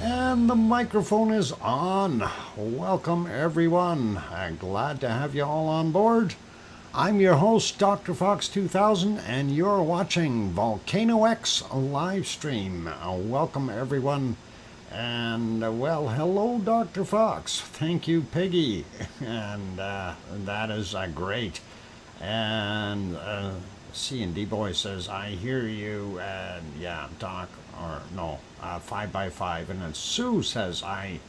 And the microphone is on. Welcome everyone. Glad to have you all on board. I'm your host, DrFox2000, and you're watching VolcanoX live stream. Welcome everyone. And well, hello Dr. Fox. Thank you, Piggy. And that is great. And C&D Boy says, I hear you. And yeah, Doc, or no, 5x5. And then Sue says, hi,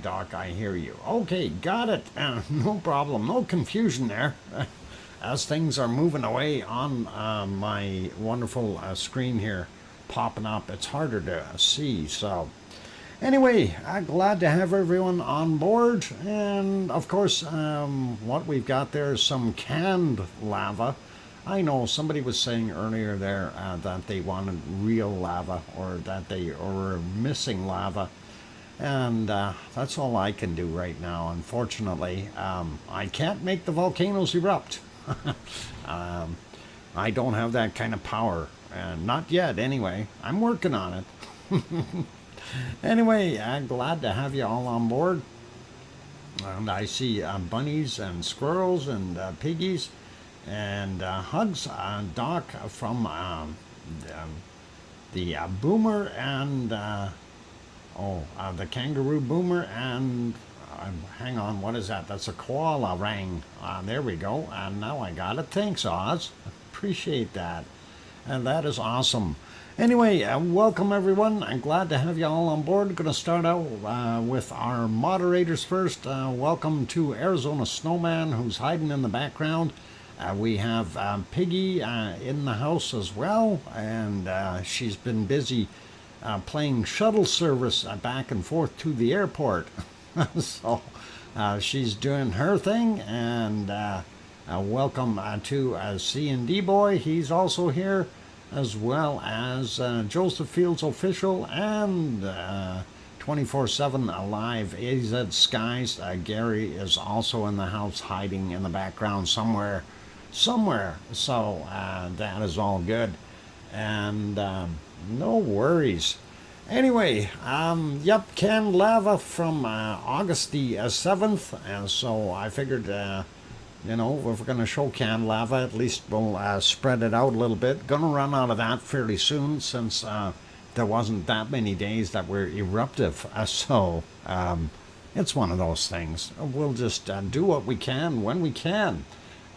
Doc, I hear you. Okay, got it. No problem. No confusion there. As things are moving away on my wonderful screen here, popping up, it's harder to see. So anyway, glad to have everyone on board. And of course, what we've got there is some canned lava. I know somebody was saying earlier there that they wanted real lava, or that they were missing lava. And that's all I can do right now, unfortunately. I can't make the volcanoes erupt. I don't have that kind of power. Not yet, anyway. I'm working on it. Anyway, I'm glad to have you all on board. And I see bunnies and squirrels and piggies. And hugs, Doc, from the boomer and... the kangaroo boomer and hang on, what is that? That's a koala rang. There we go. And now I got it. Thanks, Oz. Appreciate that. And that is awesome. Anyway, welcome everyone. I'm glad to have you all on board. Going to start out with our moderators first. Welcome to Arizona Snowman, who's hiding in the background. We have Piggy in the house as well, and she's been busy playing shuttle service back and forth to the airport. So she's doing her thing. And welcome to C&D Boy. He's also here, as well as Joseph Fields Official and 24/7 Alive AZ Skies. Gary is also in the house, hiding in the background somewhere. So that is all good. And no worries. Anyway, yep, canned lava from August the 7th. And so I figured, if we're going to show canned lava, at least we'll spread it out a little bit. Going to run out of that fairly soon, since there wasn't that many days that were eruptive. So it's one of those things. We'll just do what we can when we can.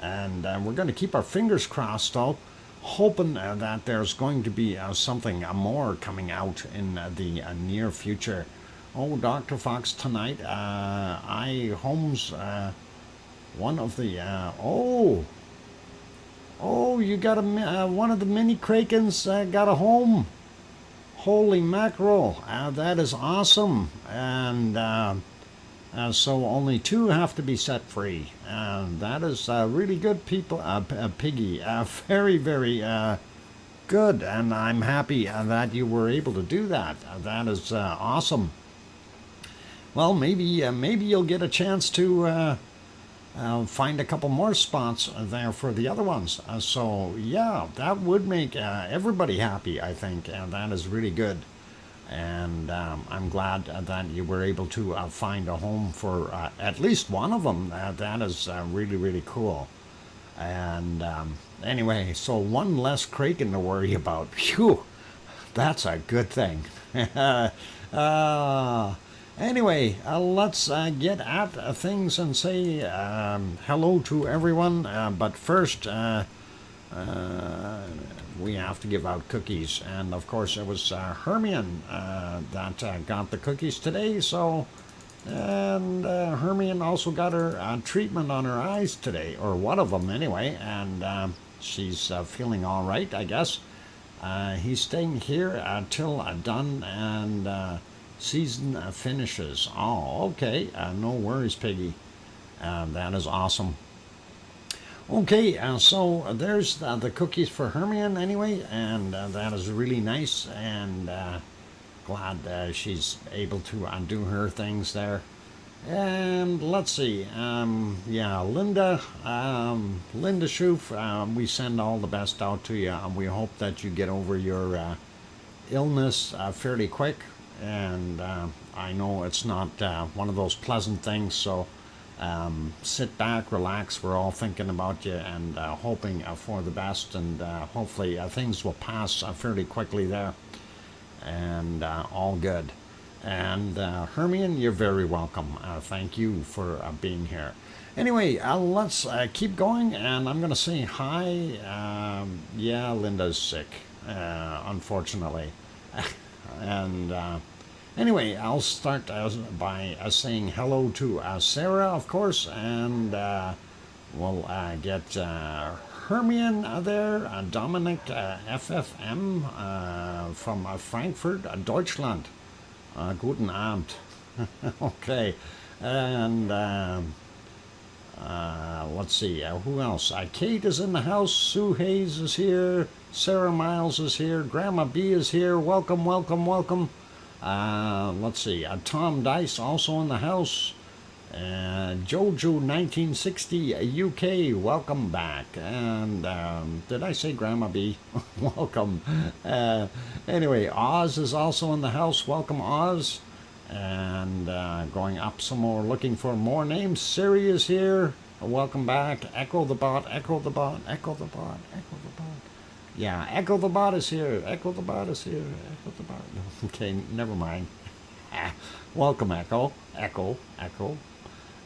And we're going to keep our fingers crossed, though, hoping that there's going to be something more coming out in the near future. Oh, Dr. Fox, tonight, homes one of the, you got one of the mini Krakens got a home. Holy mackerel, that is awesome. And so only 2 have to be set free. And that is really good, people. Piggy, very, very good. And I'm happy that you were able to do that. That is awesome. Well, maybe you'll get a chance to find a couple more spots there for the other ones. So yeah, that would make everybody happy, I think. And that is really good. And I'm glad that you were able to find a home for at least one of them. That is really, really cool. And anyway, so one less Kraken to worry about. Phew, that's a good thing. Anyway, let's get at things and say hello to everyone. But first, we have to give out cookies, and of course it was Hermione that got the cookies today. So, and Hermione also got her treatment on her eyes today, or one of them anyway, and she's feeling all right, I guess. He's staying here till done and season finishes. Oh, okay, no worries, Piggy. That is awesome. Okay, so there's the cookies for Hermione anyway, and that is really nice, and glad she's able to do her things there. And let's see, yeah, Linda Schoof, we send all the best out to you, and we hope that you get over your illness fairly quick. and I know it's not one of those pleasant things, so sit back, relax. We're all thinking about you and hoping for the best, and hopefully things will pass fairly quickly there, and all good. And Hermione, you're very welcome. Thank you for being here. Anyway, let's keep going, and I'm going to say hi. Yeah, Linda's sick, unfortunately. And anyway, I'll start by saying hello to Sarah, of course, and we'll get Hermione there, Dominic FFM from Frankfurt, Deutschland. Guten Abend. Okay, and let's see, who else? Kate is in the house, Sue Hayes is here, Sarah Miles is here, Grandma B is here, welcome, welcome, welcome. Let's see, Tom Dice also in the house, Jojo 1960 UK, welcome back, and did I say Grandma B? Welcome. Anyway, Oz is also in the house, welcome Oz. And going up some more, looking for more names. Siri is here. Welcome back. Echo the bot. Echo the bot. Echo the bot. Echo the bot. Yeah, Echo the bot is here. Echo the bot is here. Echo the bot. Okay, never mind. Welcome, Echo. Echo. Echo.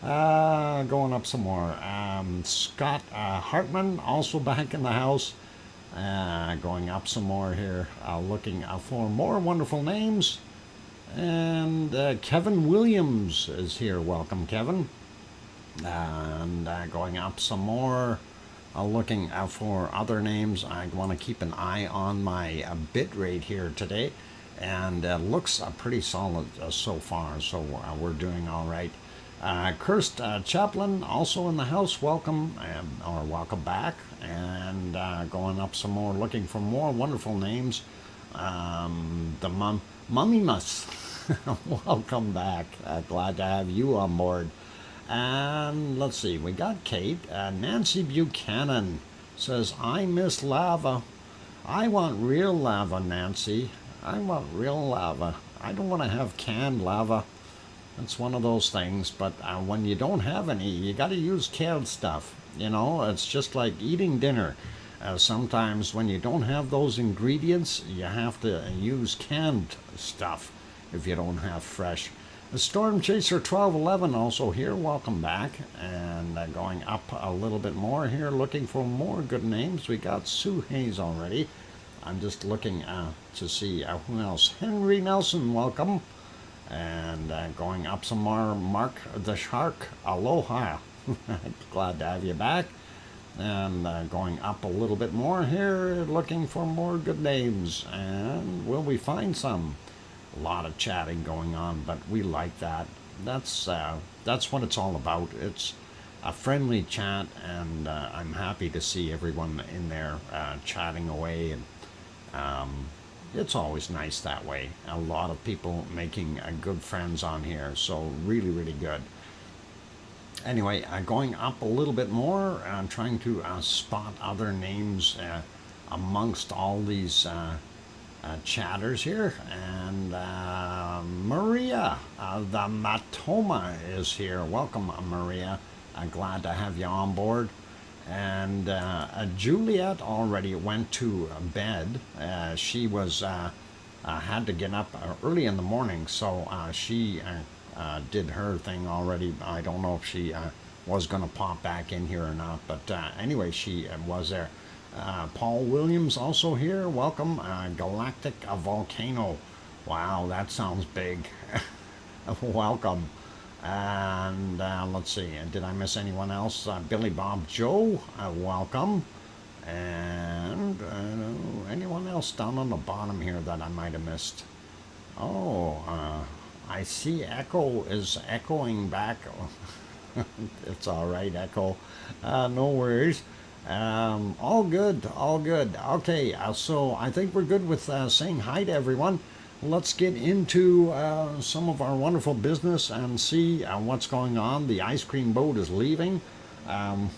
Going up some more. Scott Hartman also back in the house. Going up some more here. Looking for more wonderful names. And Kevin Williams is here. Welcome, Kevin. And going up some more, looking for other names. I want to keep an eye on my bit rate here today, and it looks pretty solid so far, so we're doing all right. Kirst Chaplin also in the house. Welcome, or welcome back. And going up some more, looking for more wonderful names. The Mummimus. Welcome back. Glad to have you on board. And let's see, we got Kate. Nancy Buchanan says, I miss lava. I want real lava, Nancy. I want real lava. I don't want to have canned lava. It's one of those things, but when you don't have any, you got to use canned stuff. You know, it's just like eating dinner. Sometimes when you don't have those ingredients, you have to use canned stuff if you don't have fresh. The Storm Chaser 1211 also here, welcome back. And going up a little bit more here, looking for more good names. We got Sue Hayes already. I'm just looking to see who else. Henry Nelson, welcome. And going up some more, Mark the Shark, aloha. Glad to have you back. And going up a little bit more here, looking for more good names. And will we find some? A lot of chatting going on, but we like that. That's what it's all about. It's a friendly chat, and I'm happy to see everyone in there chatting away, and it's always nice that way. A lot of people making good friends on here, so really, really good. Anyway, going up a little bit more, trying to spot other names amongst all these chatters here. And Maria, the Matoma is here. Welcome, Maria. Glad to have you on board. And Juliet already went to bed. She was had to get up early in the morning, so she did her thing already. I don't know if she was going to pop back in here or not, but anyway, she was there. Paul Williams also here. Welcome. Galactic Volcano. Wow, that sounds big. Welcome. And let's see, did I miss anyone else? Billy Bob Joe, welcome. And anyone else down on the bottom here that I might have missed? Oh, I see Echo is echoing back. It's all right, Echo. No worries. All good, all good. Okay, so I think we're good with saying hi to everyone. Let's get into some of our wonderful business and see what's going on. The ice cream boat is leaving.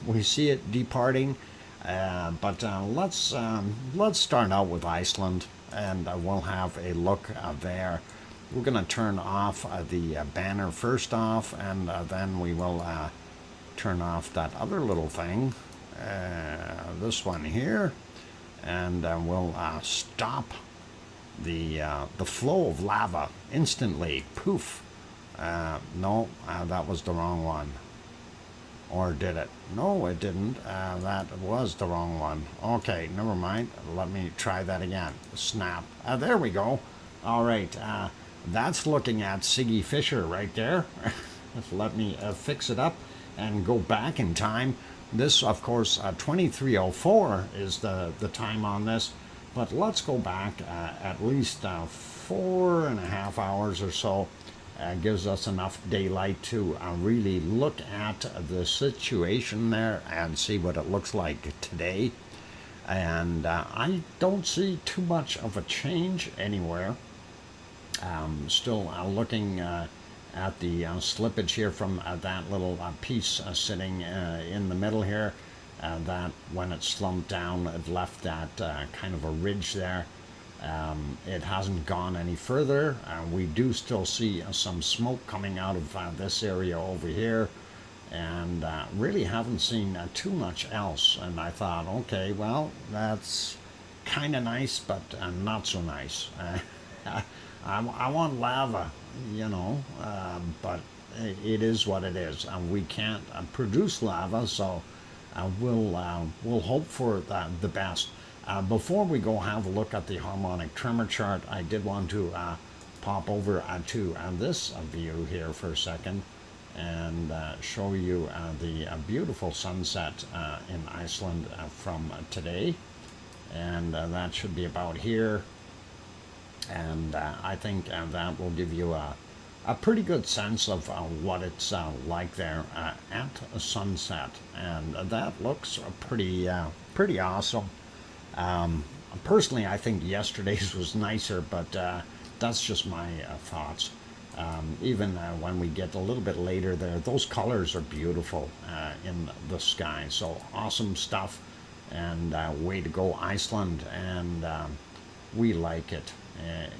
We see it departing, but let's start out with Iceland, and we'll have a look there. we're going to turn off the banner first off, and then we will turn off that other little thing, this one here, and we'll stop the flow of lava instantly. Poof. No, that was the wrong one. Or did it? No, it didn't. That was the wrong one. Okay, never mind. Let me try that again. Snap. There we go. All right. That's looking at Siggy Fisher right there. Let me fix it up and go back in time. This, of course, 2304 is the time on this. But let's go back at least 4.5 hours or so. Gives us enough daylight to really look at the situation there and see what it looks like today. And I don't see too much of a change anywhere. Still looking at the slippage here from that little piece sitting in the middle here. That when it slumped down, it left that kind of a ridge there. It hasn't gone any further. We do still see some smoke coming out of this area over here, and really haven't seen too much else. And I thought, okay, well, that's kind of nice, but not so nice. I want lava, you know, but it is what it is. We can't produce lava, so we'll hope for the best. Before we go have a look at the harmonic tremor chart, I did want to pop over to this view here for a second and show you the beautiful sunset in Iceland from today. And that should be about here. And I think that will give you a pretty good sense of what it's like there at sunset. And that looks pretty awesome. Personally, I think yesterday's was nicer, but that's just my thoughts. Even when we get a little bit later there, those colors are beautiful in the sky. So awesome stuff, and way to go, Iceland, and we like it.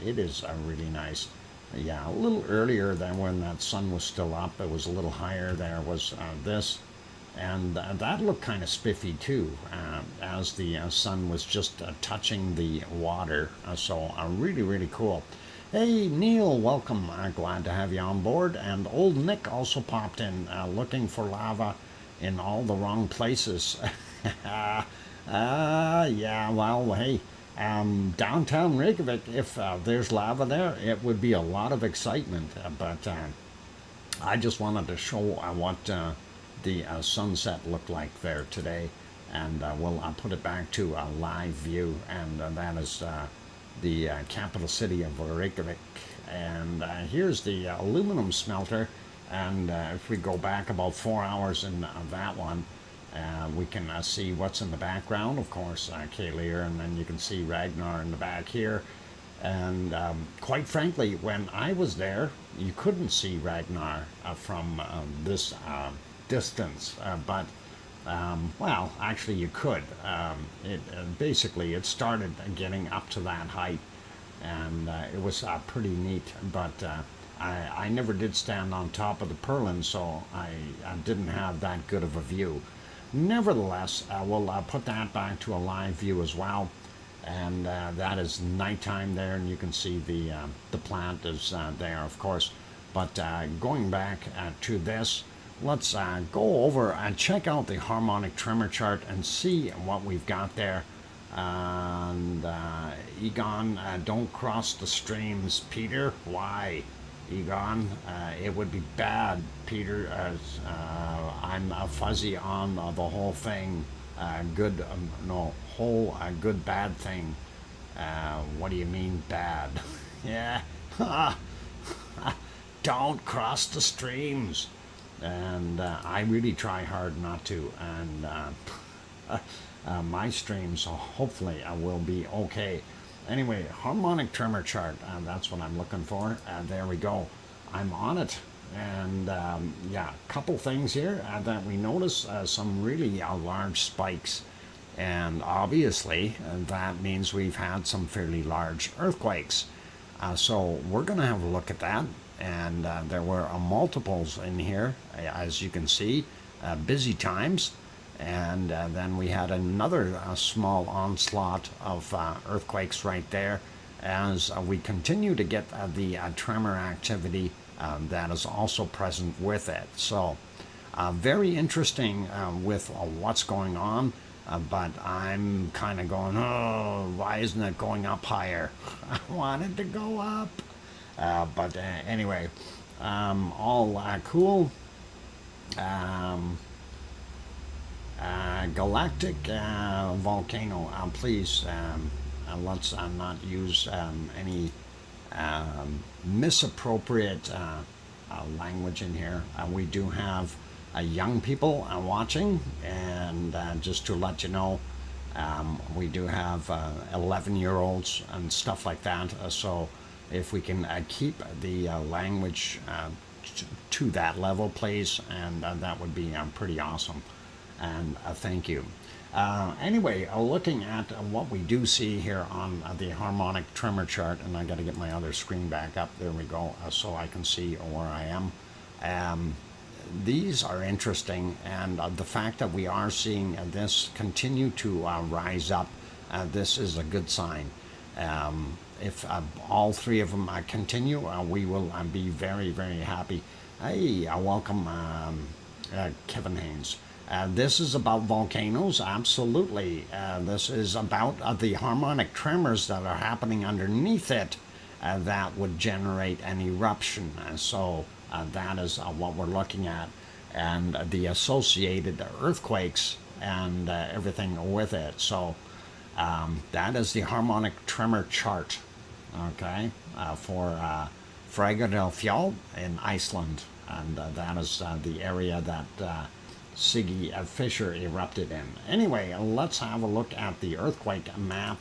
It is really nice. Yeah, a little earlier than when that sun was still up. It was a little higher there, was this. And that looked kind of spiffy too, as the sun was just touching the water. So really, really cool. Hey, Neil, welcome. Glad to have you on board. And old Nick also popped in, looking for lava in all the wrong places. Yeah, well, hey, downtown Reykjavik, if there's lava there, it would be a lot of excitement. But I just wanted to show what the sunset looked like there today, and we'll put it back to a live view, and that is the capital city of Reykjavik. And here's the aluminum smelter, and if we go back about 4 hours in that one, we can see what's in the background, of course, Kayleer, and then you can see Ragnar in the back here. And quite frankly, when I was there, you couldn't see Ragnar from this distance, but well, actually you could. Basically it started getting up to that height, and it was pretty neat, but I never did stand on top of the purlin, so I didn't have that good of a view. Nevertheless, we'll put that back to a live view as well, and that is nighttime there, and you can see the plant is there, of course. But going back to this, let's go over and check out the harmonic tremor chart and see what we've got there. And Egon, don't cross the streams, Peter. Why, Egon? It would be bad, Peter. I'm fuzzy on the whole thing. Good, no, whole good bad thing. What do you mean bad? Yeah, don't cross the streams. And I really try hard not to, and my streams hopefully will be okay. Anyway, harmonic tremor chart, that's what I'm looking for. There we go, I'm on it. And yeah, a couple things here that we notice, some really large spikes, and obviously that means we've had some fairly large earthquakes. So we're going to have a look at that. And there were multiples in here, as you can see, busy times. And then we had another small onslaught of earthquakes right there as we continue to get the tremor activity that is also present with it. So very interesting with what's going on, but I'm kind of going, oh, why isn't it going up higher? I wanted to go up. But anyway, all cool. Galactic volcano. Please, let's not use any misappropriate language in here. We do have young people watching, and just to let you know, we do have 11-year-olds and stuff like that. So if we can keep the language to that level, please, and that would be pretty awesome. And thank you. Anyway, looking at what we do see here on the harmonic tremor chart, and I got to get my other screen back up. There we go, so I can see where I am. These are interesting, and the fact that we are seeing this continue to rise up, this is a good sign. If all three of them continue, we will be very, very happy. Hey, welcome, Kevin Haynes. This is about volcanoes, absolutely. This is about the harmonic tremors that are happening underneath it that would generate an eruption. So that is what we're looking at, and the associated earthquakes and everything with it. So that is the harmonic tremor chart, okay, for Fragor del Fjall in Iceland, and that is the area that Siggy Fisher erupted in. Anyway, let's have a look at the earthquake map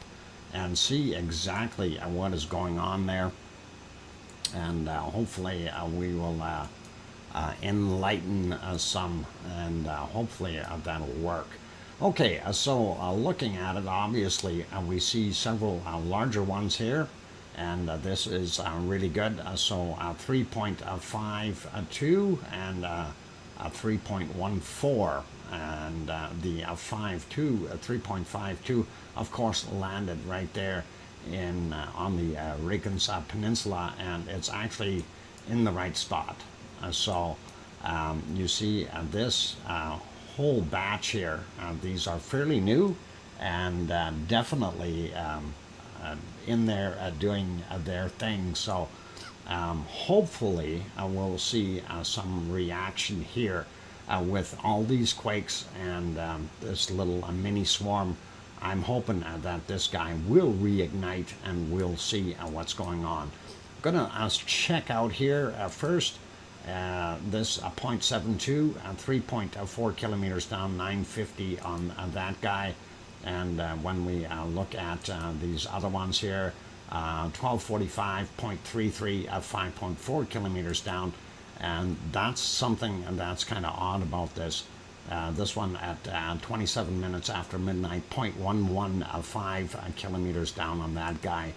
and see exactly what is going on there, and hopefully we will enlighten some, and hopefully that'll work. Okay, so looking at it, obviously we see several larger ones here, and this is really good. So 3.52 and 3.14, and the 3.52 of course landed right there in on the Reykjanes Peninsula, and it's actually in the right spot. So you see this whole batch here, these are fairly new, and definitely in there doing their thing. So hopefully we'll see some reaction here with all these quakes and this little mini swarm. I'm hoping that this guy will reignite, and we'll see what's going on. I'm gonna check out here first this 0.72 3.4 kilometers down, 950 on that guy. And when we look at these other ones here, 1245.33 5.4 kilometers down, and that's something that's kind of odd about this. This one at 27 minutes after midnight, 0.115 kilometers down on that guy.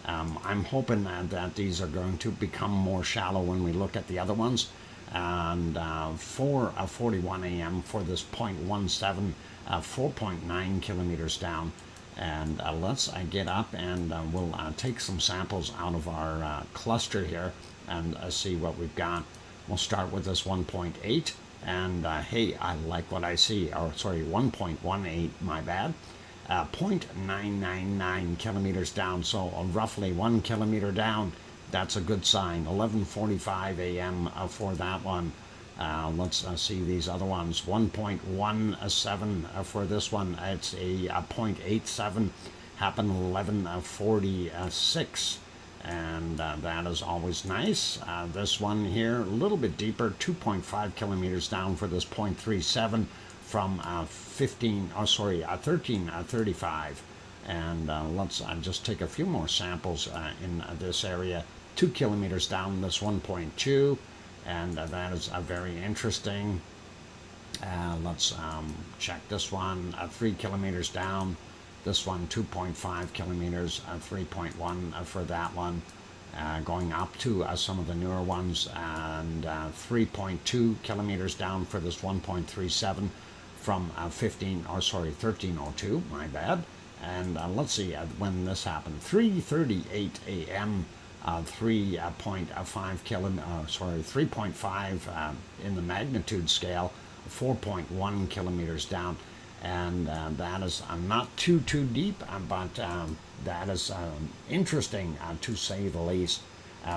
I'm hoping that these are going to become more shallow when we look at the other ones. And 4:41 a.m. for this 0.17, 4.9 kilometers down. And let's get up, and we'll take some samples out of our cluster here and see what we've got. We'll start with this 1.8, and hey, I like what I see. Or sorry, 1.18, my bad. 0.999 kilometers down, so roughly 1 kilometer down. That's a good sign. 11:45 a.m. For that one. Let's see these other ones. 1.17 for this one. It's a 0.87. Happened 11:46, and that is always nice. This one here, a little bit deeper, 2.5 kilometers down for this 0.37 from 13:35. And let's just take a few more samples in this area. 2 kilometers down, this 1.2, and that is very interesting. Let's check this one, 3 kilometers down. This one, 2.5 kilometers, 3.1 for that one. going up to some of the newer ones, and 3.2 kilometers down for this 1.37 from 1302, my bad. And let's see when this happened. 3:38 a.m. 3.5 in the magnitude scale, 4.1 kilometers down, and that is not too deep, but that is interesting to say the least.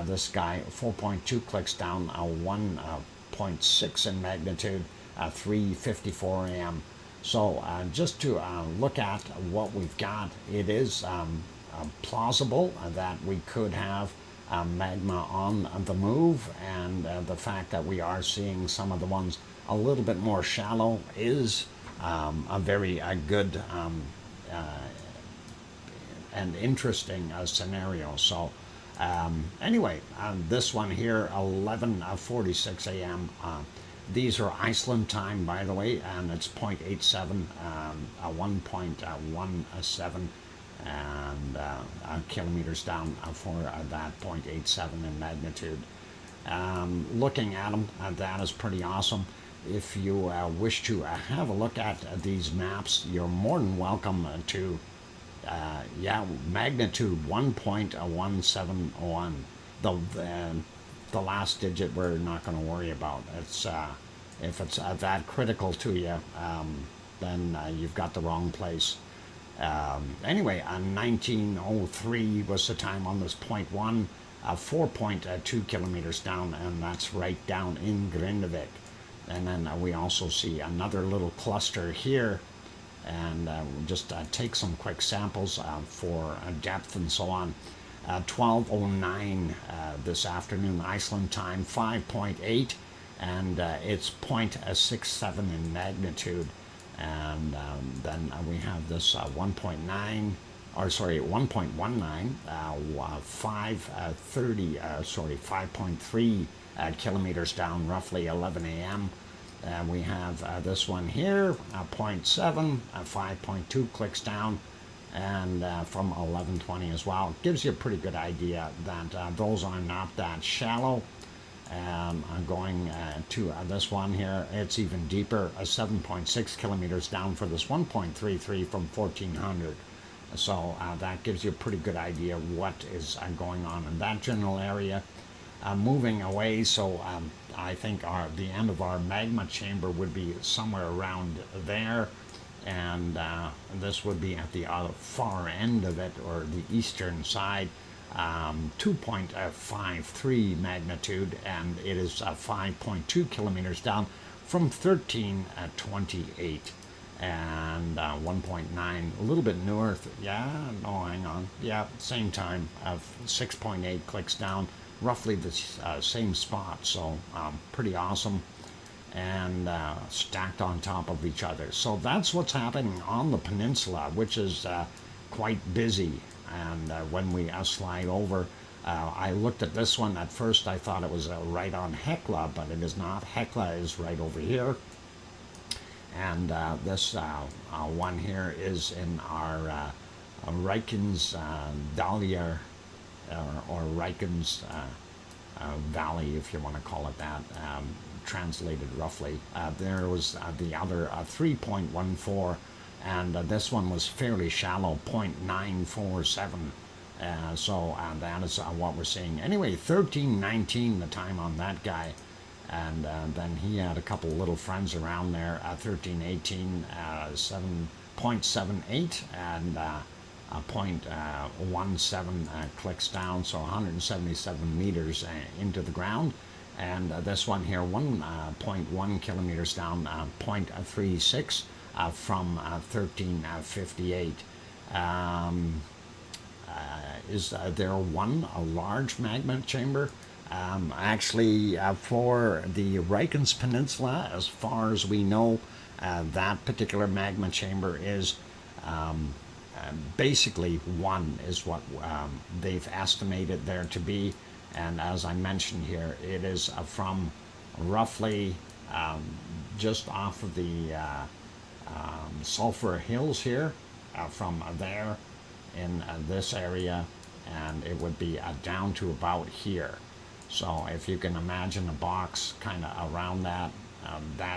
This guy 4.2 clicks down, 1.6 in magnitude, 3:54 a.m. So just to look at what we've got, it is plausible that we could have magma on the move, and the fact that we are seeing some of the ones a little bit more shallow is a very good and interesting scenario. So anyway, this one here, 11:46 a.m. These are Iceland time, by the way, and it's 0.87, 1.17, and kilometers down for that 0.87 in magnitude. Looking at them, that is pretty awesome. If you wish to have a look at these maps, you're more than welcome to, magnitude 1.171. The last digit we're not going to worry about. It's if it's that critical to you, then you've got the wrong place. Anyway, 1903 was the time on this 0.1, 4.2 kilometers down, and that's right down in Grindavik. And then we also see another little cluster here, and we'll just take some quick samples for depth and so on. 12:09 this afternoon, Iceland time, 5.8, and it's 0.67 in magnitude. And then we have this 1.19, 5.3 kilometers down, roughly 11 a.m. We have this one here, 0.7, 5.2 clicks down, and from 11:20 as well. It gives you a pretty good idea that those are not that shallow. I'm going to this one here, it's even deeper, 7.6 kilometers down for this 1.33 from 1400. So that gives you a pretty good idea what is going on in that general area. Moving away, so I think the end of our magma chamber would be somewhere around there, and this would be at the far end of it, or the eastern side. 2.53 magnitude, and it is 5.2 kilometers down from 1328, and 1.9, a little bit north. Hang on. Same time, 6.8 clicks down, roughly the same spot. So pretty awesome, and stacked on top of each other. So that's what's happening on the peninsula, which is quite busy. And when we slide over, I looked at this one at first. I thought it was right on Hekla, but it is not. Hekla is right over here, and this one here is in our Reikens Dahlia, or Reikens Valley, if you want to call it that, translated roughly. There was the other 3.14. And this one was fairly shallow, 0.947. So that is what we're seeing. Anyway, 1319 the time on that guy. And then he had a couple little friends around there, 1318, 7.78, and 0.17 clicks down, so 177 meters into the ground. And this one here, 1.1 kilometers down, 0.36. From 1358. Is there a large magma chamber? Actually, for the Reikens Peninsula, as far as we know, that particular magma chamber is basically one, is what they've estimated there to be. And as I mentioned here, it is from roughly just off of the Sulphur Hills here, from there in this area, and it would be down to about here. So if you can imagine a box kind of around that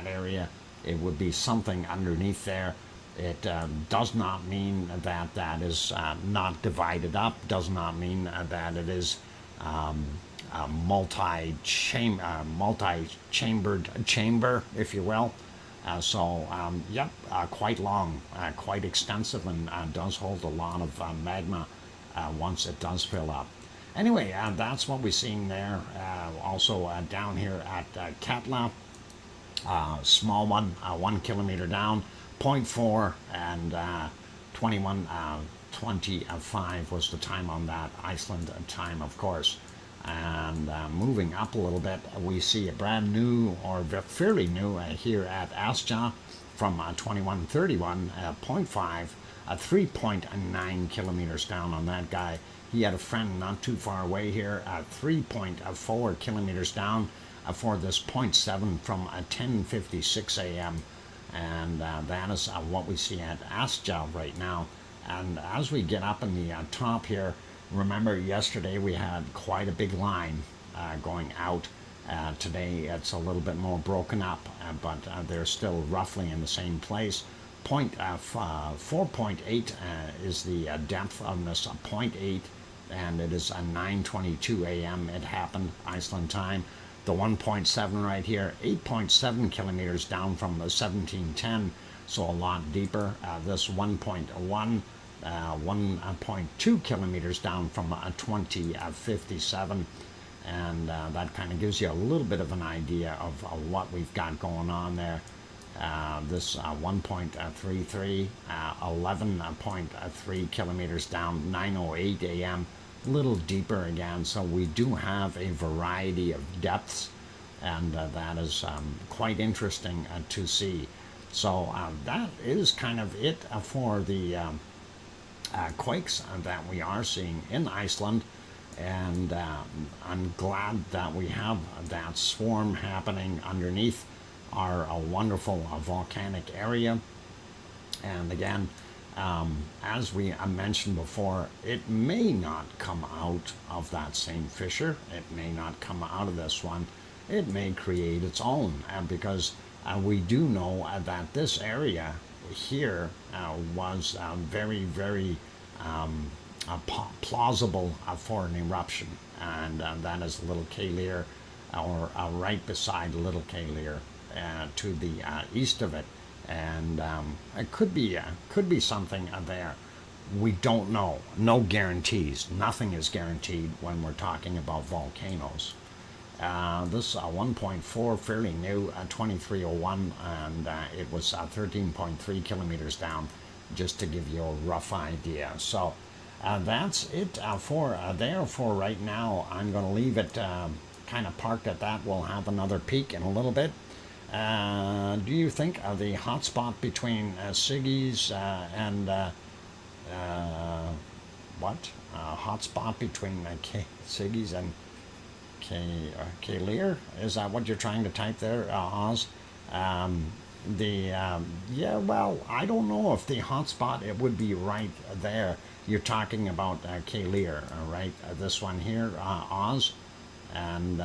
area, it would be something underneath there. It does not mean that that is not divided up, does not mean that it is a multi-chambered chamber, if you will. Yep, quite long, quite extensive, and does hold a lot of magma once it does fill up. Anyway, that's what we're seeing there. Also down here at Katla, small one, 1 kilometer down, 0.4, and 21:25 was the time on that, Iceland time, of course. And moving up a little bit, we see a brand new, or fairly new, here at Asja from 21:31, 0.5, 3.9 kilometers down on that guy. He had a friend not too far away here, 3.4 kilometers down for this 0.7 from 10:56 a.m. And that is what we see at Asja right now. And as we get up in the top here, remember yesterday we had quite a big line going out. Today it's a little bit more broken up, but they're still roughly in the same place. 4.8 is the depth of this 0.8, and it is 9:22 a.m. It happened, Iceland time. The 1.7 right here, 8.7 kilometers down from the 1710, so a lot deeper. This 1.1, 1.2 kilometers down from 2057, and that kind of gives you a little bit of an idea of what we've got going on there. This 1.33, 11.3 kilometers down, 9:08 a.m., a little deeper again. So we do have a variety of depths, and that is quite interesting to see. So that is kind of it for the quakes that we are seeing in Iceland. And I'm glad that we have that swarm happening underneath our wonderful volcanic area. And again, as we mentioned before, it may not come out of that same fissure. It may not come out of this one. It may create its own, because we do know that this area here was very, very plausible for an eruption, and that is Little Kalir, or right beside Little Kalir, to the east of it, and it could be something there. We don't know. No guarantees. Nothing is guaranteed when we're talking about volcanoes. This 1.4, fairly new, 2301, and it was 13.3 kilometers down, just to give you a rough idea. So that's it for right now. I'm going to leave it kind of parked at that. We'll have another peek in a little bit. Do you think the hotspot between Siggy's and hotspot between Siggy's and Kalir? Is that what you're trying to type there, Oz? Yeah, well, I don't know if the hotspot, it would be right there. You're talking about Kalir, right? This one here, Oz. And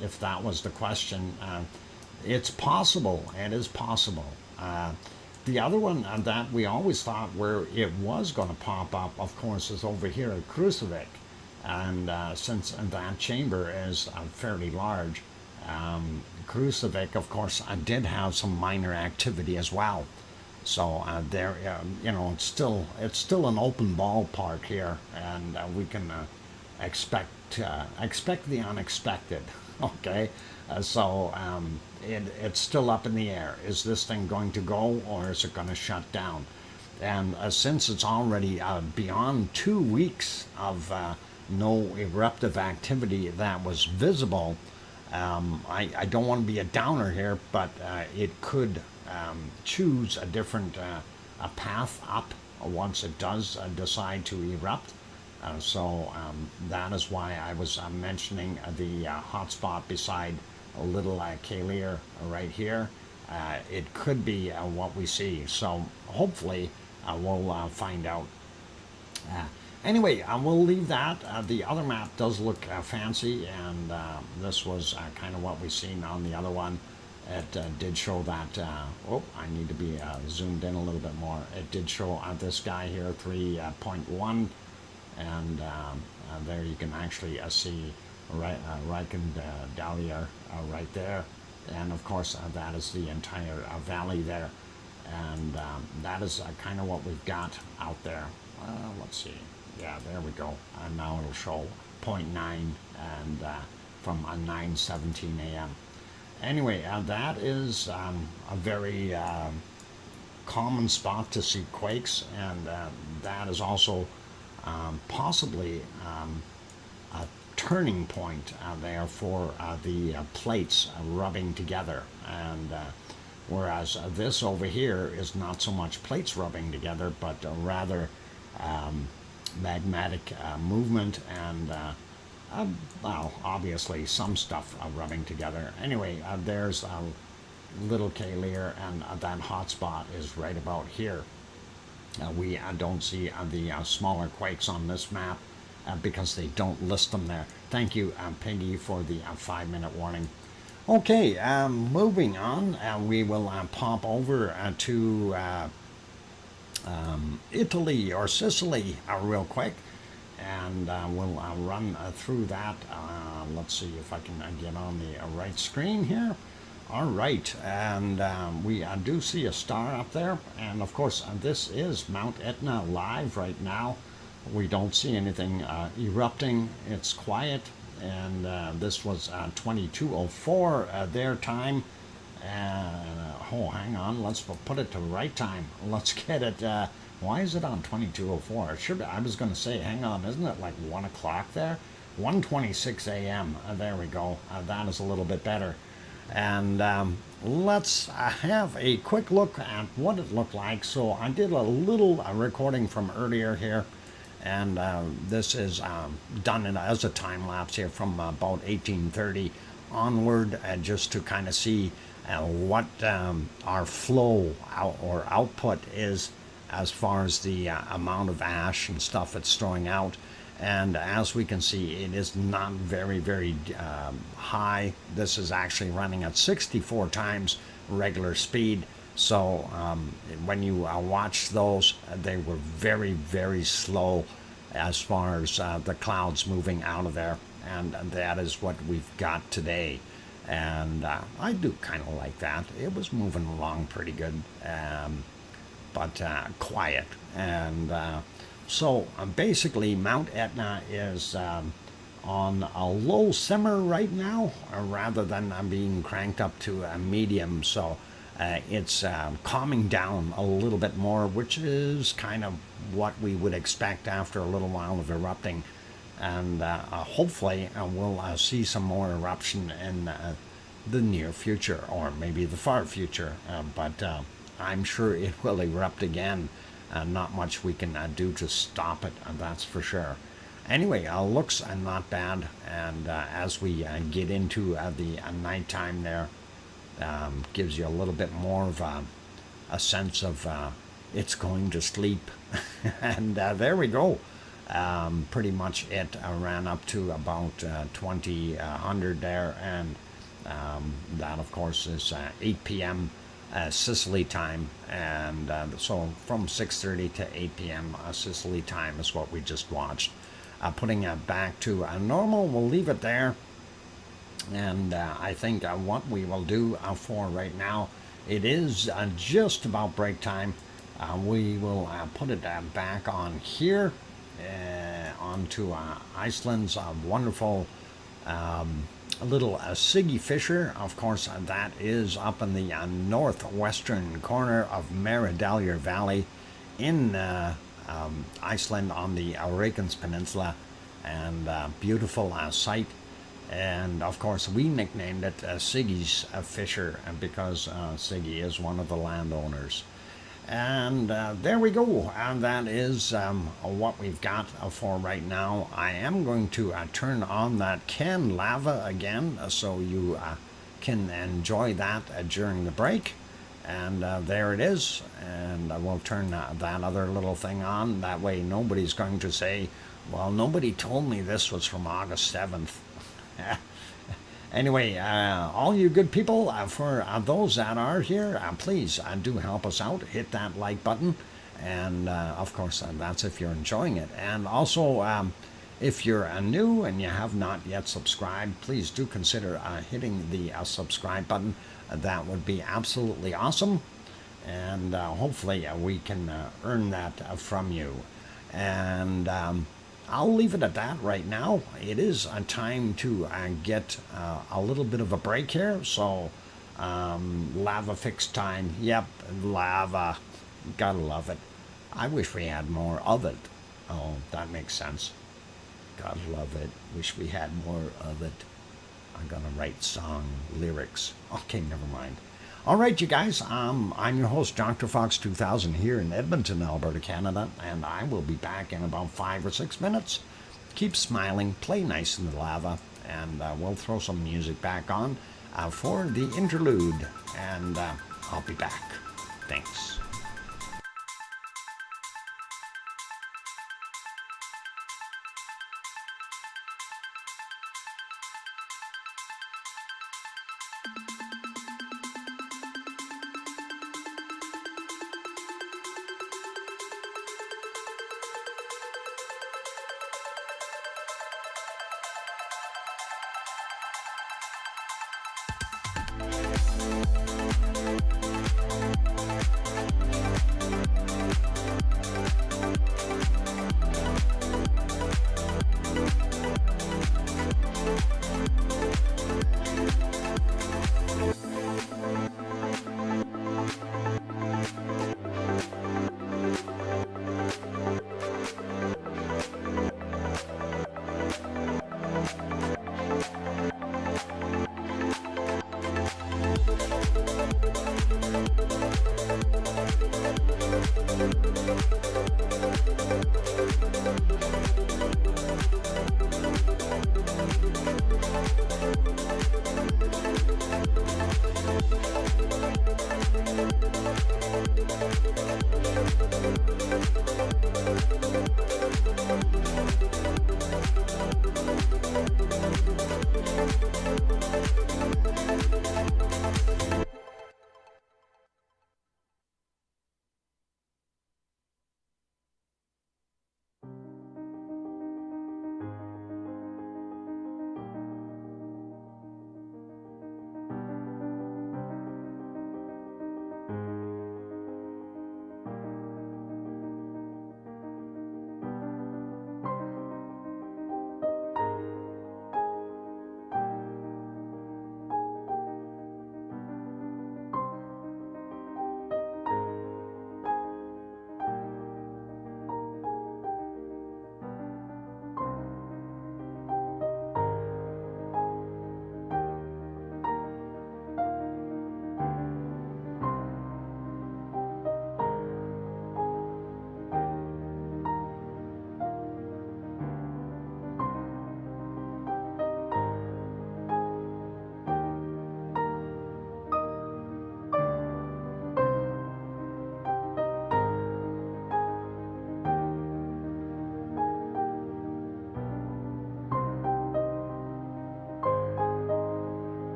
if that was the question, it's possible. It is possible. The other one that we always thought where it was going to pop up, of course, is over here at Krusevik. And since that chamber is fairly large, Krusevik, of course, did have some minor activity as well. So there, it's still an open ballpark here, and we can expect the unexpected. Okay, it's still up in the air. Is this thing going to go, or is it going to shut down? And since it's already beyond 2 weeks of no eruptive activity that was visible, I don't want to be a downer here, but it could choose a different a path up once it does decide to erupt. So that is why I was mentioning the hotspot beside Little Kalir right here. It could be what we see. So hopefully we'll find out. Anyway, we'll leave that. The other map does look fancy, and this was kind of what we seen on the other one. It did show that, oh, I need to be zoomed in a little bit more. It did show this guy here, 3.1, and there you can actually see Dahlia right there. And of course, that is the entire valley there. And that is kind of what we've got out there. Let's see. Yeah, there we go. And now it'll show 0.9 and from 9:17 a.m. Anyway, that is a very common spot to see quakes, and that is also possibly a turning point there for the plates rubbing together. And whereas this over here is not so much plates rubbing together, but rather magmatic movement and well, obviously some stuff rubbing together. Anyway, there's Little K-Lear, and that hot spot is right about here. We don't see the smaller quakes on this map because they don't list them there. Thank you, Peggy, for the 5-minute warning. Okay, moving on, we will pop over to Italy or Sicily real quick, and we'll run through that. Let's see if I can get on the right screen here. All right, and we do see a star up there, and of course this is Mount Etna live right now. We don't see anything erupting. It's quiet, and this was 22:04 their time. Oh, hang on, let's put it to right time. Let's get it. Why is it on 22:04? It should be, I was going to say, hang on, isn't it like 1 o'clock there? 1:26 a.m. There we go. That is a little bit better. And let's have a quick look at what it looked like. So I did a little recording from earlier here, and this is done as a time lapse here from about 1830 onward, just to kind of see what our flow or output is as far as the amount of ash and stuff it's throwing out. And as we can see, it is not very, very high. This is actually running at 64 times regular speed. So when you watch those, they were very, very slow as far as the clouds moving out of there. And that is what we've got today. And I do kind of like that. It was moving along pretty good, but quiet. And so basically Mount Etna is on a low simmer right now, rather than being cranked up to a medium. So it's calming down a little bit more, which is kind of what we would expect after a little while of erupting. And hopefully we'll see some more eruption in the near future, or maybe the far future, but I'm sure it will erupt again. Not much we can do to stop it, that's for sure. Anyway, looks not bad, and as we get into the nighttime there, gives you a little bit more of a sense of it's going to sleep. And there we go. Pretty much it ran up to about 2000 there, and that of course is 8 p.m. Sicily time, and so from 6:30 to 8 p.m. Sicily time is what we just watched. Putting it back to normal, we'll leave it there. And I think what we will do for right now, it is just about break time. We will put it back on here, onto Iceland's wonderful little Siggy Fisher. Of course, that is up in the northwestern corner of Maridaljar Valley in Iceland on the Reykjanes Peninsula, and beautiful site. And of course, we nicknamed it Siggy's Fisher because Siggy is one of the landowners. And there we go, and that is what we've got for right now. I am going to turn on that can lava again, so you can enjoy that during the break. And there it is. And I will turn that other little thing on. That way nobody's going to say, well, nobody told me this was from August 7th. Anyway, all you good people, for those that are here, please do help us out. Hit that like button. And of course, that's if you're enjoying it. And also, if you're new and you have not yet subscribed, please do consider hitting the subscribe button. That would be absolutely awesome. And hopefully we can earn that from you. And I'll leave it at that right now. It is a time to get a little bit of a break here. So lava fix time. Yep, lava. Gotta love it. I wish we had more of it. Oh, that makes sense. Gotta love it. Wish we had more of it. I'm gonna write song lyrics. Okay, never mind. All right, you guys. I'm your host, DrFox2000, here in Edmonton, Alberta, Canada, and I will be back in about 5 or 6 minutes. Keep smiling, play nice in the lava, and we'll throw some music back on for the interlude, and I'll be back. Thanks.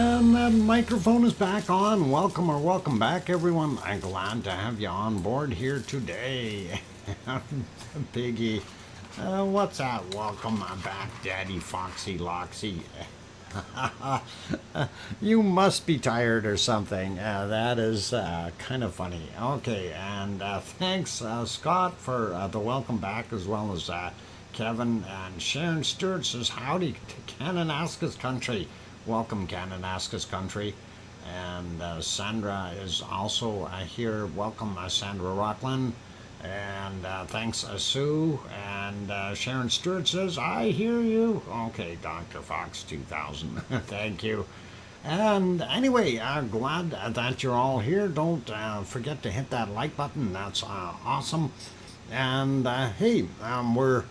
And that microphone is back on. Welcome or welcome back, everyone. I'm glad to have you on board here today. Piggy, what's that? Welcome back, Daddy Foxy Loxy. You must be tired or something. That is kind of funny. Okay, and thanks, Scott, for the welcome back, as well as Kevin and Sharon Stewart says howdy to Kananaskis country. Welcome, Kananaskis country. And Sandra is also here. Welcome, Sandra Rockland. And thanks, Sue. And Sharon Stewart says, I hear you. Okay, DrFox2000. Thank you. And anyway, glad that you're all here. Don't forget to hit that like button. That's awesome. And hey, we're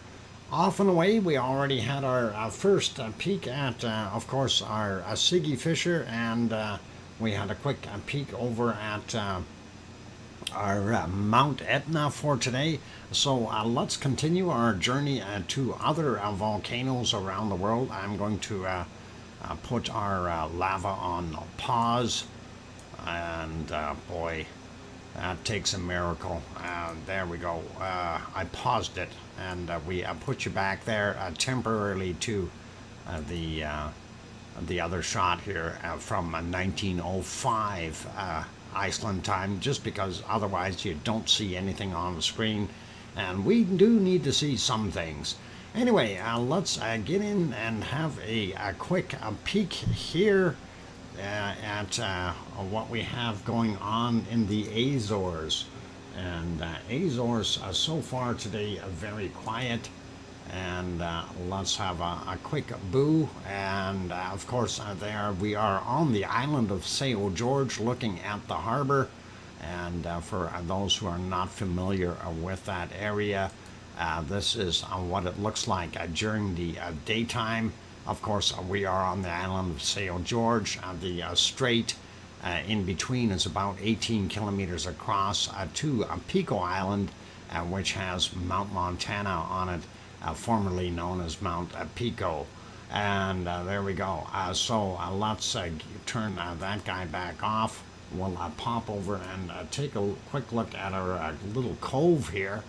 off and away. We already had our first peek at, of course, our Siggy Fisher. And we had a quick peek over at our Mount Etna for today. So let's continue our journey to other volcanoes around the world. I'm going to put our lava on pause, and boy, that takes a miracle. There we go. I paused it, and we put you back there temporarily to the other shot here from 1905 Iceland time, just because otherwise you don't see anything on the screen, and we do need to see some things. Anyway, let's get in and have a quick peek here at what we have going on in the Azores. And Azores so far today very quiet. And let's have a quick boo. And of course, there we are on the island of St. George, looking at the harbor. And for those who are not familiar with that area, this is what it looks like during the daytime. Of course, we are on the island of St. George. The strait in between is about 18 kilometers across to Pico Island, which has Mount Montana on it. Formerly known as Mount Pico. And there we go. So let's turn that guy back off. We'll pop over and take a quick look at our little cove here.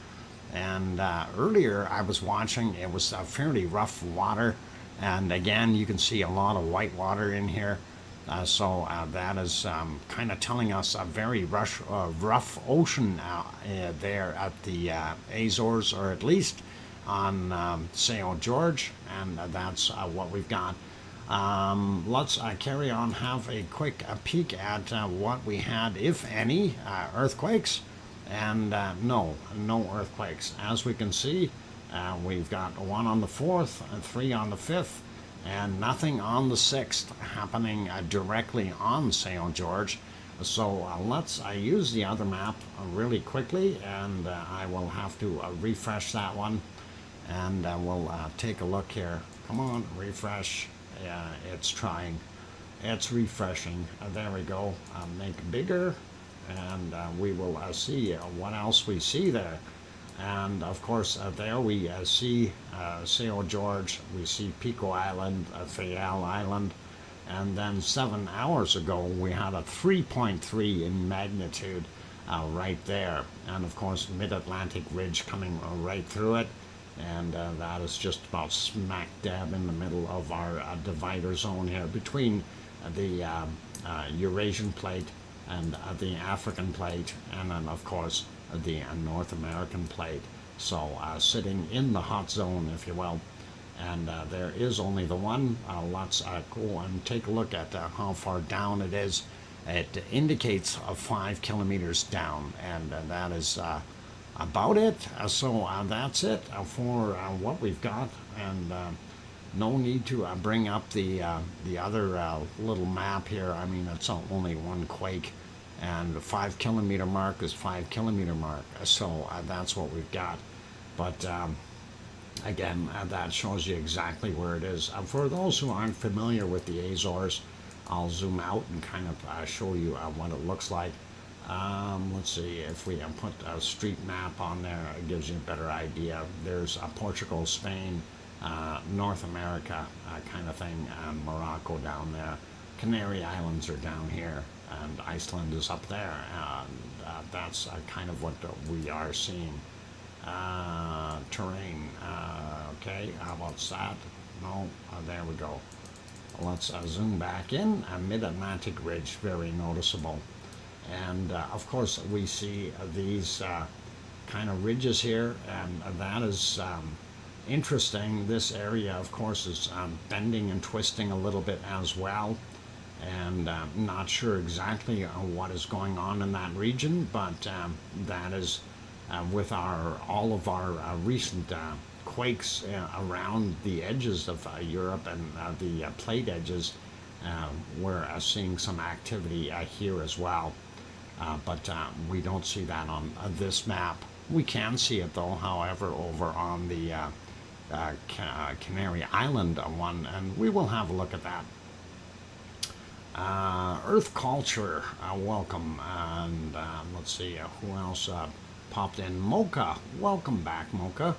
And earlier I was watching, it was fairly rough water. And again, you can see a lot of white water in here. So that is kind of telling us a very rough ocean there at the Azores, or at least on St. George, and that's what we've got. Let's carry on, have a quick peek at what we had, if any, earthquakes, and no earthquakes. As we can see, we've got one on the 4th, and 3 on the 5th, and nothing on the 6th happening directly on St. George. So let's use the other map really quickly, and I will have to refresh that one. And we'll take a look here. Come on, refresh. Yeah, it's trying. It's refreshing. There we go. Make it bigger, and we will see what else we see there. And of course, there we see St. George. We see Pico Island, Fayal Island, and then 7 hours ago we had a 3.3 in magnitude right there. And of course, Mid-Atlantic Ridge coming right through it. And that is just about smack dab in the middle of our divider zone here between the Eurasian plate and the African plate, and then of course the North American plate. So sitting in the hot zone, if you will. And there is only the one. Let's go and take a look at how far down it is. It indicates 5 kilometers down, and that is about it. So that's it for what we've got, and no need to bring up the other little map here. I mean, it's only one quake, and the 5 kilometer mark is 5 kilometer mark. So that's what we've got. But again, that shows you exactly where it is. For those who aren't familiar with the Azores, I'll zoom out and kind of show you what it looks like. Let's see if we put a street map on there. It gives you a better idea. There's Portugal, Spain, North America kind of thing, and Morocco down there, Canary Islands are down here, and Iceland is up there, and that's kind of what we are seeing. Terrain, okay, how about that? No, there we go. Let's zoom back in. A mid-Atlantic ridge, very noticeable. And of course we see these kind of ridges here, and that is interesting. This area of course is bending and twisting a little bit as well, and not sure exactly what is going on in that region, but that is with all of our recent quakes around the edges of Europe and the plate edges. We're seeing some activity here as well, but we don't see that on this map. We can see it though, however, over on the Canary Island one, and we will have a look at that. Earth Culture, welcome, and let's see who else popped in. Mocha, welcome back, Mocha.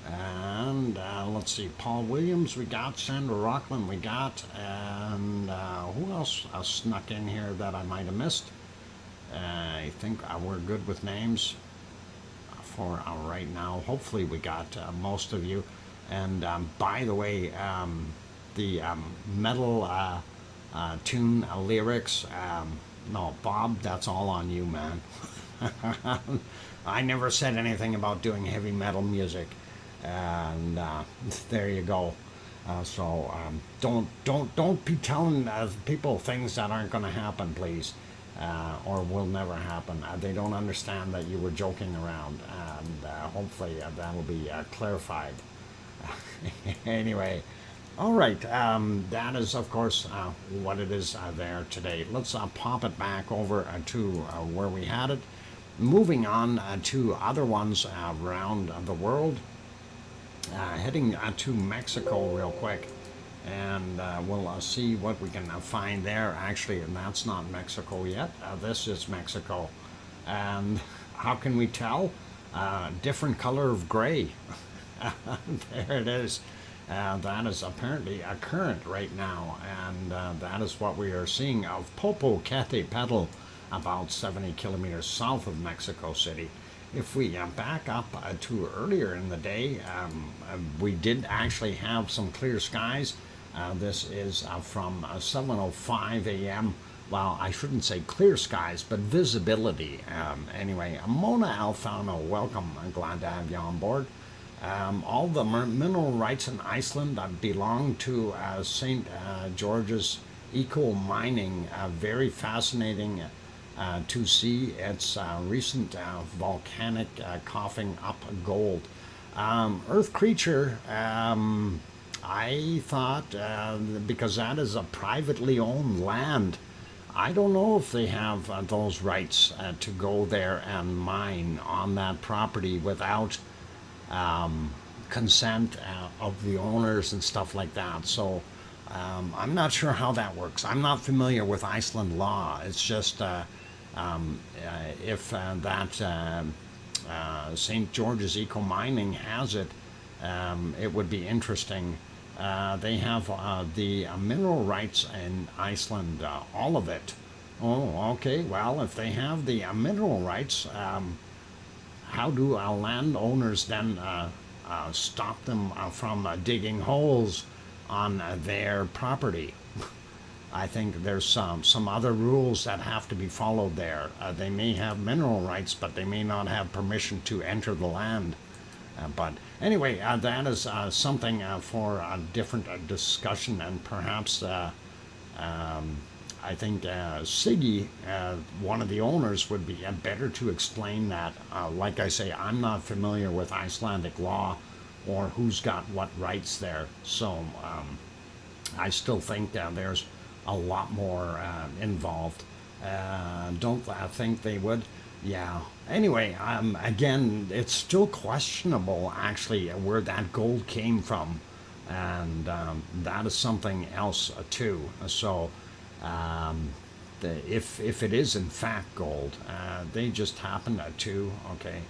And let's see, Paul Williams we got, Sandra Rockland we got, and who else snuck in here that I might have missed? I think we're good with names for right now. Hopefully we got most of you. And by the way, the metal tune lyrics, no, Bob, that's all on you, man. I never said anything about doing heavy metal music, and there you go. So don't be telling people things that aren't going to happen, please, or will never happen. They don't understand that you were joking around, and hopefully that will be clarified. Anyway, all right, that is of course what it is there today. Let's pop it back over to where we had it. Moving on to other ones around the world. Heading to Mexico real quick, and we'll see what we can find there. Actually, and that's not Mexico yet. This is Mexico. And how can we tell? Different color of gray. There it is. That is apparently a current right now, and that is what we are seeing of Popocatépetl, about 70 kilometers south of Mexico City. If we back up to earlier in the day, we did actually have some clear skies. This is from 7:05 a.m. Well, I shouldn't say clear skies, but visibility. Anyway, Mona Alfano, welcome. I'm glad to have you on board. All the mineral rights in Iceland belong to St. George's Eco Mining. Very fascinating to see its recent volcanic coughing up gold. Earth Creature, I thought, because that is a privately owned land, I don't know if they have those rights to go there and mine on that property without consent of the owners and stuff like that. So I'm not sure how that works. I'm not familiar with Iceland law. It's just if that St. George's Eco Mining has it, it would be interesting. They have the mineral rights in Iceland, all of it. Oh, okay. Well, if they have the mineral rights, how do landowners then stop them from digging holes on their property? I think there's some other rules that have to be followed there. They may have mineral rights, but they may not have permission to enter the land. But anyway, that is something for a different discussion, and perhaps I think Siggy, one of the owners, would be better to explain that. Like I say, I'm not familiar with Icelandic law or who's got what rights there. So I still think there's a lot more involved. Don't think they would? Yeah. Anyway, again, it's still questionable, actually, where that gold came from. And that is something else, too. So if it is, in fact, gold, they just happen to, okay,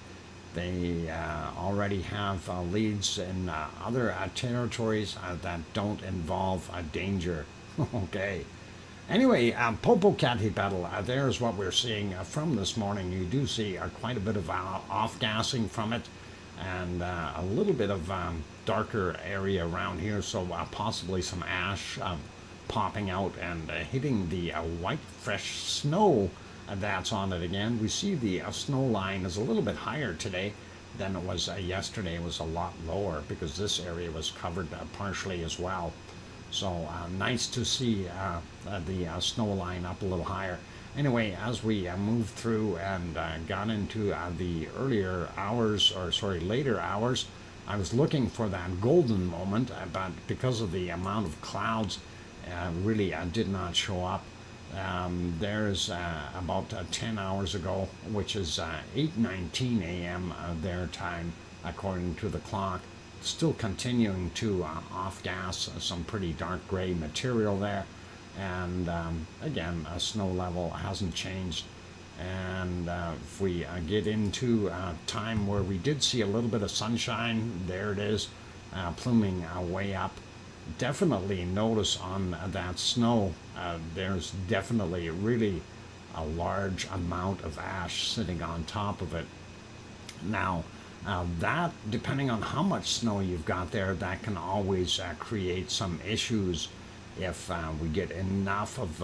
they already have leads in other territories that don't involve danger. Okay. Anyway, Popocatépetl, there's what we're seeing from this morning. You do see quite a bit of off-gassing from it, and a little bit of darker area around here, so possibly some ash popping out and hitting the white fresh snow that's on it again. We see the snow line is a little bit higher today than it was yesterday. It was a lot lower because this area was covered partially as well. So nice to see the snow line up a little higher. Anyway, as we moved through and got into the earlier hours, or sorry, later hours, I was looking for that golden moment, but because of the amount of clouds, really did not show up. There's about 10 hours ago, which is 8:19 a.m. Their time, according to the clock. Still continuing to off-gas some pretty dark gray material there. And again, snow level hasn't changed. And if we get into time where we did see a little bit of sunshine, there it is, pluming way up. Definitely notice on that snow, there's definitely really a large amount of ash sitting on top of it. Now, that, depending on how much snow you've got there, that can always create some issues if we get enough of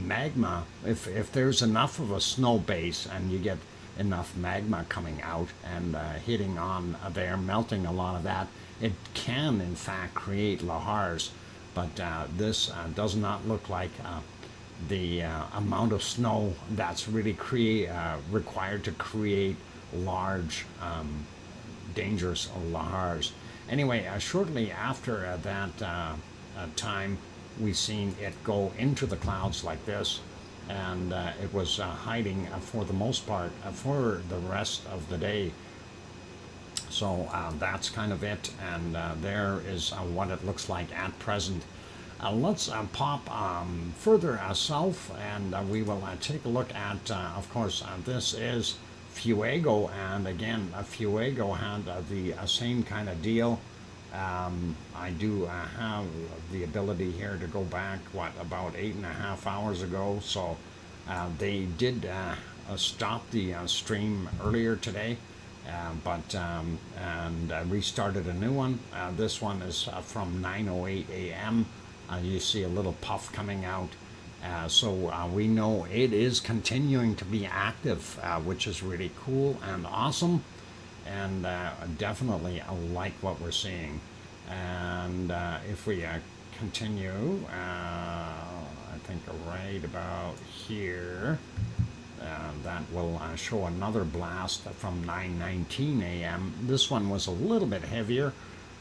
magma. If there's enough of a snow base and you get enough magma coming out and hitting on there, melting a lot of that, it can in fact create lahars. But this does not look like the amount of snow that's really required to create large dangerous lahars. Anyway, shortly after that time, we seen it go into the clouds like this, and it was hiding for the most part for the rest of the day. So that's kind of it, and there is what it looks like at present. Let's pop further south, and we will take a look at, of course, this is Fuego, and again, Fuego had the same kind of deal. I do have the ability here to go back, about 8.5 hours ago, so they did stop the stream earlier today, and restarted a new one. This one is from 9:08 a.m. You see a little puff coming out. So we know it is continuing to be active, which is really cool and awesome, and definitely I like what we're seeing. And if we continue, I think right about here, that will show another blast from 9:19 a.m. This one was a little bit heavier,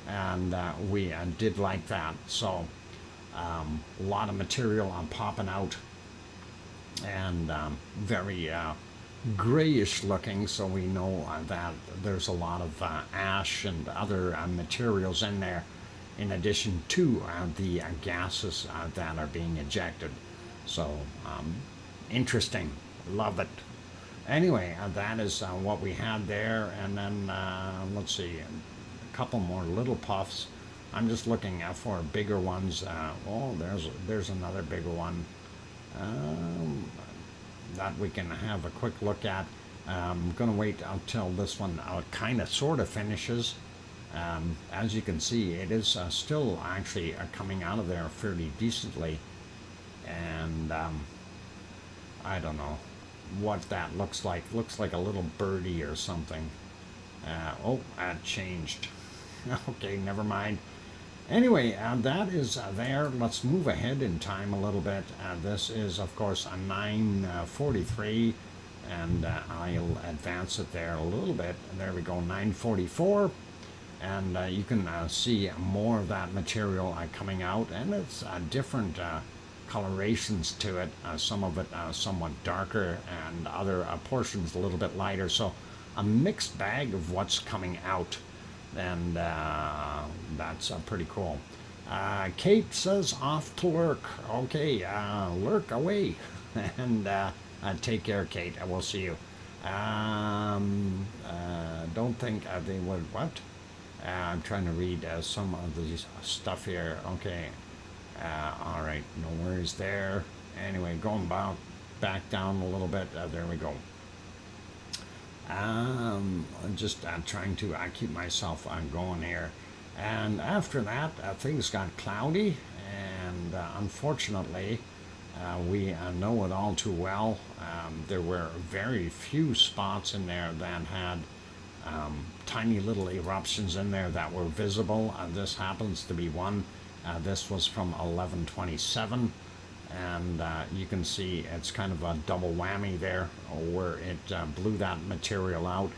and we did like that. So a lot of material popping out, and very grayish looking, so we know that there's a lot of ash and other materials in there, in addition to the gases that are being ejected. So interesting, love it. Anyway, that is what we had there, and then let's see, a couple more little puffs. I'm just looking for bigger ones. Oh, there's another bigger one that we can have a quick look at. I'm going to wait until this one kind of sort of finishes. As you can see, it is still actually coming out of there fairly decently. And I don't know what that looks like. Looks like a little birdie or something. Oh, that changed. Okay, never mind. Anyway, that is there. Let's move ahead in time a little bit. This is, of course, a 9:43, and I'll advance it there a little bit. There we go, 9:44, and you can see more of that material coming out, and it's different colorations to it. Some of it somewhat darker, and other portions a little bit lighter. So a mixed bag of what's coming out. And that's pretty cool. Kate says off to lurk. Okay, lurk away. And take care, Kate. I will see you. Don't think they would. What? I'm trying to read some of the stuff here. Okay. All right. No worries there. Anyway, going back down a little bit. There we go. I'm just trying to keep myself going here. And after that, things got cloudy, and unfortunately, we know it all too well. There were very few spots in there that had tiny little eruptions in there that were visible. This happens to be one. This was from 1127, and you can see it's kind of a double whammy there where it blew that material out.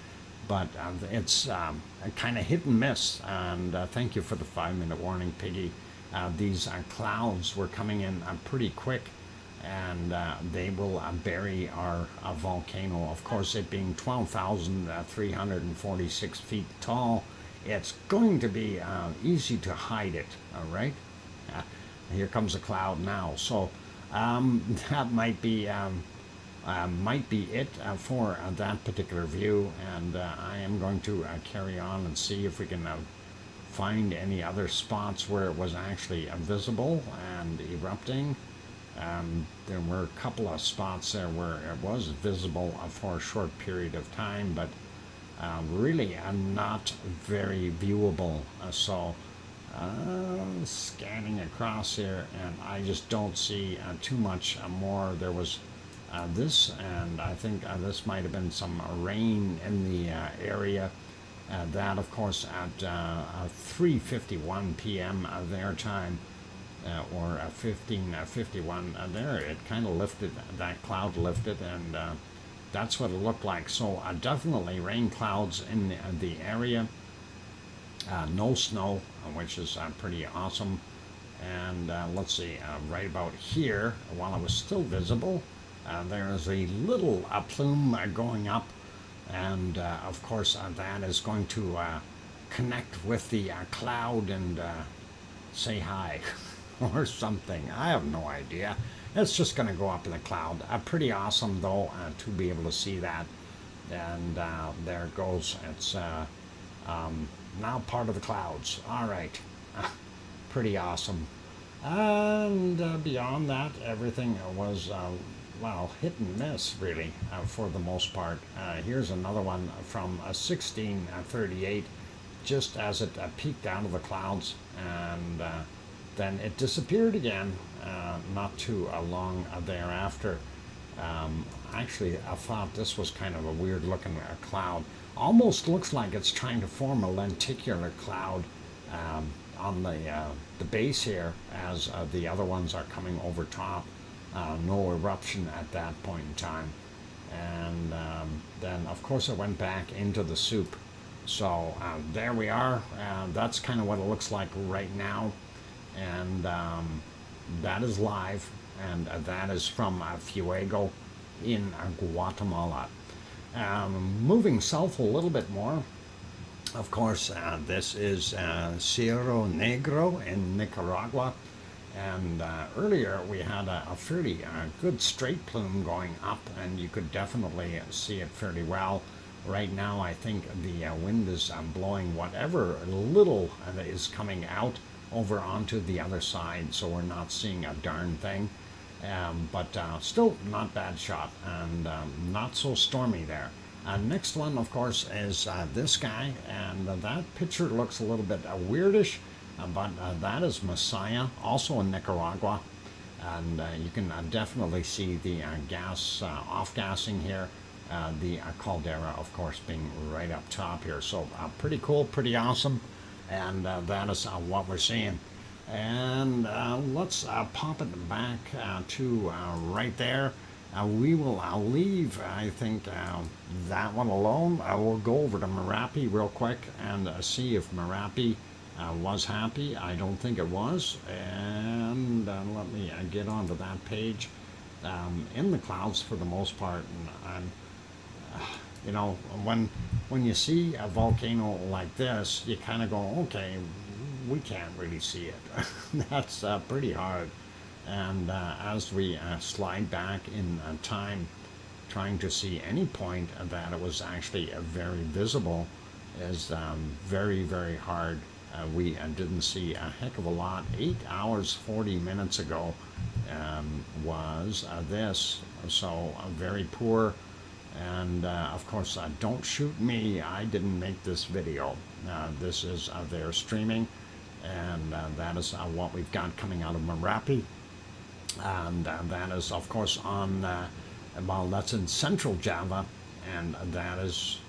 But it's kind of hit and miss, and thank you for the 5-minute warning, Piggy. These clouds were coming in pretty quick, and they will bury our volcano. Of course, it being 12,346 feet tall, it's going to be easy to hide it, all right? Here comes a cloud now, so that might be it for that particular view, and I am going to carry on and see if we can find any other spots where it was actually visible and erupting. There were a couple of spots there where it was visible for a short period of time, but really not very viewable. So scanning across here, and I just don't see too much more. There was this, and I think this might have been some rain in the area. That, of course, at 3:51 p.m. Their time, or 15:51 there, it kind of lifted, that cloud lifted, and that's what it looked like. So definitely rain clouds in the area. No snow, which is pretty awesome. And let's see, right about here, while it was still visible, there is a little plume going up, and of course that is going to connect with the cloud and say hi or something. I have no idea. It's just going to go up in the cloud. Pretty awesome though to be able to see that. And there it goes. It's now part of the clouds. All right. Pretty awesome. And beyond that, everything was well, hit and miss, really, for the most part. Here's another one from 1638, just as it peeked out of the clouds, and then it disappeared again, not too long thereafter. Actually, I thought this was kind of a weird looking cloud. Almost looks like it's trying to form a lenticular cloud on the base here, as the other ones are coming over top. No eruption at that point in time, and then of course it went back into the soup. So there we are. That's kind of what it looks like right now, and that is live, and that is from Fuego in Guatemala. Moving south a little bit more, of course, this is Cerro Negro in Nicaragua. And earlier we had a fairly good straight plume going up, and you could definitely see it fairly well. Right now I think the wind is blowing whatever little is coming out over onto the other side, so we're not seeing a darn thing. But still not bad shot, and not so stormy there. Next one, of course, is this guy, and that picture looks a little bit weirdish. But that is Messiah, also in Nicaragua, and you can definitely see the gas off-gassing here, the caldera, of course, being right up top here. So pretty cool, pretty awesome, and that is what we're seeing. And let's pop it back to right there. We will leave, I think, that one alone. We'll go over to Merapi real quick and see if Merapi was happy. I don't think it was, and let me get onto that page. In the clouds for the most part, and you know, when you see a volcano like this, you kind of go, okay, we can't really see it. That's pretty hard. And as we slide back in time, trying to see any point that it was actually very visible is very, very hard. We didn't see a heck of a lot. 8 hours 40 minutes ago, was this. So very poor. And of course, don't shoot me. I didn't make this video. This is their streaming, and that is what we've got coming out of Merapi. And that is, of course, on, well, that's in Central Java, and that is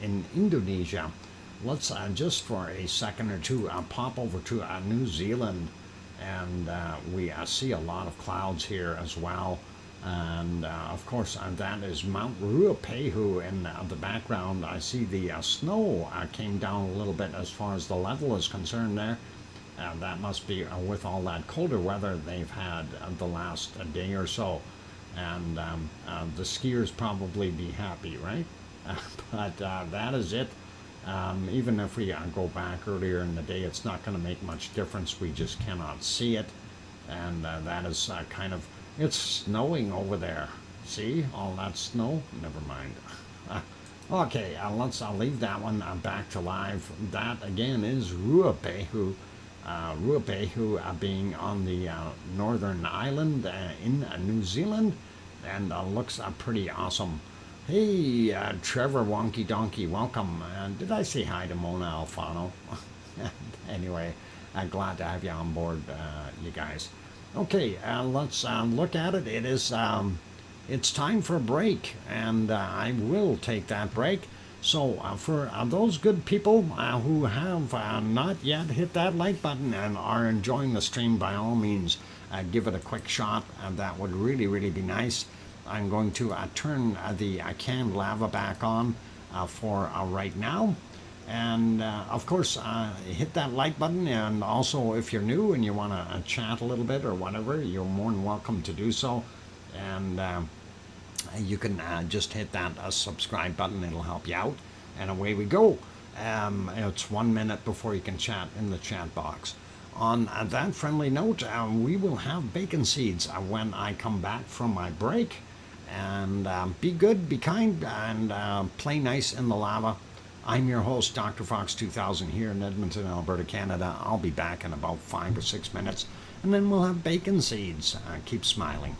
in Indonesia. Let's just for a second or two pop over to New Zealand, and we see a lot of clouds here as well. And of course, that is Mount Ruapehu in the background. I see the snow came down a little bit as far as the level is concerned there. That must be with all that colder weather they've had the last day or so. And the skiers probably be happy, right? But that is it. Even if we go back earlier in the day, it's not going to make much difference. We just cannot see it. And that is kind of, it's snowing over there. See all that snow? Never mind. Okay, let's leave that one back to live. That again is Ruapehu. Ruapehu being on the northern island in New Zealand, and looks pretty awesome. Hey, Trevor Wonky Donkey, welcome. Did I say hi to Mona Alfano? Anyway, glad to have you on board, you guys. Okay, let's look at it. It is, it's time for a break, and I will take that break. So for those good people who have not yet hit that like button and are enjoying the stream, by all means, give it a quick shot. That would really, really be nice. I'm going to turn the canned lava back on for right now. And of course, hit that like button. And also, if you're new and you want to chat a little bit or whatever, you're more than welcome to do so. And you can just hit that subscribe button. It'll help you out. And away we go. It's 1 minute before you can chat in the chat box. On that friendly note, we will have bacon seeds when I come back from my break. And be good, be kind, and play nice in the lava. I'm your host, DrFox2000, here in Edmonton, Alberta, Canada. I'll be back in about 5 or 6 minutes, and then we'll have bacon seeds. Keep smiling.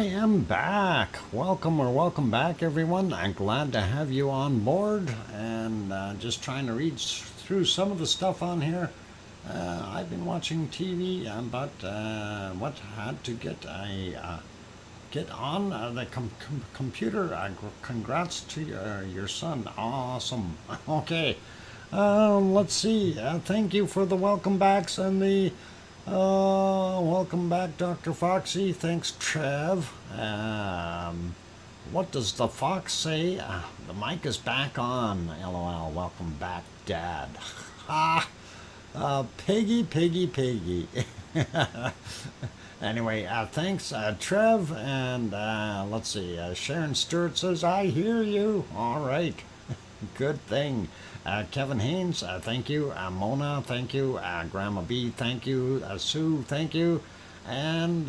am back. Welcome back, everyone. I'm glad to have you on board, and just trying to read through some of the stuff on here. I've been watching TV, but what had to get on the computer. Congrats to your son. Awesome. Okay. Let's see. Thank you for the welcome backs and the welcome back, Dr. Foxy. Thanks, Trev. What does the fox say? The mic is back on. LOL. Welcome back, Dad. Ha! Piggy. Anyway, thanks, Trev. And let's see. Sharon Stewart says, I hear you. All right. Good thing. Kevin Haynes, thank you. Mona, thank you. Grandma B, thank you. Sue, thank you. And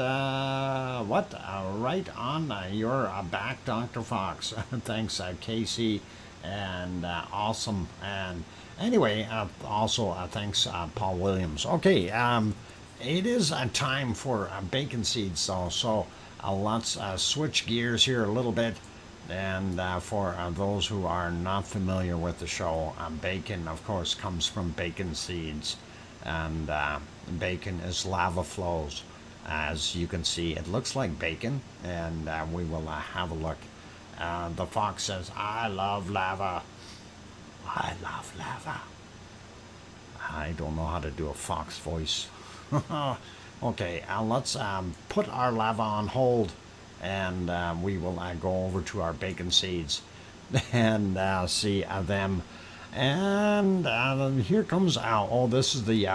what? Right on. You're back, Dr. Fox. Thanks, Casey. And awesome. And anyway, also thanks, Paul Williams. Okay, it is time for bacon seeds, so let's switch gears here a little bit. And for those who are not familiar with the show, bacon, of course, comes from bacon seeds. And bacon is lava flows. As you can see, it looks like bacon, and we will have a look. The fox says, I love lava. I love lava. I don't know how to do a fox voice. Okay, let's put our lava on hold. And we will go over to our bacon seeds and see them. And here comes, this is the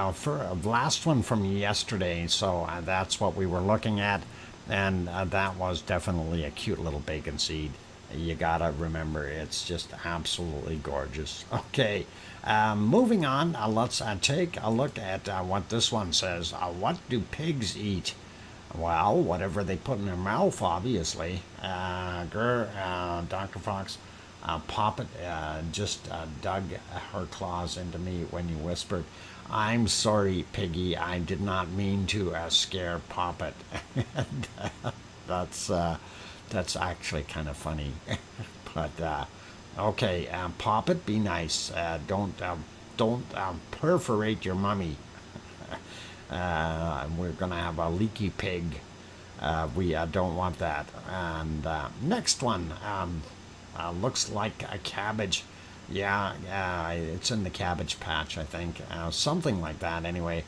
last one from yesterday. So that's what we were looking at. And that was definitely a cute little bacon seed. You gotta remember, it's just absolutely gorgeous. Okay, moving on, let's take a look at what this one says. What do pigs eat? Well, whatever they put in their mouth, obviously. Dr. Fox, Poppet just dug her claws into me when you whispered, I'm sorry, Piggy. I did not mean to scare Poppet. That's actually kind of funny. But, okay, Poppet, be nice. Don't perforate your mummy. We're going to have a leaky pig. We don't want that. And next one looks like a cabbage. Yeah, it's in the cabbage patch, I think. Something like that, anyway.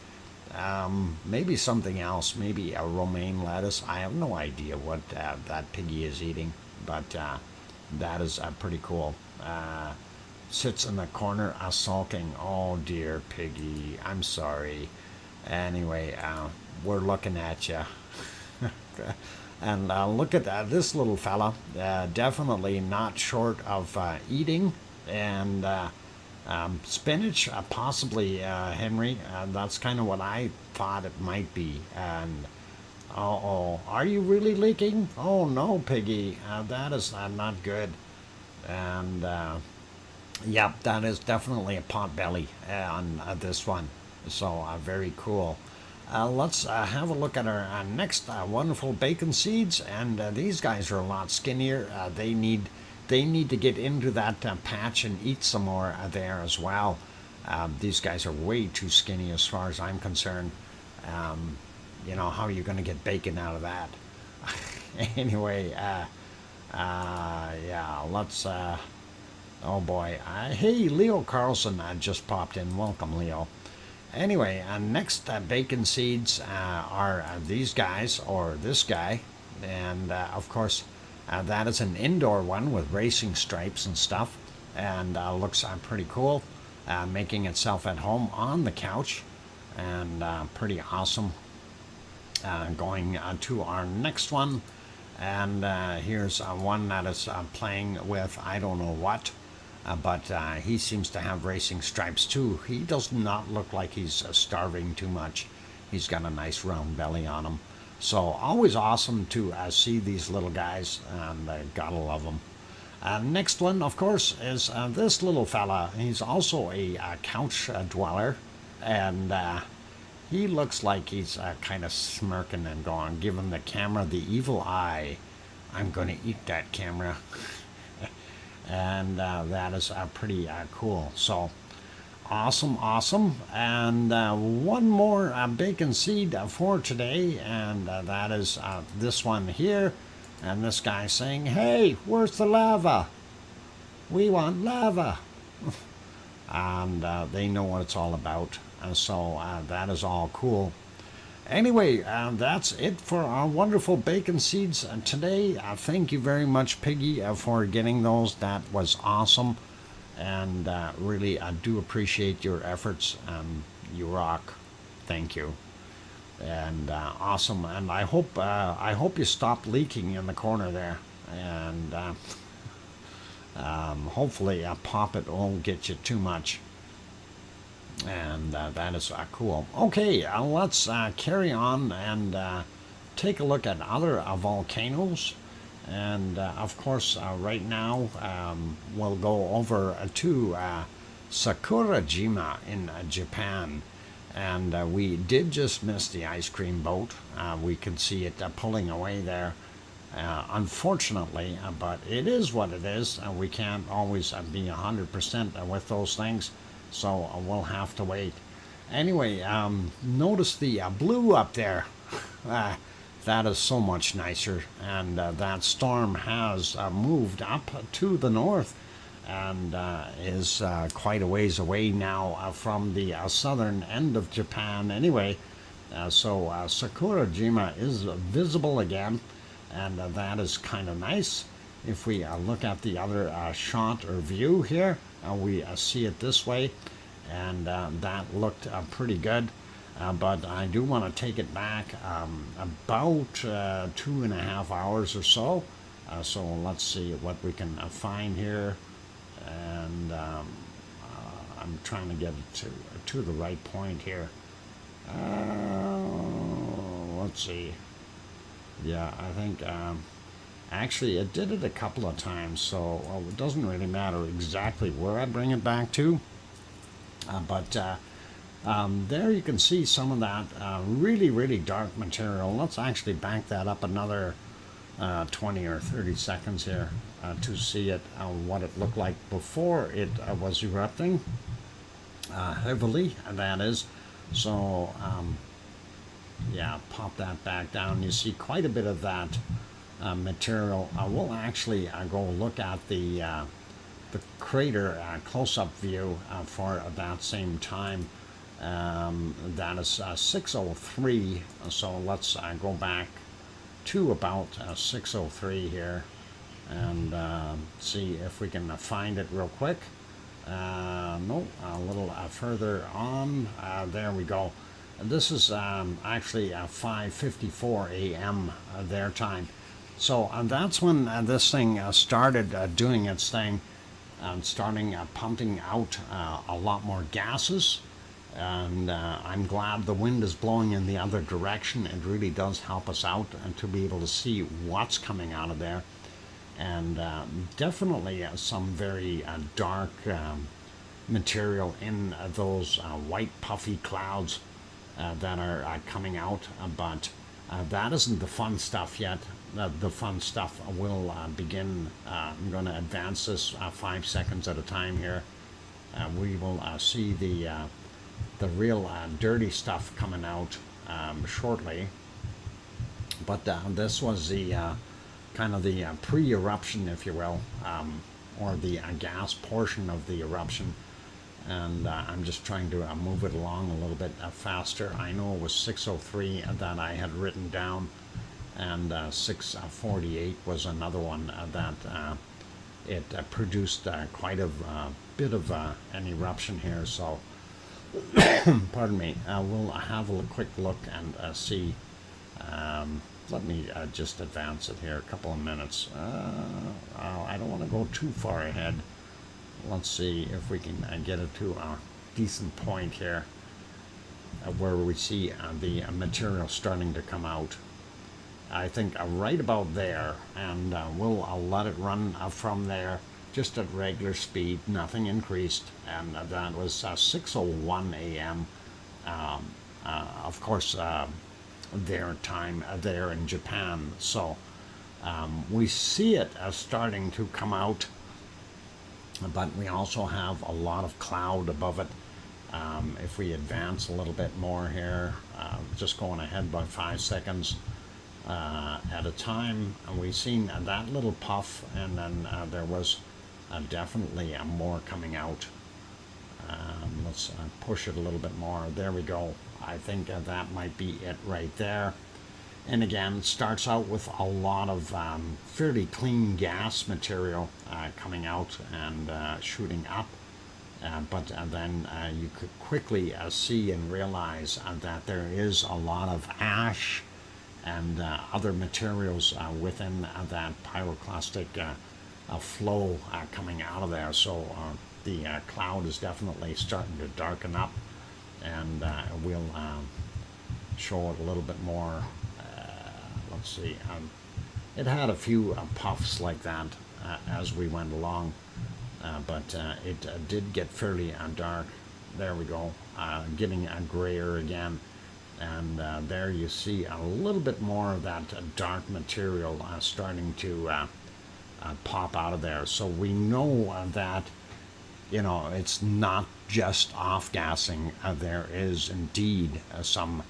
Maybe something else. Maybe a romaine lettuce. I have no idea what that piggy is eating. But that is pretty cool. Sits in the corner sulking. Oh, dear piggy. I'm sorry. Anyway, we're looking at you. And look at this little fella. Definitely not short of eating. And spinach, possibly, Henry. That's kind of what I thought it might be. And, are you really leaking? Oh, no, Piggy. That is not good. And, yep, that is definitely a pot belly on this one. So very cool. Let's have a look at our next wonderful bacon seeds, and these guys are a lot skinnier. They need to get into that patch and eat some more there as well. These guys are way too skinny as far as I'm concerned. You know, how are you going to get bacon out of that? Anyway, yeah, let's. Oh boy, hey, Leo Carlson just popped in. Welcome, Leo. Anyway, next bacon seeds are these guys, or this guy, and of course that is an indoor one with racing stripes and stuff, and looks pretty cool, making itself at home on the couch, and pretty awesome. Going to our next one, and here's one that is playing with I don't know what. But he seems to have racing stripes too. He does not look like he's starving too much. He's got a nice round belly on him. So always awesome to see these little guys, and gotta love them. Next one, of course, is this little fella. He's also a couch dweller, and he looks like he's kind of smirking and going, giving the camera the evil eye. I'm going to eat that camera. And that is pretty cool. So awesome, awesome. And one more bacon seed for today, and that is this one here. And this guy saying, hey, where's the lava? We want lava. And they know what it's all about. So that is all cool. Anyway, that's it for our wonderful bacon seeds today. Thank you very much, Piggy, for getting those. That was awesome. And really, I do appreciate your efforts. You rock. Thank you. And awesome. And I hope you stop leaking in the corner there. And hopefully, Pop It won't get you too much. And that is cool. Okay, let's carry on and take a look at other volcanoes. And of course, right now we'll go over to Sakurajima in Japan. And we did just miss the ice cream boat. We could see it pulling away there. Unfortunately, but it is what it is. We can't always be 100% with those things. So we'll have to wait. Anyway, notice the blue up there. That is so much nicer. And that storm has moved up to the north and is quite a ways away now from the southern end of Japan anyway. So Sakurajima is visible again, and that is kind of nice. If we look at the other shot or view here, we see it this way, and that looked pretty good. But I do want to take it back about 2.5 hours or so. So let's see what we can find here. And I'm trying to get it to the right point here. Let's see. Yeah, I think actually it did it a couple of times, so it doesn't really matter exactly where I bring it back to. But there you can see some of that really dark material. Let's actually back that up another 20 or 30 seconds here to see it, what it looked like before it was erupting heavily, that is. So yeah, pop that back down. You see quite a bit of that material. We'll actually go look at the crater close-up view for that same time. That is 6:03. So let's go back to about 6:03 here and see if we can find it real quick. No, a little further on. There we go. This is actually 5:54 a.m. Their time. So that's when this thing started doing its thing and starting pumping out a lot more gases. And I'm glad the wind is blowing in the other direction. It really does help us out and to be able to see what's coming out of there. And definitely some very dark material in those white puffy clouds that are coming out. But that isn't the fun stuff yet. The fun stuff will begin. I'm going to advance this 5 seconds at a time here. We will see the real dirty stuff coming out shortly. But this was the kind of the pre-eruption, if you will, or the gas portion of the eruption. And I'm just trying to move it along a little bit faster. I know it was 6:03 that I had written down, and 6:48 was another one that it produced quite a bit of an eruption here. So pardon me, we'll have a quick look and see. Let me just advance it here a couple of minutes. I don't want to go too far ahead. Let's see if we can get it to a decent point here where we see the material starting to come out. I think right about there, and we'll let it run from there just at regular speed, nothing increased. And that was 6:01 a.m. of course, their time there in Japan. So we see it as starting to come out, but we also have a lot of cloud above it. If we advance a little bit more here, just going ahead by 5 seconds at a time, and we've seen that little puff, and then there was definitely more coming out. Let's push it a little bit more. There we go. I think that might be it right there. And again, it starts out with a lot of fairly clean gas material coming out and shooting up. But then you could quickly see and realize that there is a lot of ash and other materials within that pyroclastic flow coming out of there. So the cloud is definitely starting to darken up, and we'll show it a little bit more. Let's see. It had a few puffs like that as we went along. But it did get fairly dark. There we go, getting grayer again, and there you see a little bit more of that dark material starting to pop out of there. So we know that, you know, it's not just off-gassing. There is indeed some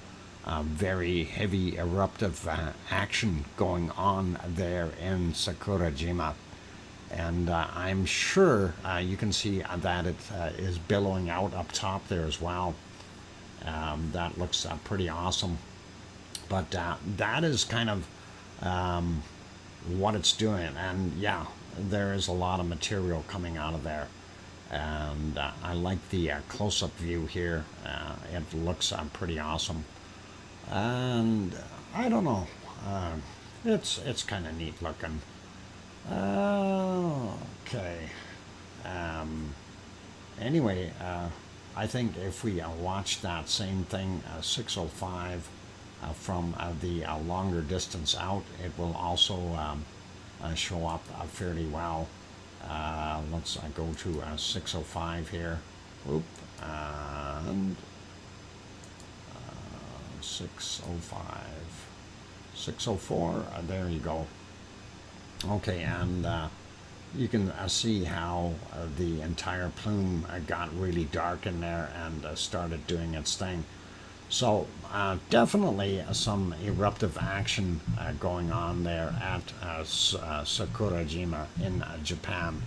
very heavy eruptive action going on there in Sakurajima. And I'm sure you can see that it is billowing out up top there as well. That looks pretty awesome. But that is kind of what it's doing. And yeah, there is a lot of material coming out of there. And I like the close-up view here. It looks pretty awesome. And I don't know. It's kind of neat looking. Okay. Anyway, I think if we watch that same thing, 605, from the longer distance out, it will also show up fairly well. Let's go to 605 here. Oop, and 605, 604. There you go. Okay, and you can see how the entire plume got really dark in there and started doing its thing. So definitely some eruptive action going on there at Sakurajima in Japan.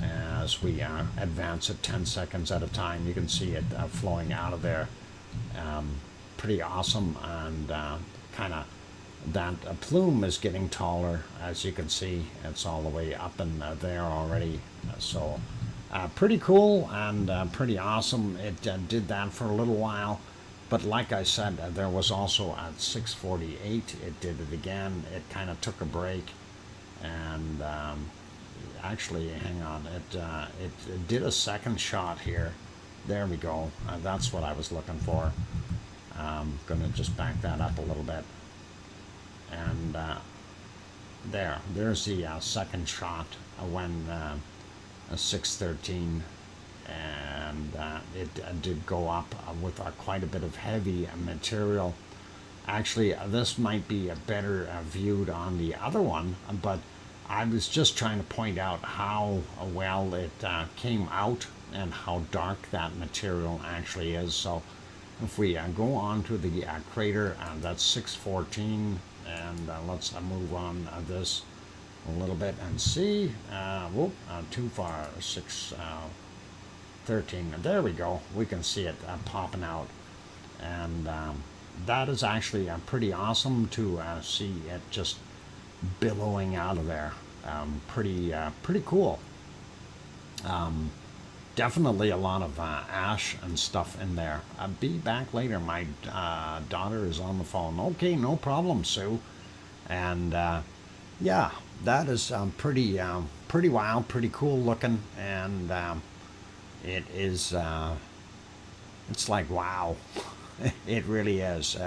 As we advance at 10 seconds at a time, you can see it flowing out of there. Pretty awesome, and kind of that plume is getting taller. As you can see, it's all the way up in there already. So pretty cool and pretty awesome. It did that for a little while, but like I said, there was also at 6:48 it did it again. It kind of took a break, and actually, hang on, it did a second shot here. There we go. That's what I was looking for. I'm gonna just back that up a little bit. And there's the second shot when 6:13, and it did go up with quite a bit of heavy material. Actually, this might be better viewed on the other one, but I was just trying to point out how well it came out and how dark that material actually is. So if we go on to the crater, that's 6:14. And let's move on this a little bit and see. Too far. 6:13. There we go. We can see it popping out, and that is actually pretty awesome to see it just billowing out of there. Pretty cool. Definitely a lot of ash and stuff in there. Be back later. My daughter is on the phone. Okay, no problem, Sue. And yeah, that is pretty wild, pretty cool looking, and it is. It's like wow, it really is.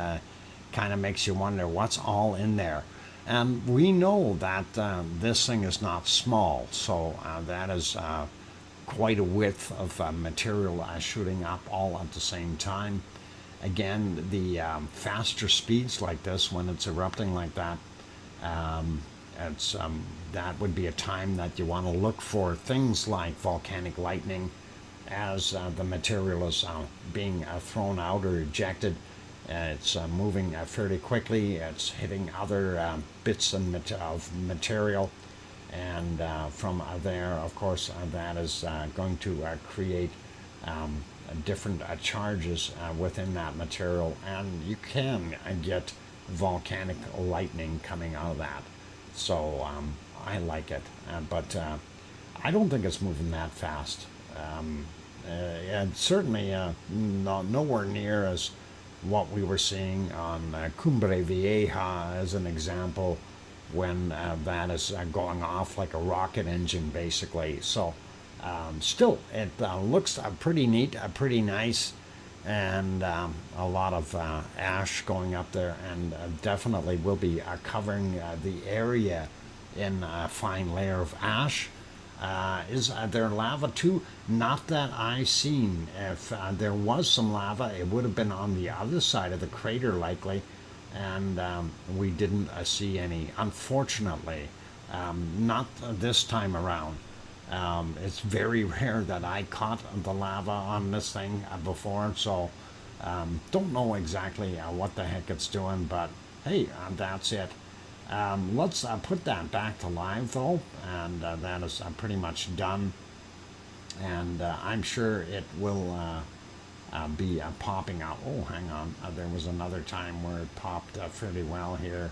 Kind of makes you wonder what's all in there. And we know that this thing is not small, so that is. Quite a width of material shooting up all at the same time. Again, the faster speeds like this, when it's erupting like that, um, that would be a time that you want to look for things like volcanic lightning as the material is being thrown out or ejected. It's moving fairly quickly. It's hitting other bits of material, and from there, of course, that is going to create different charges within that material, and you can get volcanic lightning coming out of that. So I like it, but I don't think it's moving that fast. And certainly nowhere near as what we were seeing on Cumbre Vieja as an example, when that is going off like a rocket engine basically. So still, it looks pretty neat, pretty nice, and a lot of ash going up there, and definitely will be covering the area in a fine layer of ash. Is there lava too? Not that I've seen. If there was some lava, it would have been on the other side of the crater likely, and we didn't see any, unfortunately. Not this time around. It's very rare that I caught the lava on this thing before, so don't know exactly what the heck it's doing, but hey, that's it. Let's put that back to live though, and that is pretty much done, and I'm sure it will be popping out. Oh, hang on, there was another time where it popped fairly well here.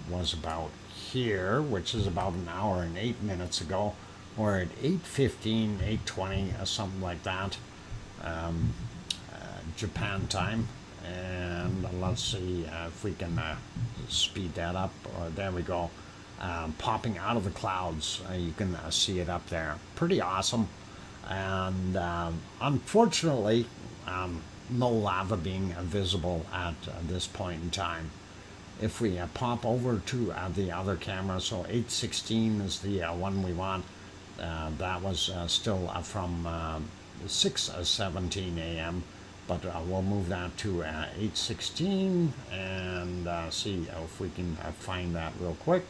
Was about here, which is about an hour and 8 minutes ago. We're at 8:15, 8:20, something like that, Japan time. And let's see if we can speed that up. There we go. Popping out of the clouds. You can see it up there. Pretty awesome. And unfortunately, no lava being visible at this point in time. If we pop over to the other camera, so 8:16 is the one we want. That was still from 6:17 a.m. But we'll move that to 8:16 and see if we can find that real quick.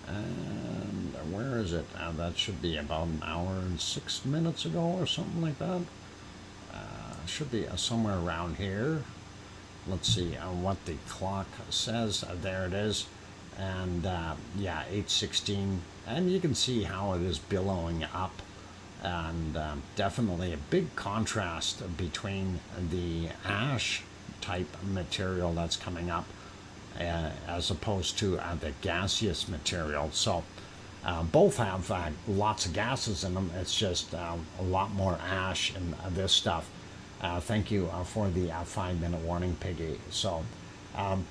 And where is it? That should be about an hour and 6 minutes ago or something like that. Should be somewhere around here. Let's see what the clock says. There it is. And yeah, 8:16. And you can see how it is billowing up. And definitely a big contrast between the ash type material that's coming up as opposed to the gaseous material. So both have lots of gases in them. It's just a lot more ash in this stuff. Thank you for the 5-minute warning, Piggy. So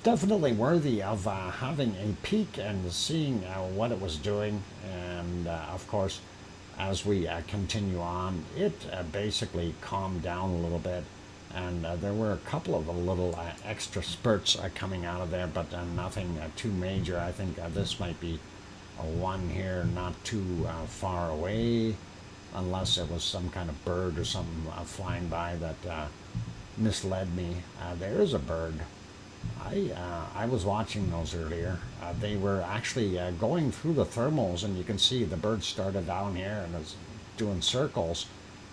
definitely worthy of having a peek and seeing what it was doing. And of course, as we continue on, it basically calmed down a little bit, and there were a couple of little extra spurts coming out of there, but nothing too major. I think this might be one here not too far away, unless it was some kind of bird or something flying by that misled me. There is a bird. I was watching those earlier. They were actually going through the thermals, and you can see the bird started down here and was doing circles,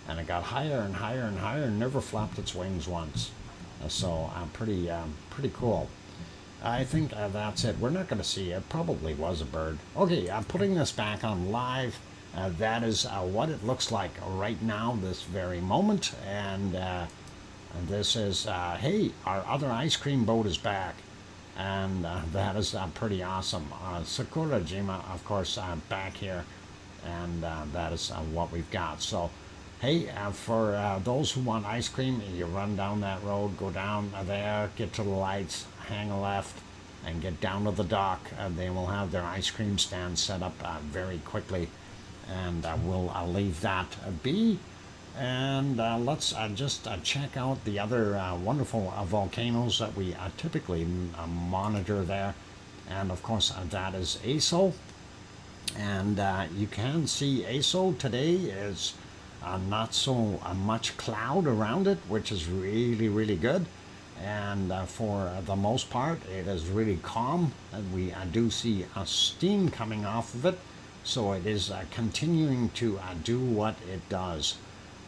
and it got higher and higher and higher and never flapped its wings once. So pretty cool. I think that's it. We're not going to see it. Probably was a bird. Okay, I'm putting this back on live. That is what it looks like right now, this very moment, and this is, hey, our other ice cream boat is back, and that is pretty awesome. Sakurajima, of course, back here, and that is what we've got. So, hey, for those who want ice cream, you run down that road, go down there, get to the lights, hang a left, and get down to the dock. They will have their ice cream stand set up very quickly, and we'll leave that be. And let's just check out the other wonderful volcanoes that we typically monitor there. And of course, that is ASO. And you can see ASO today is not so much cloud around it, which is really, really good. And for the most part, it is really calm. And we do see steam coming off of it, so it is continuing to do what it does,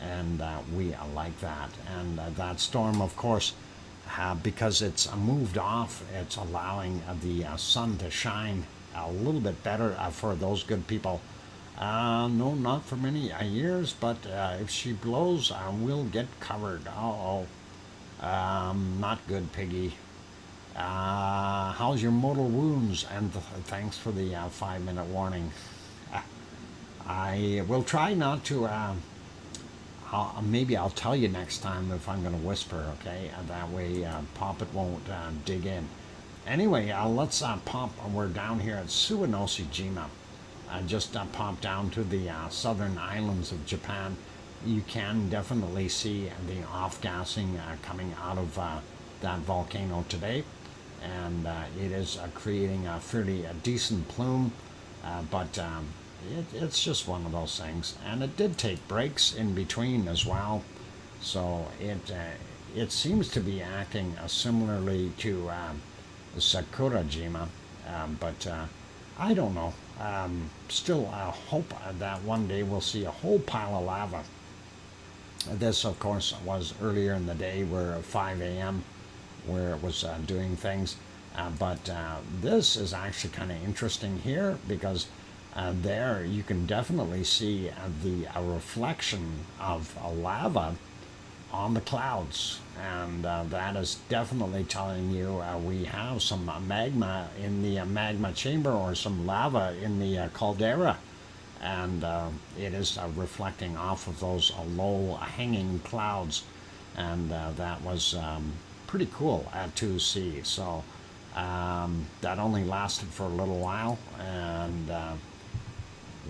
and we like that. And that storm, of course, because it's moved off, it's allowing the sun to shine a little bit better for those good people. No, not for many years, but if she blows, we'll get covered. Uh-oh. Not good, Piggy. How's your mortal wounds? And thanks for the 5-minute warning. I will try not to. Maybe I'll tell you next time if I'm going to whisper, okay? That way Poppet won't dig in. Anyway, let's pop. We're down here at Suwanoshijima. Just pop down to the southern islands of Japan. You can definitely see the off-gassing coming out of that volcano today, and it is creating a fairly decent plume, but it's just one of those things. And it did take breaks in between as well, so it seems to be acting similarly to Sakurajima, but I don't know. Still hope that one day we'll see a whole pile of lava. This, of course, was earlier in the day, where 5 a.m., where it was doing things. But this is actually kind of interesting here, because there you can definitely see the reflection of lava on the clouds. And that is definitely telling you we have some magma in the magma chamber, or some lava in the caldera. And it is reflecting off of those low hanging clouds, and that was pretty cool to see. So that only lasted for a little while, and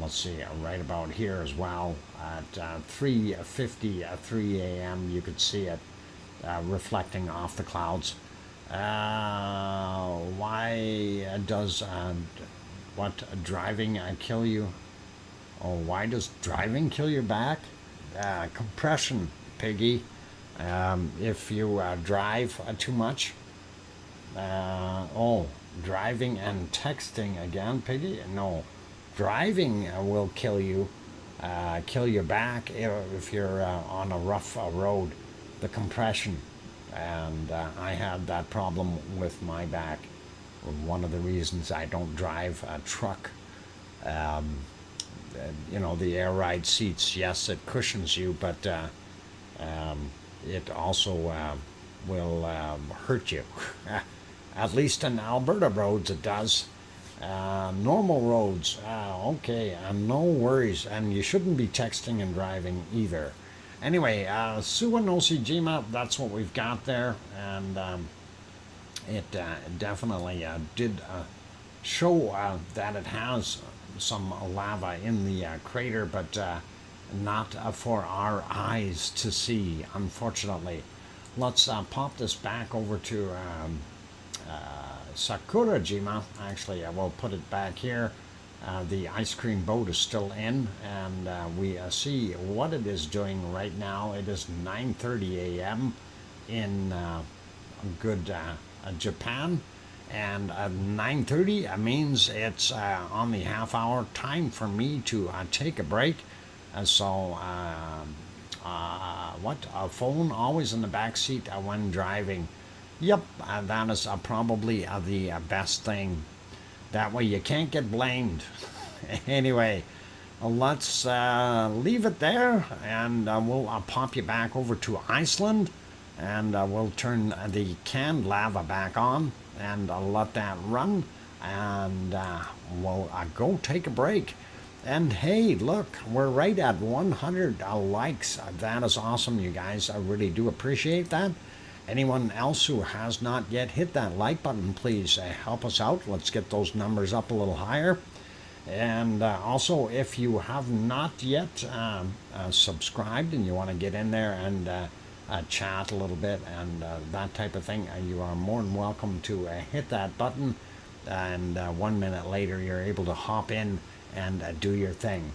let's see, right about here as well at 3:53 a.m. you could see it reflecting off the clouds. Why does what driving kill you? Oh, why does driving kill your back? Compression, Piggy. If you drive too much. Driving and texting again, Piggy? No, driving will kill you, kill your back if you're on a rough road. The compression, and I had that problem with my back. One of the reasons I don't drive a truck. The air ride seats, yes, it cushions you, but it also will hurt you. At least in Alberta roads it does. Normal roads, okay, no worries, and you shouldn't be texting and driving either. Anyway, Suwanoshijima, that's what we've got there, and it definitely did show that it has some lava in the crater, but not for our eyes to see, unfortunately. Let's pop this back over to Sakurajima. Actually, I will put it back here. The ice cream boat is still in, and we see what it is doing right now. It is 9:30 a.m. in good Japan. And 9:30 means it's on the half-hour time for me to take a break. So, a phone always in the back seat when driving. Yep, that is probably the best thing. That way you can't get blamed. Anyway, let's leave it there, and we'll pop you back over to Iceland, and we'll turn the canned lava back on and let that run, and we'll go take a break. And hey, look, we're right at 100 likes. That is awesome, you guys. I really do appreciate that. Anyone else who has not yet hit that like button, please help us out. Let's get those numbers up a little higher. And also, if you have not yet subscribed and you want to get in there and chat a little bit and that type of thing, you are more than welcome to hit that button, and 1 minute later you're able to hop in and do your thing.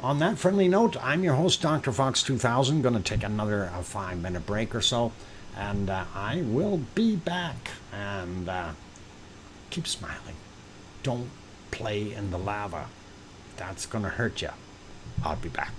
On that friendly note, I'm your host, DrFox2000. Going to take another 5-minute break or so, and I will be back. And keep smiling. Don't play in the lava. That's going to hurt you. I'll be back.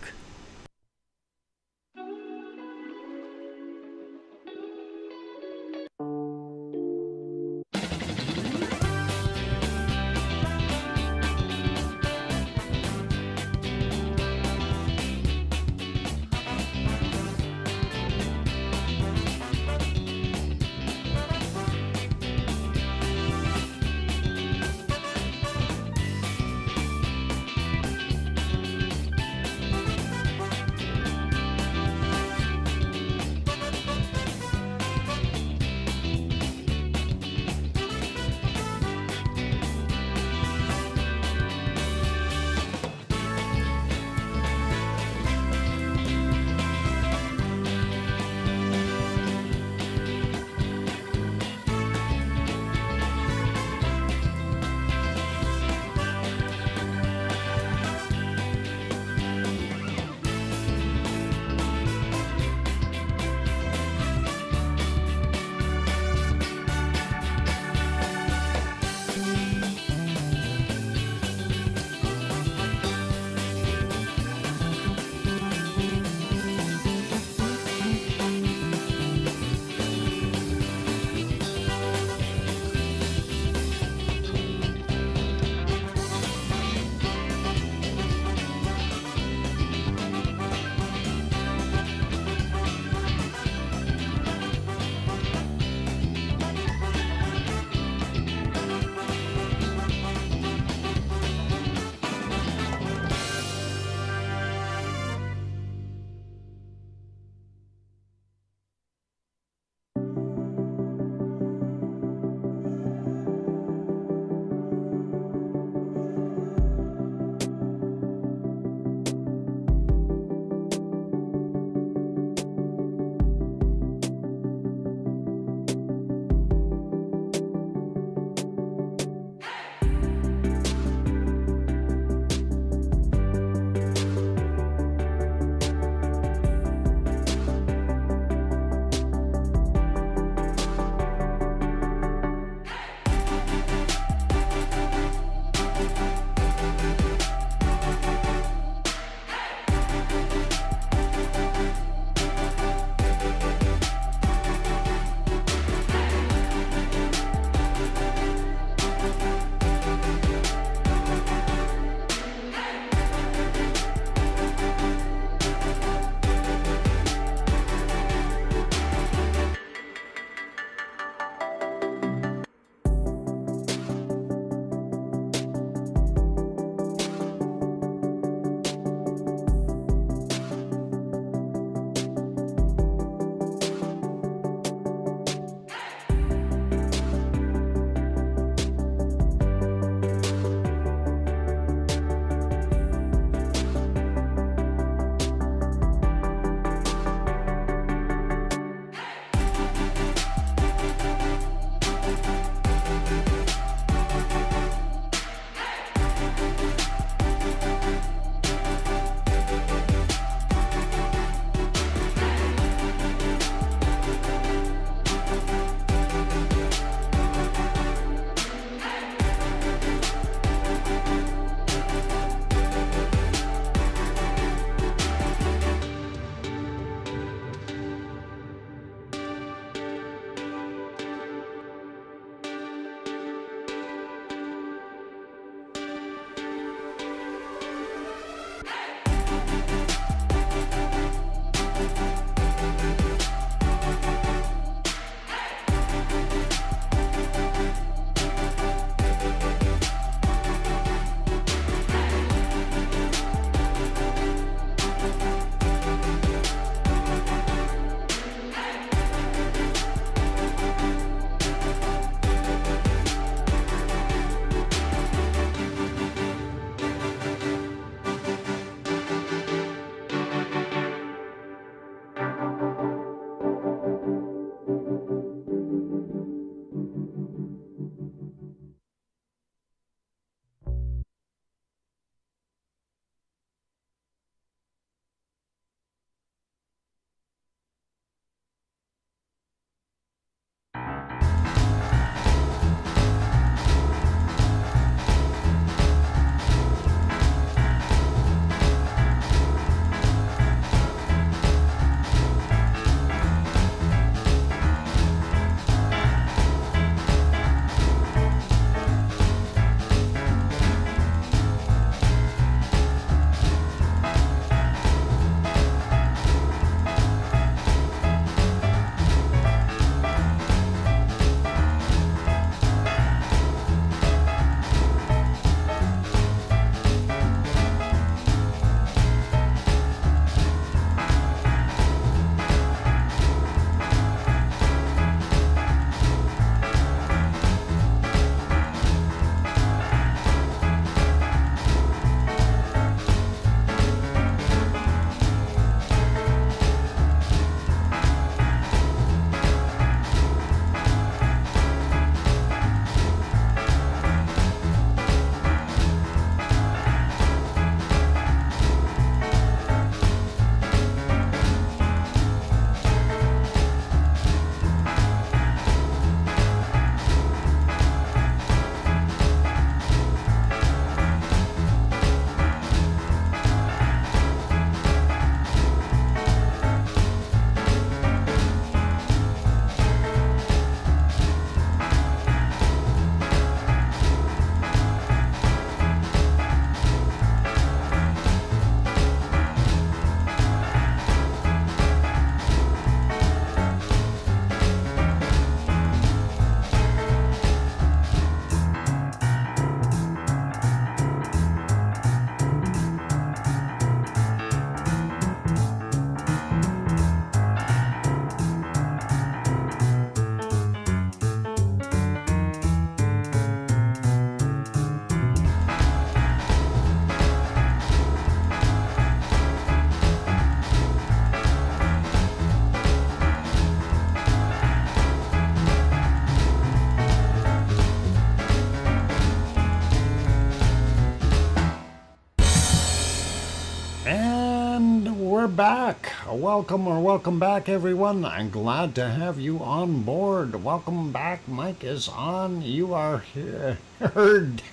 back. Welcome back, everyone. I'm glad to have you on board. Welcome back. Mic is on. You are here. Heard.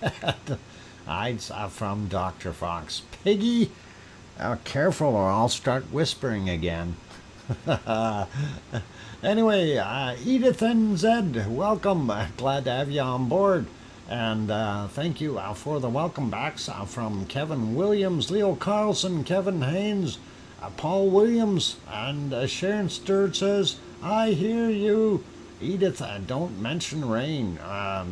It's from Dr. Fox. Piggy, careful or I'll start whispering again. Anyway, Edith and Zed, welcome. Glad to have you on board. And thank you for the welcome backs from Kevin Williams, Leo Carlson, Kevin Haynes, Paul Williams, and Sharon Sturt says, I hear you. Edith, don't mention rain.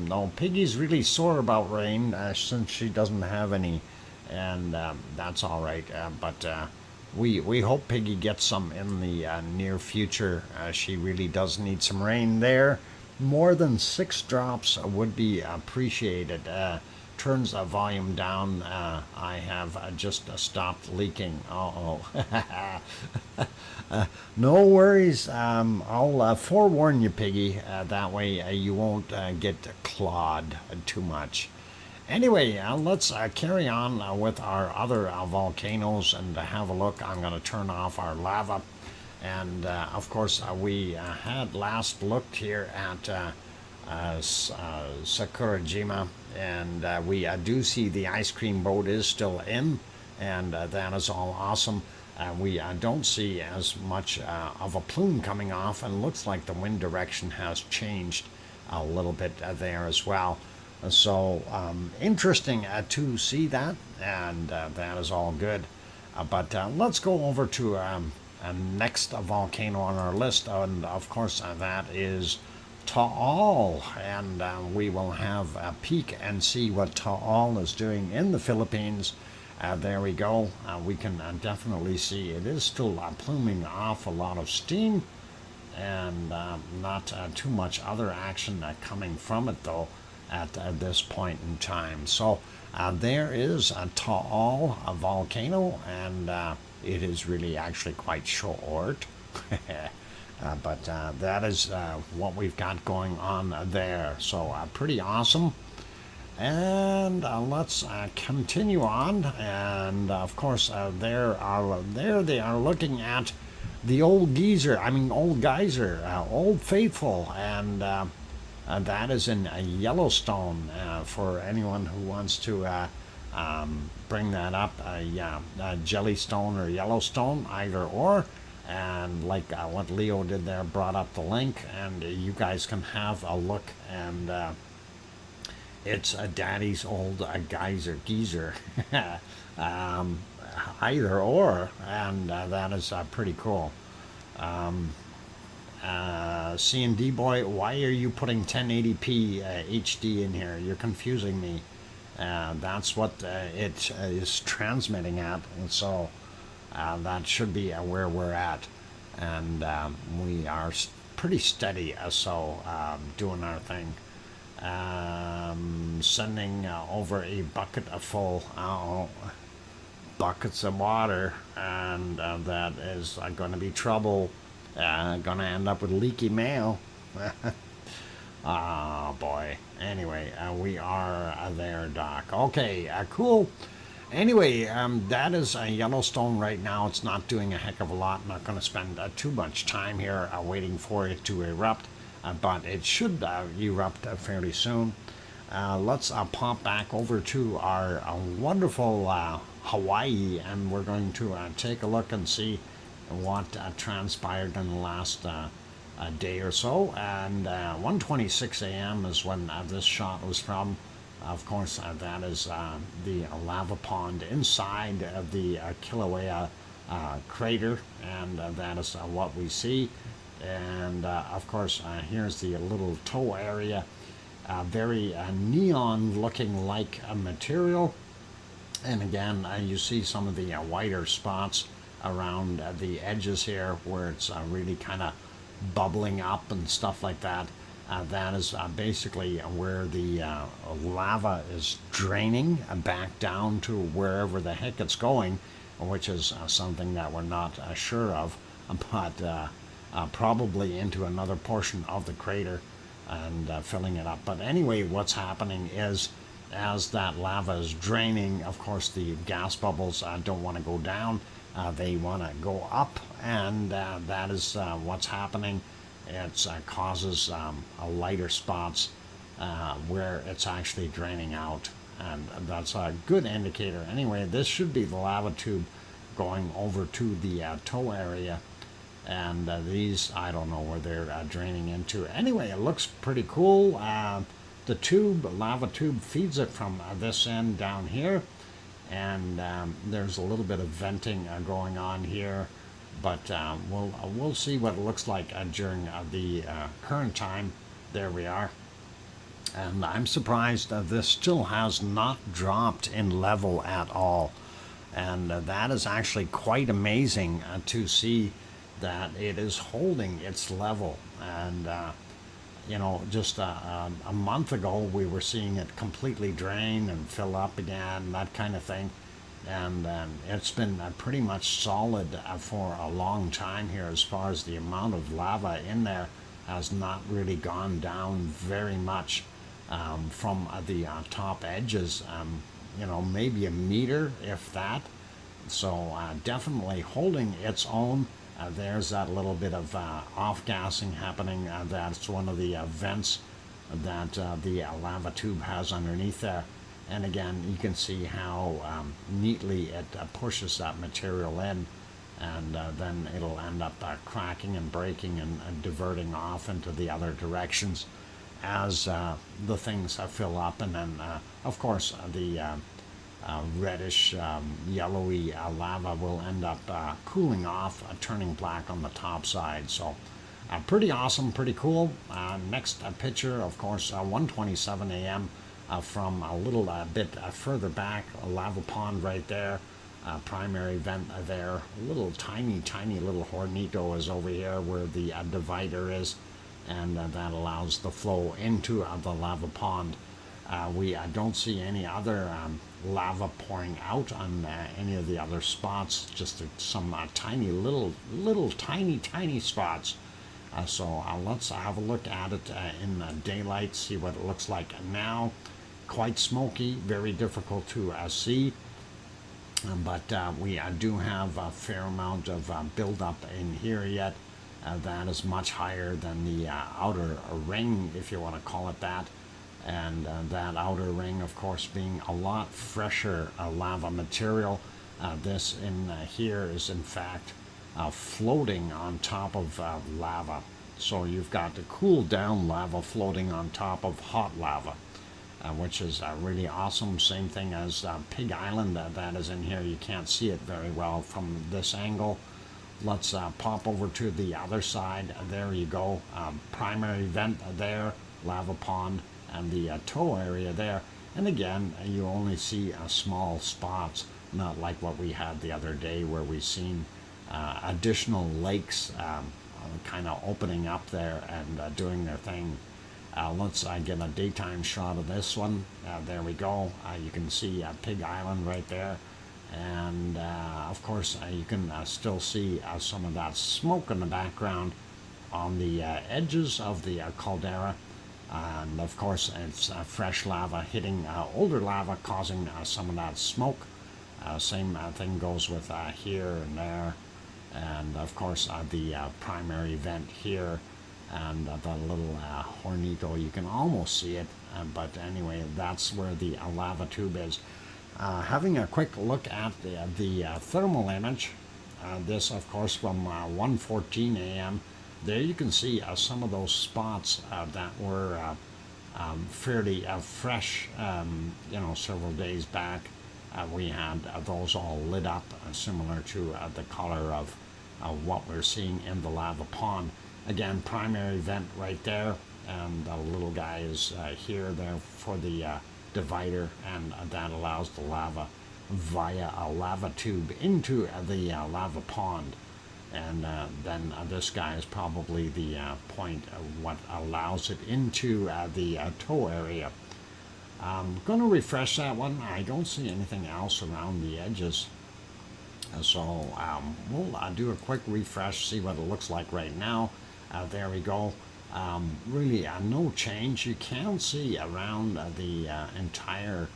No, Piggy's really sore about rain since she doesn't have any, and that's all right. But we hope Piggy gets some in the near future. She really does need some rain there. More than 6 drops would be appreciated. Turns the volume down. I have just stopped leaking. No worries. I'll forewarn you, Piggy. That way you won't get clawed too much. Anyway, let's carry on with our other volcanoes and have a look. I'm going to turn off our lava. And of course, we had last looked here at Sakurajima, and we do see the ice cream boat is still in, and that is all awesome. We don't see as much of a plume coming off, and looks like the wind direction has changed a little bit there as well. So interesting to see that, and that is all good. But let's go over to next volcano on our list, and of course that is Taal, and we will have a peek and see what Taal is doing in the Philippines. There we go. We can definitely see it is still pluming off a lot of steam, and not too much other action coming from it though at this point in time. So there is a Taal, a volcano, and it is really actually quite short. But that is what we've got going on there. So pretty awesome. And let's continue on. And of course, there they are looking at the old geyser. Old geyser, Old Faithful, and that is in Yellowstone. For anyone who wants to bring that up, Jellystone or Yellowstone, either or. And like what Leo did there, brought up the link, and you guys can have a look. And it's a daddy's old geyser, either or, and that is pretty cool. C&D boy, why are you putting 1080p HD in here? You're confusing me. That's what it is transmitting at, and so that should be where we're at, and we are pretty steady, so doing our thing. Sending over a bucket full buckets of water, and that is going to be trouble. Going to end up with leaky mail. Oh boy. Anyway, we are there, Doc. Okay, cool. Anyway, that is Yellowstone right now. It's not doing a heck of a lot. I'm not going to spend too much time here waiting for it to erupt, but it should erupt fairly soon. Let's pop back over to our wonderful Hawaii, and we're going to take a look and see what transpired in the last day or so. And 1:26 a.m. is when this shot was from. Of course, that is the lava pond inside of the Kilauea crater, and that is what we see. And of course, here's the little toe area, very neon looking like a material. And again, you see some of the whiter spots around the edges here where it's really kind of bubbling up and stuff like that. That is basically where the lava is draining back down to wherever the heck it's going, which is something that we're not sure of, but probably into another portion of the crater and filling it up. But anyway, what's happening is, as that lava is draining, of course the gas bubbles don't want to go down. they want to go up, and that is what's happening. It causes lighter spots where it's actually draining out, and that's a good indicator. Anyway, this should be the lava tube going over to the toe area, and these, I don't know where they're draining into. Anyway, it looks pretty cool. The lava tube feeds it from this end down here, and there's a little bit of venting going on here, but we'll see what it looks like during the current time. There we are. And I'm surprised this still has not dropped in level at all, and that is actually quite amazing to see that it is holding its level. And you know, just a month ago we were seeing it completely drain and fill up again, that kind of thing. And it's been pretty much solid for a long time here, as far as the amount of lava in there has not really gone down very much from the top edges. You know, maybe a meter, if that. So definitely holding its own. There's that little bit of off-gassing happening. That's one of the vents that the lava tube has underneath there. And again, you can see how neatly it pushes that material in, and then it'll end up cracking and breaking and diverting off into the other directions as the things fill up. And then, of course, the reddish, yellowy lava will end up cooling off, turning black on the top side. So pretty awesome, pretty cool. Next picture, of course, 1:27 a.m. From a little bit further back, a lava pond right there, primary vent there. A little tiny little hornito is over here where the divider is, and that allows the flow into the lava pond. We don't see any other lava pouring out on any of the other spots, just some tiny little tiny spots. So let's have a look at it in daylight, see what it looks like now. Quite smoky, very difficult to see, but we do have a fair amount of buildup in here yet. That is much higher than the outer ring, if you want to call it that. And that outer ring, of course, being a lot fresher lava material. This in here is in fact floating on top of lava. So you've got the cooled down lava floating on top of hot lava, which is really awesome. Same thing as Pig Island that is in here. You can't see it very well from this angle. Let's pop over to the other side. There you go. Primary vent there, lava pond, and the toe area there. And again, you only see small spots, not like what we had the other day where we seen additional lakes kind of opening up there and doing their thing. Let's get a daytime shot of this one. There we go. You can see Pig Island right there. And of course, you can still see some of that smoke in the background on the edges of the caldera. And of course, it's fresh lava hitting older lava, causing some of that smoke. Same thing goes with here and there. And of course, the primary vent here, and the little hornito, you can almost see it. But anyway, that's where the lava tube is. Having a quick look at the thermal image, this of course from 1:14 a.m. There you can see some of those spots that were fairly fresh, you know, several days back. We had those all lit up, similar to the color of what we're seeing in the lava pond. Again, primary vent right there, and the little guy is here there for the divider, and that allows the lava via a lava tube into the lava pond. And then this guy is probably the point of what allows it into the toe area. I'm going to refresh that one. I don't see anything else around the edges. So we'll do a quick refresh, see what it looks like right now. There we go. Really no change. You can see around the entire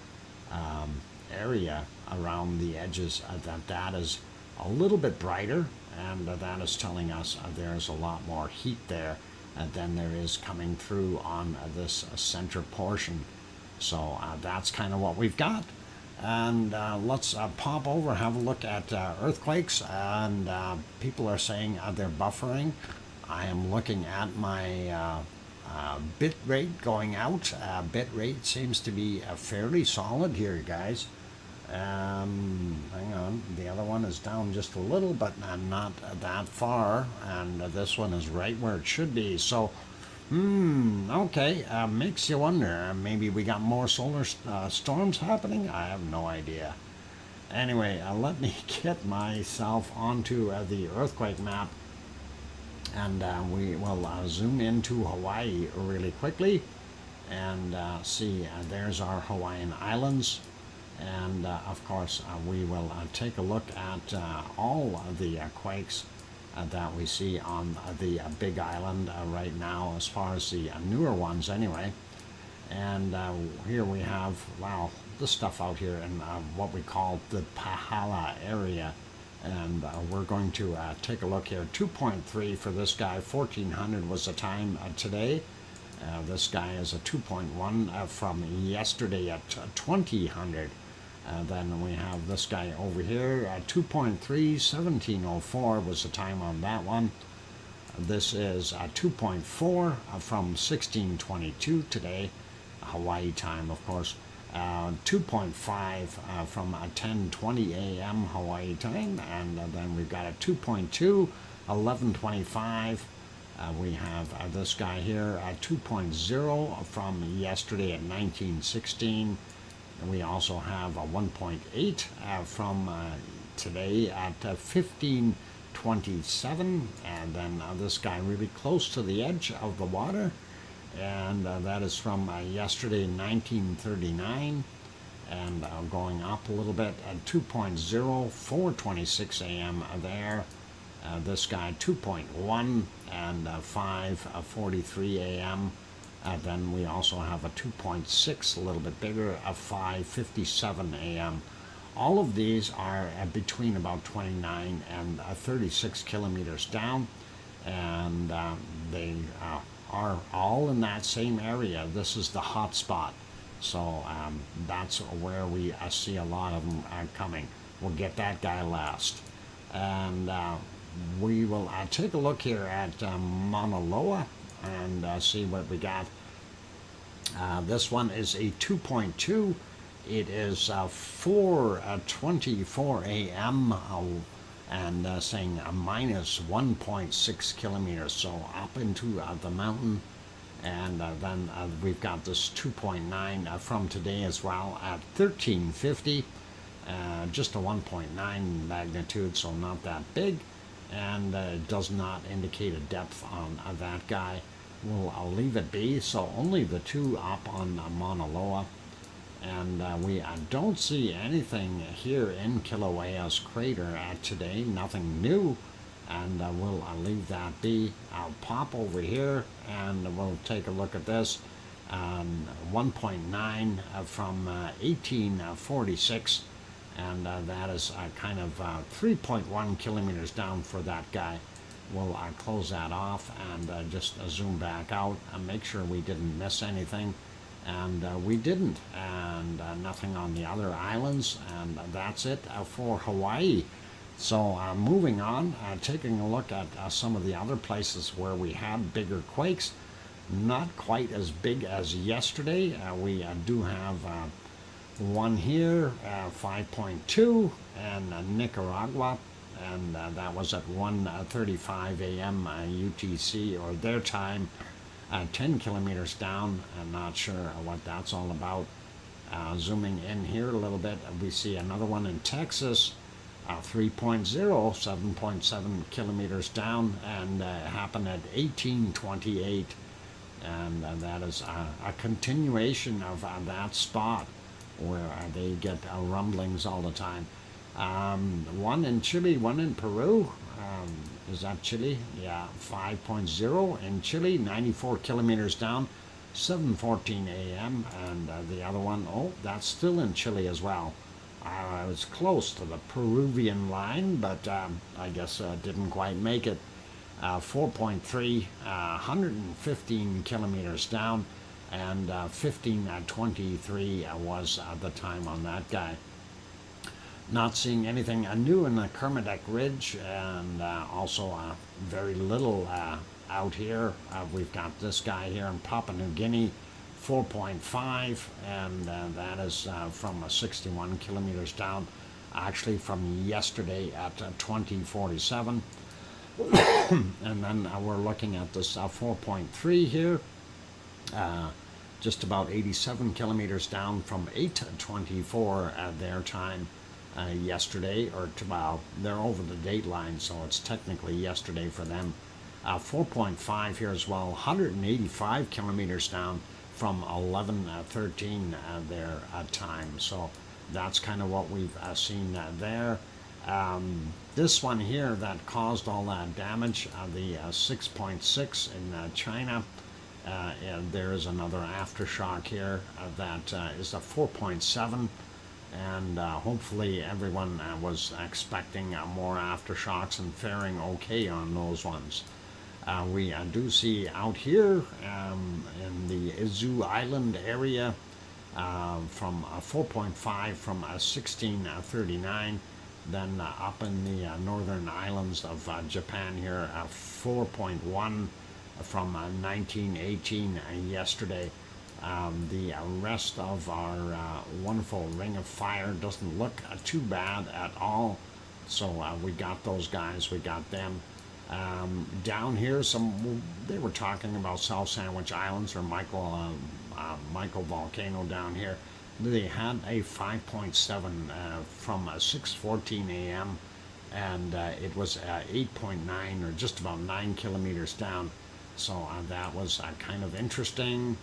area around the edges that is a little bit brighter, and that is telling us there's a lot more heat there than there is coming through on this center portion. So that's kind of what we've got. And let's pop over, have a look at earthquakes. And people are saying they're buffering. I am looking at my bit rate going out. Bit rate seems to be fairly solid here, guys. Hang on, the other one is down just a little, but not that far, and this one is right where it should be. So, okay, makes you wonder. Maybe we got more solar storms happening? I have no idea. Anyway, let me get myself onto the earthquake map, and we will zoom into Hawaii really quickly, and see, there's our Hawaiian Islands. And of course, we will take a look at all of the quakes that we see on the Big Island right now, as far as the newer ones anyway. And here we have, wow, this stuff out here in what we call the Pahala area. And we're going to take a look here. 2.3 for this guy, 1400 was the time today. This guy is a 2.1 from yesterday at 2000. Then we have this guy over here, 2.3, 1704 was the time on that one. This is 2.4 from 1622 today, Hawaii time, of course. 2.5 from 10:20 a.m. Hawaii time, and then we've got a 2.2, 11:25. We have this guy here, 2.0 from yesterday at 1916. We also have a 1.8 from today at 15:27, and then this guy really close to the edge of the water, and that is from yesterday, 1939, and going up a little bit at 2.0, 4:26 a.m. there. This guy 2.1 and 5:43 a.m. Then we also have a 2.6, a little bit bigger, a 5:57 a.m. All of these are between about 29 and 36 kilometers down, and they are all in that same area. This is the hot spot, so that's where we see a lot of them coming. We'll get that guy last, and we will take a look here at Mauna Loa and see what we got. This one is a 2.2. It is 4:24 a.m. And saying a minus 1.6 kilometers, so up into the mountain. And then we've got this 2.9 from today as well at 1350. Just a 1.9 magnitude, so not that big. And it does not indicate a depth on that guy. I'll leave it be. So only the two up on Mauna Loa, and we don't see anything here in Kilauea's crater today, nothing new, and we'll leave that be. I'll pop over here and we'll take a look at this. 1.9 from 1846, and that is kind of 3.1 kilometers down for that guy. We'll close that off and just zoom back out and make sure we didn't miss anything. And we didn't, and nothing on the other islands, and that's it for Hawaii. So moving on, taking a look at some of the other places where we had bigger quakes. Not quite as big as yesterday. We do have one here, 5.2, and Nicaragua, and that was at 1:35 a.m. UTC, or their time, 10 kilometers down. I'm not sure what that's all about. Zooming in here a little bit, we see another one in Texas, 3.0, 7.7 kilometers down, and happened at 1828. And that is a continuation of that spot where they get rumblings all the time. One in Chile, one in Peru. Is that Chile? Yeah, 5.0 in Chile, 94 kilometers down, 7:14 a.m. And the other one, oh, that's still in Chile as well. I was close to the Peruvian line, but I guess didn't quite make it. 4.3, 115 kilometers down, and 15:23 was the time on that guy. Not seeing anything new in the Kermadec Ridge, and also very little out here. We've got this guy here in Papua New Guinea, 4.5, and that is from 61 kilometers down, actually from yesterday at 2047. And then we're looking at this 4.3 here, just about 87 kilometers down from 8:24 their time yesterday, or well, they're over the date line, so it's technically yesterday for them. 4.5 here as well, 185 kilometers down from 11:13 their time. So that's kind of what we've seen there. This one here that caused all that damage, the 6.6 in China, and there is another aftershock here that is a 4.7, and hopefully everyone was expecting more aftershocks and faring okay on those ones. We do see out here in the Izu Island area from 4.5 from 1639. Then up in the northern islands of Japan here, 4.1 from 1918 yesterday. The rest of our wonderful ring of fire doesn't look too bad at all. So we got those guys, we got them. Down here, they were talking about South Sandwich Islands, or Michael Volcano down here. They had a 5.7 from 6:14 a.m. and it was 8.9, or just about 9 kilometers down. So that was kind of interesting.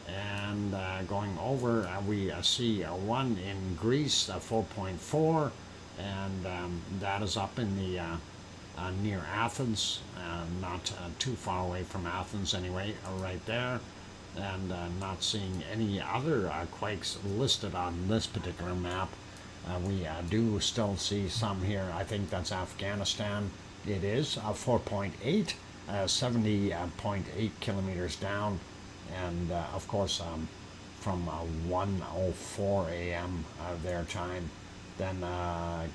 And going over, we see one in Greece, 4.4, and that is up in the near Athens, not too far away from Athens anyway, right there. And not seeing any other quakes listed on this particular map. We do still see some here. I think that's Afghanistan. It is 4.8, 70.8 kilometers down, and of course from 1:04 a.m. Their time. Then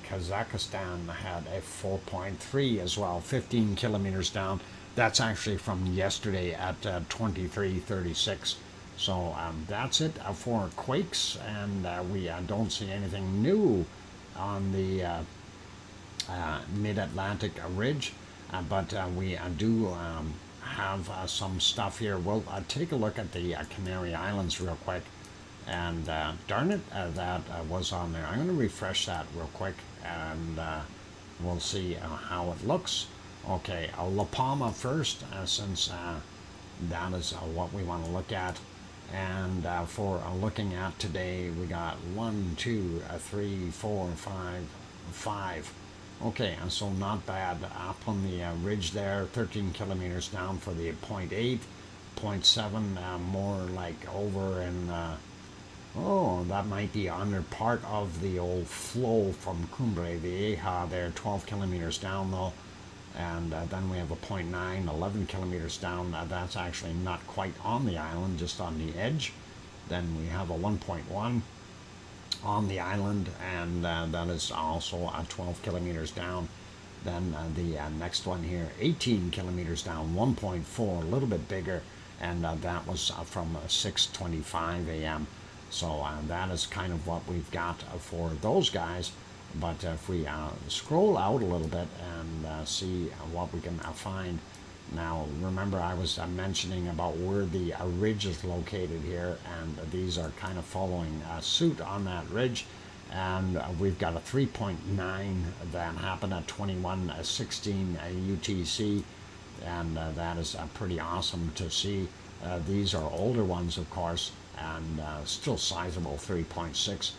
Kazakhstan had a 4.3 as well, 15 kilometers down. That's actually from yesterday at 23:36. So that's it for quakes, and we don't see anything new on the mid-Atlantic ridge, but we do have some stuff here. We'll take a look at the Canary Islands real quick, and darn it, that was on there. I'm going to refresh that real quick, and we'll see how it looks. Okay, La Palma first, since that is what we want to look at. And for looking at today, we got 1, 2, 3, 4, 5. Okay, and so not bad. Up on the ridge there, 13 kilometers down for the 0.8, 0.7, more like over in, that might be under part of the old flow from Cumbre Vieja there, 12 kilometers down though. And then we have a 0.9, 11 kilometers down. That's actually not quite on the island, just on the edge. Then we have a 1.1 on the island, and that is also 12 kilometers down. Then the next one here, 18 kilometers down, 1.4, a little bit bigger, and that was from 6:25 a.m. So that is kind of what we've got for those guys. But if we scroll out a little bit and see what we can find. Now, remember I was mentioning about where the ridge is located here, and these are kind of following suit on that ridge. And we've got a 3.9 that happened at 21:16 UTC, and that is pretty awesome to see. These are older ones, of course, and still sizable, 3.6.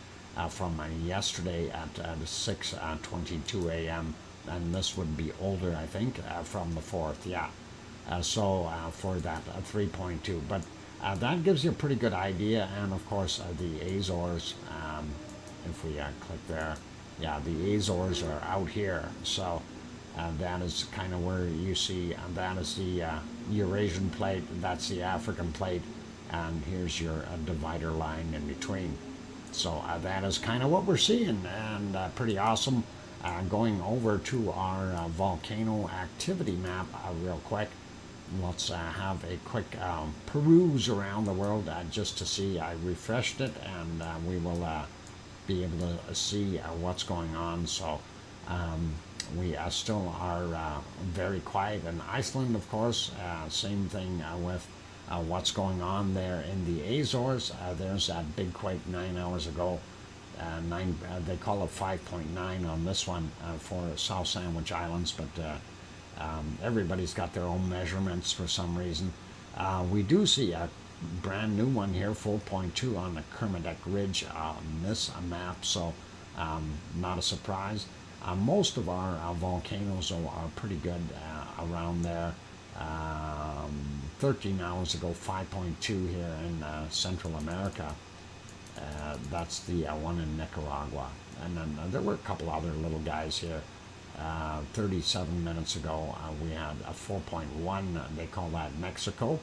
From yesterday at 6:22 a.m. and this would be older, I think, from the 4th, yeah. So for that 3.2, but that gives you a pretty good idea. And of course the Azores if we click there, yeah, the Azores are out here. So that is kind of where you see, that is the Eurasian plate, that's the African plate, and here's your divider line in between. So that is kind of what we're seeing, and pretty awesome. Going over to our volcano activity map real quick. Let's have a quick peruse around the world just to see. I refreshed it, and we will be able to see what's going on. So we still are very quiet in Iceland, of course. Same thing with what's going on there in the Azores. There's that big quake 9 hours ago. They call it 5.9 on this one for South Sandwich Islands, but everybody's got their own measurements for some reason. We do see a brand new one here, 4.2 on the Kermadec Ridge on this map, so not a surprise. Most of our volcanoes are pretty good around there. 13 hours ago, 5.2 here in Central America. That's the one in Nicaragua. And then there were a couple other little guys here. 37 minutes ago, we had a 4.1, they call that Mexico.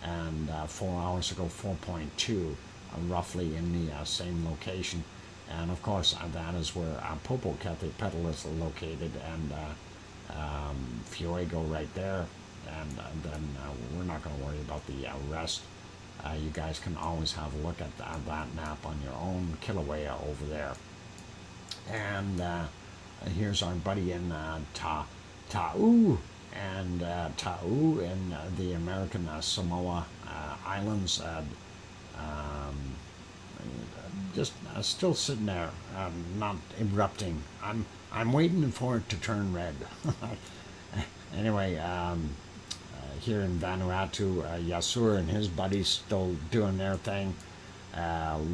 And 4 hours ago, 4.2, roughly in the same location. And of course, that is where Popocatépetl is located, and Fuego right there. And then we're not going to worry about the rest. You guys can always have a look at that map on your own. Kilauea over there. And here's our buddy in Ta'u, and Ta'u in the American Samoa Islands. Just still sitting there, not erupting. I'm waiting for it to turn red. Anyway, here in Vanuatu, Yasur and his buddies still doing their thing.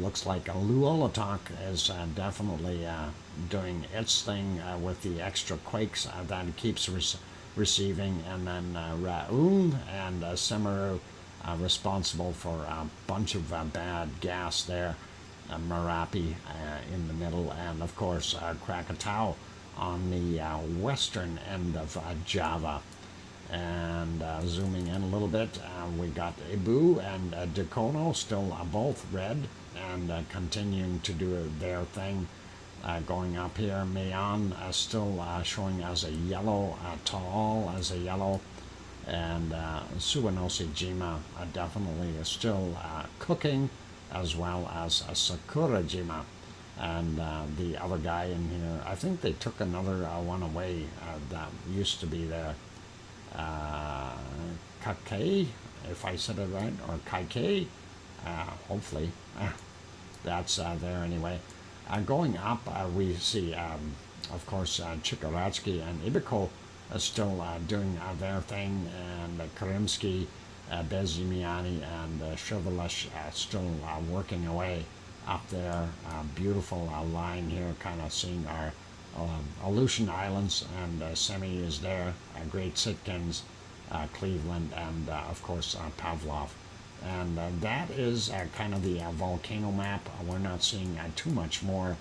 Looks like Luolatok is definitely doing its thing with the extra quakes that it keeps receiving, and then Ra'un and Semeru responsible for a bunch of bad gas there. Merapi in the middle, and of course Krakatau on the western end of Java. And zooming in a little bit, we got Ibu and Dakono still both red and continuing to do their thing. Going up here, Mayan still showing as a yellow, Taal as a yellow, and Suwanosi Jima definitely is still cooking, as well as Sakura Jima. And the other guy in here, I think they took another one away that used to be there. Kakei, if I said it right, or Kaikei, hopefully. That's there anyway. Going up, we see, of course, Chikaratski and Ibiko are still doing their thing, and Karimsky, Bezimiani, and Chevrolet still working away up there. Beautiful line here, kind of seeing our Aleutian Islands, and Semi is there, Great Sitkins, Cleveland, and of course Pavlov. And that is kind of the volcano map. We're not seeing too much more.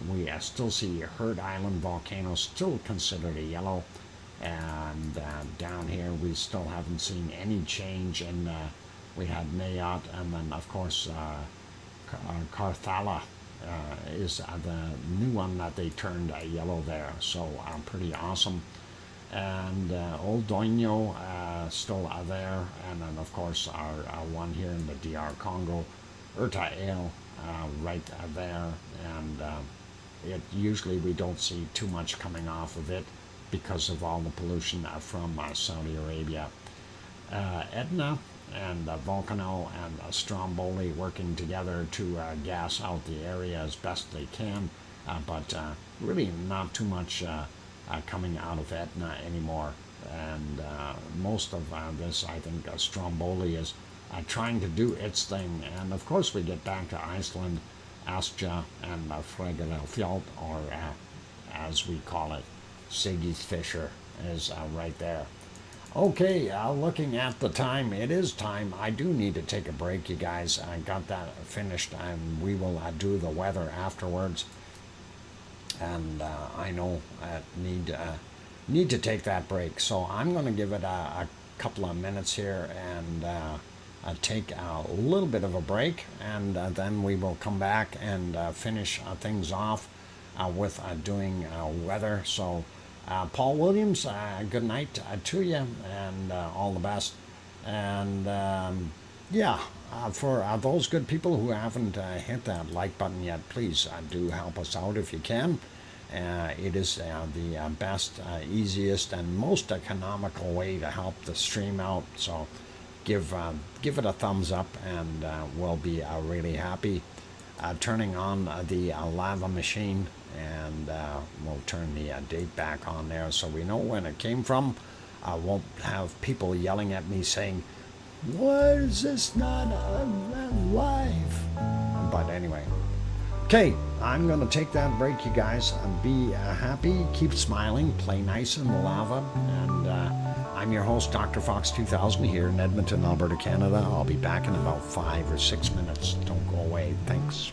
We still see Heard Island volcano still considered a yellow, and down here we still haven't seen any change. And we had Mayot, and then of course Carthala is the new one that they turned yellow there, so pretty awesome. And Old Doño still there, and then of course our one here in the DR Congo, Urta Ale, right there, and it usually we don't see too much coming off of it because of all the pollution from Saudi Arabia. Etna and Volcano and Stromboli working together to gas out the area as best they can, but really not too much coming out of Etna anymore. And most of this, I think, Stromboli is trying to do its thing. And of course we get back to Iceland, Askja and Fregadelfjord, or as we call it, Siggy's Fisher is right there. Okay, looking at the time, it is time. I do need to take a break, you guys. I got that finished, and we will do the weather afterwards. And I know I need to take that break, so I'm going to give it a couple of minutes here and take a little bit of a break, and then we will come back and finish things off with doing weather. So, Paul Williams, good night to you, and all the best. And yeah, for those good people who haven't hit that like button yet, please do help us out if you can. It is the best, easiest, and most economical way to help the stream out. So give it a thumbs up, and we'll be really happy. Turning on the lava machine, and we'll turn the date back on there so we know when it came from. I won't have people yelling at me saying, "Why is this not live?" But anyway. Okay, I'm going to take that break, you guys. Be happy, keep smiling, play nice in the lava, and I'm your host, DrFox2000, here in Edmonton, Alberta, Canada. I'll be back in about 5 or 6 minutes. Don't go away. Thanks.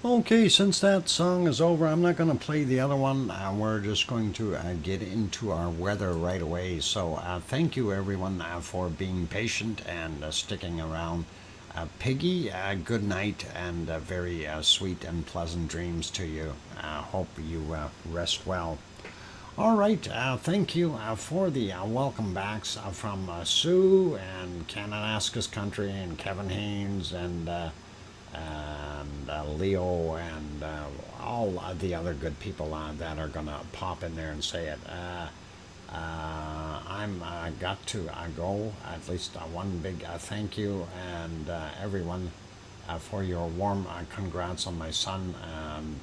Okay, since that song is over, I'm not going to play the other one. We're just going to get into our weather right away. So thank you, everyone, for being patient and sticking around. Piggy, good night and very sweet and pleasant dreams to you. Hope you rest well. All right, thank you for the welcome backs from Sue and Kananaskis Country and Kevin Haynes and Leo and all the other good people that are going to pop in there and say it. I'm got to go. At least one big thank you and everyone for your warm congrats on my son. And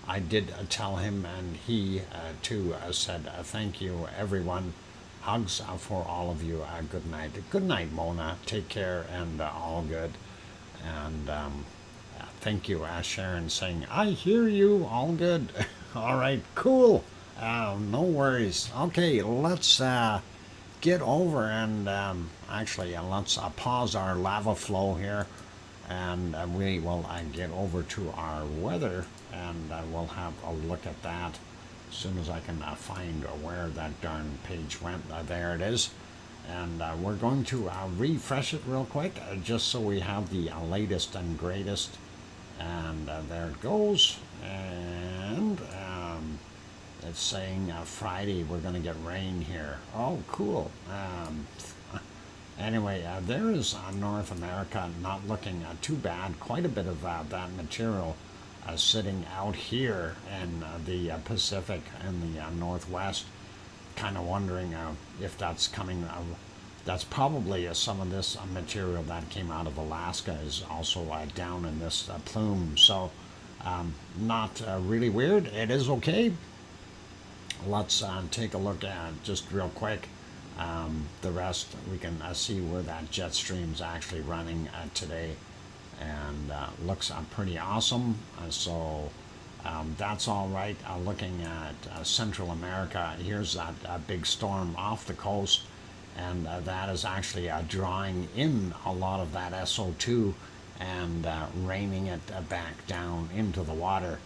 I did tell him, and he too said thank you, everyone. Hugs for all of you. Good night. Good night, Mona. Take care and all good. And thank you, Sharon, saying, I hear you. All good. All right, cool. No worries. Okay, let's get over and actually let's pause our lava flow here. And we will get over to our weather and we'll have a look at that as soon as I can find where that darn page went. There it is. And we're going to refresh it real quick just so we have the latest and greatest. And there it goes. And it's saying Friday we're going to get rain here. Oh, cool. Anyway, there is North America not looking too bad. Quite a bit of that material sitting out here in the Pacific and the Northwest. Kind of wondering if that's coming. That's probably some of this material that came out of Alaska is also down in this plume. So not really weird. It is okay. Let's take a look at just real quick. The rest we can see where that jet stream's actually running today, and looks pretty awesome. So that's all right. Looking at Central America, here's that big storm off the coast, and that is actually drawing in a lot of that SO2 and raining it back down into the water.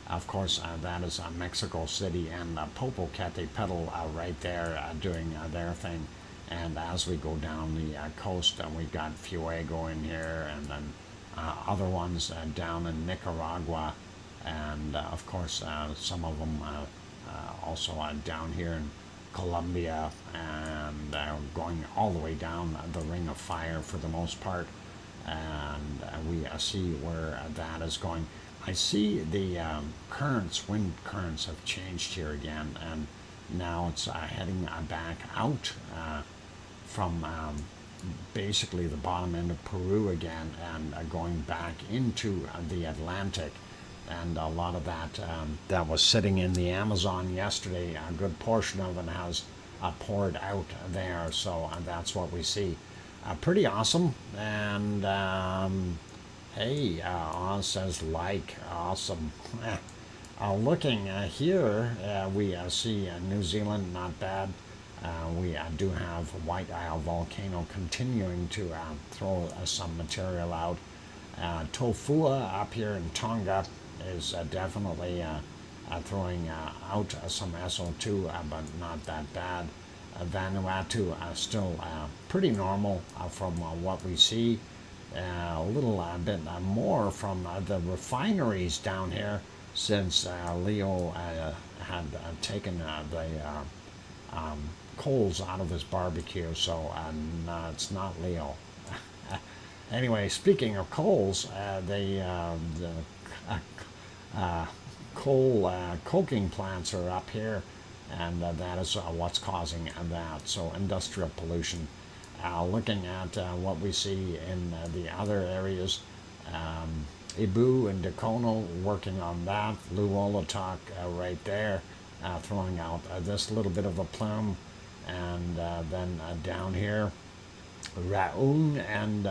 Of course, that is Mexico City and Popocatépetl right there doing their thing. And as we go down the coast, we've got Fuego in here, and then other ones down in Nicaragua, and of course some of them also down here in Colombia, and going all the way down the Ring of Fire for the most part. And we see where that is going. I see the currents, wind currents have changed here again, and now it's heading back out from basically the bottom end of Peru again and going back into the Atlantic. And a lot of that that was sitting in the Amazon yesterday, a good portion of it has poured out there, so that's what we see. Pretty awesome. And hey, Oz says like, awesome. Looking here, we see New Zealand, not bad. We do have White Isle Volcano continuing to throw some material out. Tofua up here in Tonga is definitely throwing out some SO2, but not that bad. Vanuatu still pretty normal from what we see. A little bit more from the refineries down here since Leo had taken the coals out of his barbecue, so no, it's not Leo. Anyway, speaking of coals, the coal coking plants are up here, and that is what's causing that. So industrial pollution. Looking at what we see in the other areas, Ibu and Dacono working on that. Luolatok right there, throwing out this little bit of a plume, and then down here, Raun and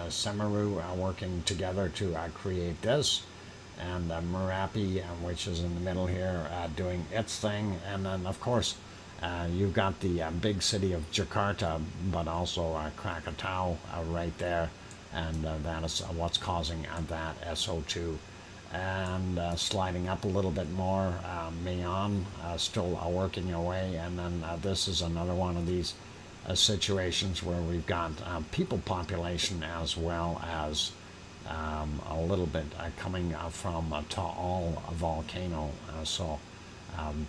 Semaru working together to create this, and Merapi, which is in the middle here, doing its thing, and then of course you've got the big city of Jakarta, but also Krakatau right there, and that is what's causing that SO2. And sliding up a little bit more, Mayon still working away, and then this is another one of these situations where we've got people population as well as a little bit coming from Taal volcano. So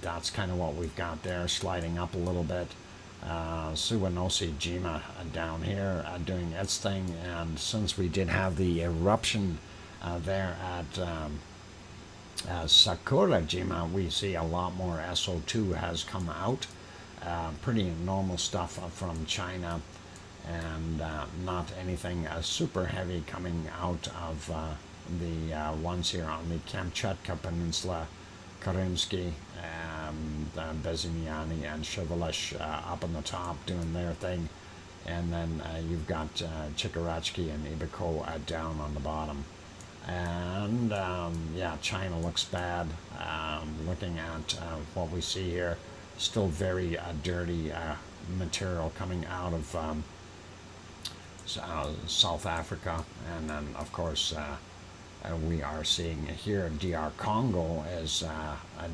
that's kind of what we've got there, sliding up a little bit. Suwanosi Jima down here doing its thing, and since we did have the eruption there at Sakura Jima, we see a lot more SO2 has come out. Pretty normal stuff from China, and not anything super heavy coming out of the ones here on the Kamchatka Peninsula, Karimsky, Bezimiani, and Chevalish up on the top doing their thing. And then you've got Chikarachki and Ibiko down on the bottom. And yeah, China looks bad. Looking at what we see here, still very dirty material coming out of South Africa. And then, of course, we are seeing here DR Congo is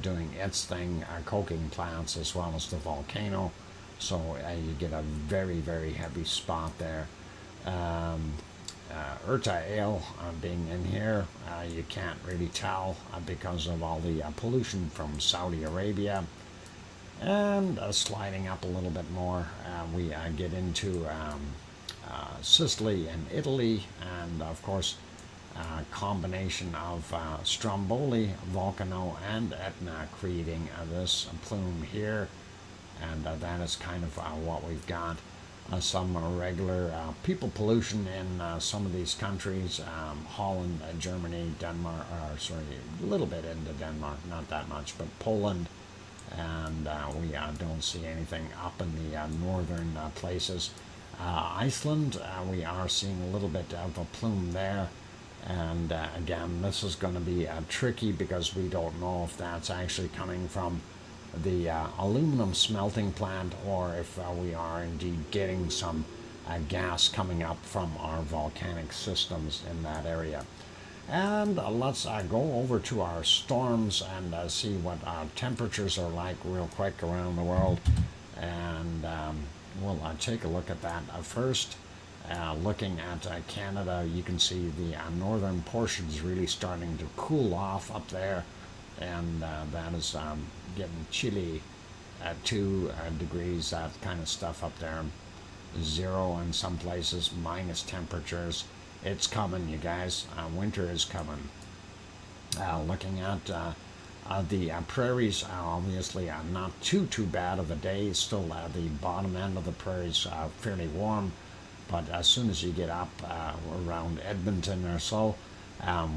doing its thing, coking plants as well as the volcano. So you get a very, very heavy spot there. Urta Ale being in here, you can't really tell because of all the pollution from Saudi Arabia. And sliding up a little bit more, we get into Sicily and Italy, and of course combination of Stromboli, Volcano, and Etna creating this plume here. And that is kind of what we've got. Some regular people pollution in some of these countries, Holland, Germany, Denmark, sorry, a little bit into Denmark, not that much, but Poland, and we don't see anything up in the northern places. Iceland, we are seeing a little bit of a plume there, and again, this is going to be tricky because we don't know if that's actually coming from the aluminum smelting plant, or if we are indeed getting some gas coming up from our volcanic systems in that area. And let's go over to our storms and see what our temperatures are like real quick around the world, and we'll take a look at that first. Looking at Canada, you can see the northern portions really starting to cool off up there, and that is getting chilly at 2 degrees, that kind of stuff up there. 0 in some places, minus temperatures. It's coming, you guys. Winter is coming. Looking at the prairies, obviously not too bad of a day. Still the bottom end of the prairies fairly warm, but as soon as you get up around Edmonton or so,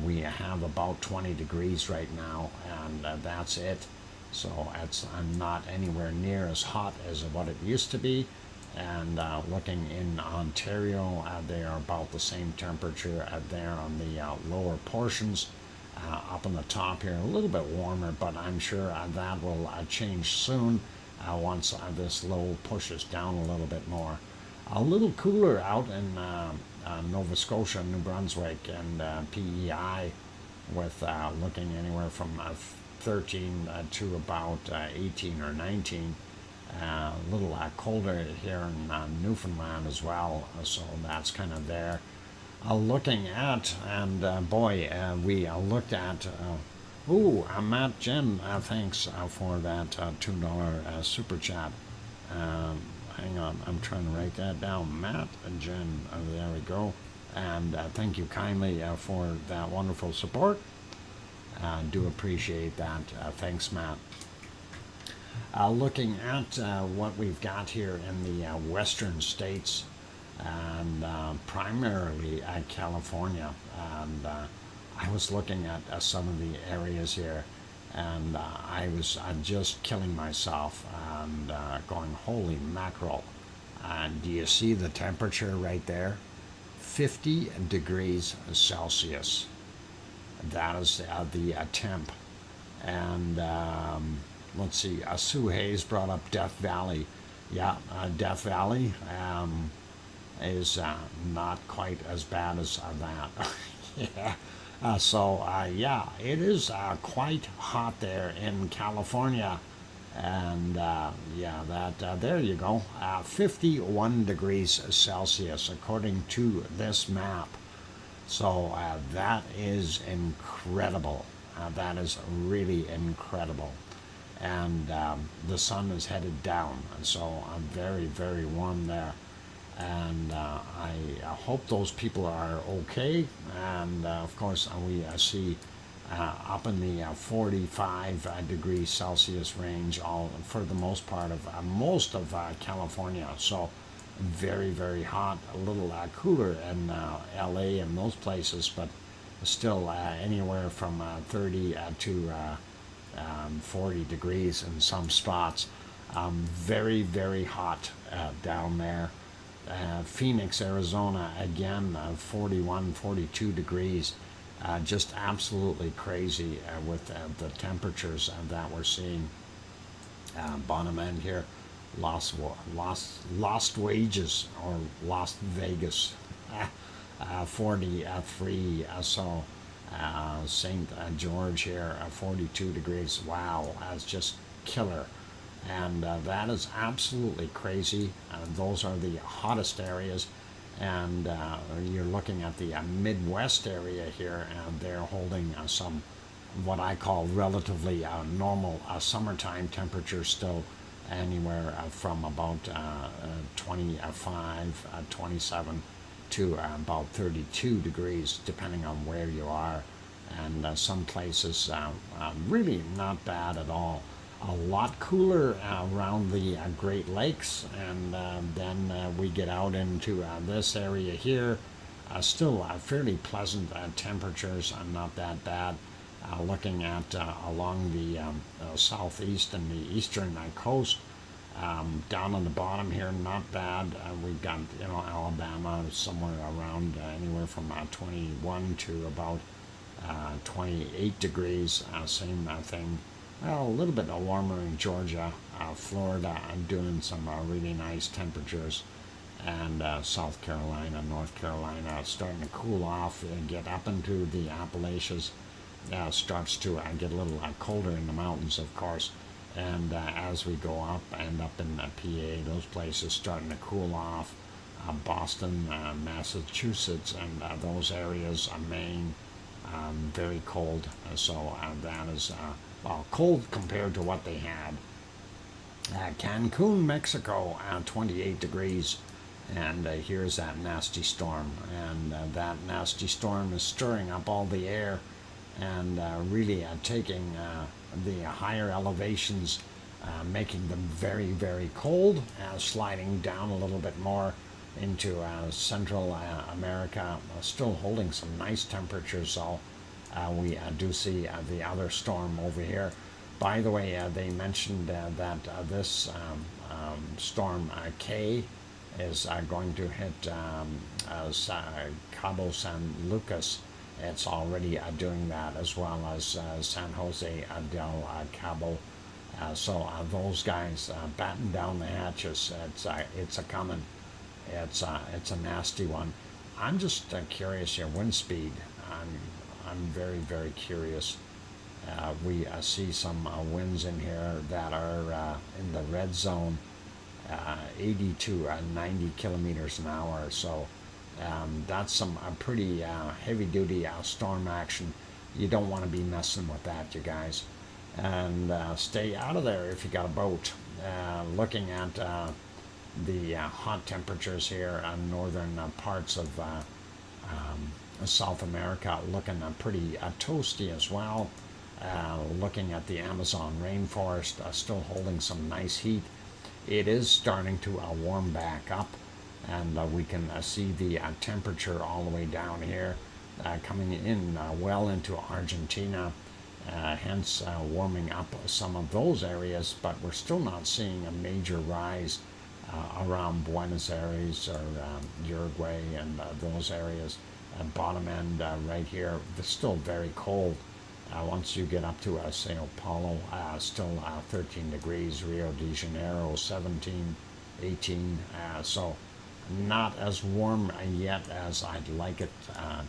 we have about 20 degrees right now, and that's it. So it's not anywhere near as hot as what it used to be. And looking in Ontario, they are about the same temperature there on the lower portions. Up on the top here, a little bit warmer, but I'm sure that will change soon once this low pushes down a little bit more. A little cooler out in Nova Scotia, New Brunswick, and PEI, with looking anywhere from 13 to about 18 or 19. A little colder here in Newfoundland as well, so that's kind of there. Looking at, and boy, we looked at, Matt Jen, thanks for that $2 super chat. Hang on, I'm trying to write that down. Matt and Jen, there we go. And thank you kindly for that wonderful support. Do appreciate that. Thanks, Matt. Looking at what we've got here in the western states, and primarily California. And I was looking at some of the areas here, and I was just killing myself and going, holy mackerel. Do you see the temperature right there? 50 degrees Celsius. That is the temp. And let's see, Sue Hayes brought up Death Valley. Yeah, Death Valley. is not quite as bad as that. Yeah. Yeah, it is quite hot there in California. And yeah, that there you go. 51 degrees Celsius according to this map. So that is incredible. That is really incredible. And the sun is headed down, so I'm very, very warm there. And I hope those people are okay. And of course, we see up in the 45 degrees Celsius range, all for the most part of most of California. So very, very hot. A little cooler in LA and those places, but still anywhere from 30 to 40 degrees in some spots. Very, very hot down there. Phoenix, Arizona, again, 41, 42 degrees. Just absolutely crazy with the temperatures that we're seeing. Bottom end here, lost wages, or Las Vegas, 43. St. George here, 42 degrees. Wow, that's just killer. And that is absolutely crazy. Those are the hottest areas. And you're looking at the Midwest area here, and they're holding some what I call relatively normal summertime temperatures, still anywhere from about 25, 27 to about 32 degrees, depending on where you are. And some places really not bad at all. A lot cooler around the Great Lakes, and then we get out into this area here. Still fairly pleasant temperatures, not that bad. Looking at along the southeast and the eastern coast, down on the bottom here, not bad. We've got Alabama somewhere around anywhere from 21 to about 28 degrees. Same thing. Well, a little bit warmer in Georgia, Florida. I'm doing some really nice temperatures, and South Carolina, North Carolina, starting to cool off and get up into the Appalachians. Starts to get a little colder in the mountains, of course. And as we go up and up in PA, those places starting to cool off. Boston, Massachusetts, and those areas, Maine, very cold. So that is cold compared to what they had. Cancun, Mexico, 28 degrees. And here's that nasty storm. And that nasty storm is stirring up all the air, and really taking the higher elevations, making them very, very cold, sliding down a little bit more into Central America, still holding some nice temperatures. So we do see the other storm over here. By the way, they mentioned that this storm K is going to hit Cabo San Lucas. It's already doing that, as well as San Jose del Cabo. So those guys batten down the hatches. It's a coming. It's a nasty one. I'm just curious your wind speed. I'm very, very curious. We see some winds in here that are in the red zone, 80 to 90 kilometers an hour. So that's some pretty heavy-duty storm action. You don't want to be messing with that, you guys. And stay out of there if you got a boat. Looking at the hot temperatures here on northern parts of South America, looking pretty toasty as well. Looking at the Amazon rainforest, still holding some nice heat. It is starting to warm back up, and we can see the temperature all the way down here, coming in well into Argentina, hence warming up some of those areas, but we're still not seeing a major rise around Buenos Aires or Uruguay and those areas. Bottom end right here, it's still very cold. Once you get up to Sao Paulo, still 13 degrees, Rio de Janeiro 17, 18, so not as warm yet as I'd like it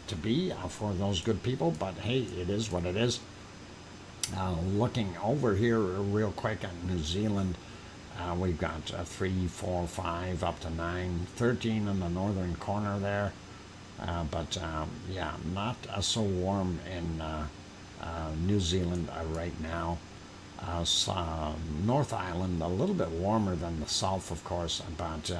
to be for those good people, but hey, it is what it is. Looking over here real quick at New Zealand, we've got 3, 4, 5, up to 9, 13 in the northern corner there. But yeah, not so warm in New Zealand right now. North Island, a little bit warmer than the south, of course, but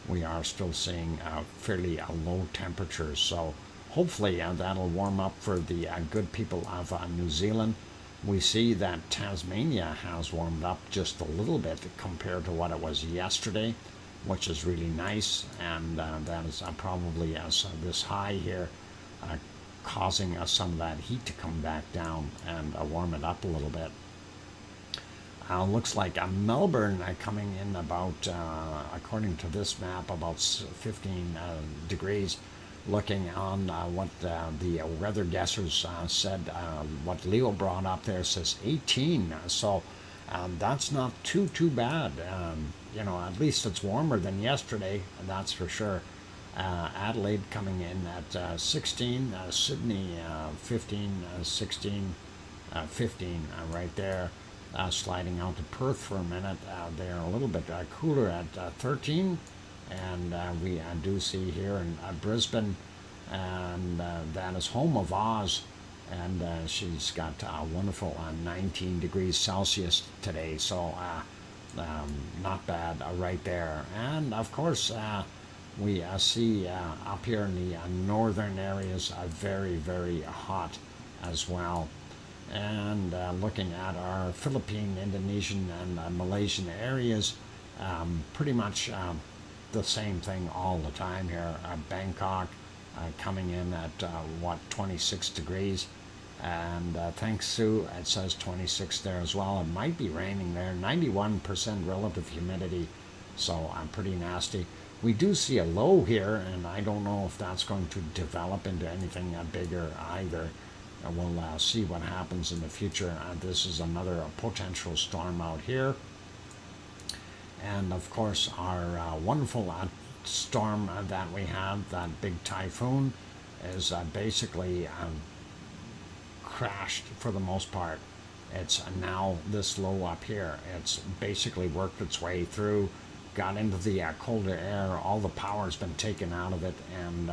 we are still seeing fairly low temperatures. So hopefully that'll warm up for the good people of New Zealand. We see that Tasmania has warmed up just a little bit compared to what it was yesterday, which is really nice, and that is probably this high here causing some of that heat to come back down and warm it up a little bit. Looks like Melbourne coming in about, according to this map, about 15 degrees. Looking on what the weather guessers said, what Leo brought up there says 18. So that's not too bad. You know, at least it's warmer than yesterday, that's for sure. Adelaide coming in at 16, Sydney 15, 16, 15 right there. Sliding out to Perth for a minute. They're a little bit cooler at 13. And we do see here in Brisbane, and that is home of Oz, and she's got a wonderful 19 degrees Celsius today, so not bad right there. And of course we see up here in the northern areas very, very hot as well. And looking at our Philippine, Indonesian, and Malaysian areas, pretty much the same thing all the time here. Bangkok coming in at 26 degrees, and thanks Sue, it says 26 there as well. It might be raining there. 91% relative humidity, so pretty nasty. We do see a low here, and I don't know if that's going to develop into anything bigger either. We'll see what happens in the future. This is another potential storm out here. And of course, our wonderful storm that we have, that big typhoon, is basically crashed for the most part. It's now this low up here. It's basically worked its way through, got into the colder air. All the power's been taken out of it, and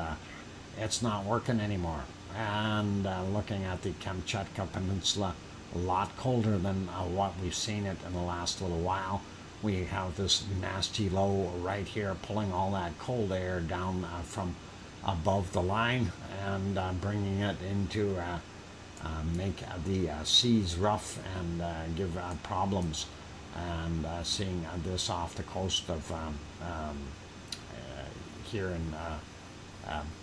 it's not working anymore. And looking at the Kamchatka Peninsula, a lot colder than what we've seen it in the last little while. We have this nasty low right here pulling all that cold air down from above the line and bringing it into make the seas rough and give problems. And seeing this off the coast of here in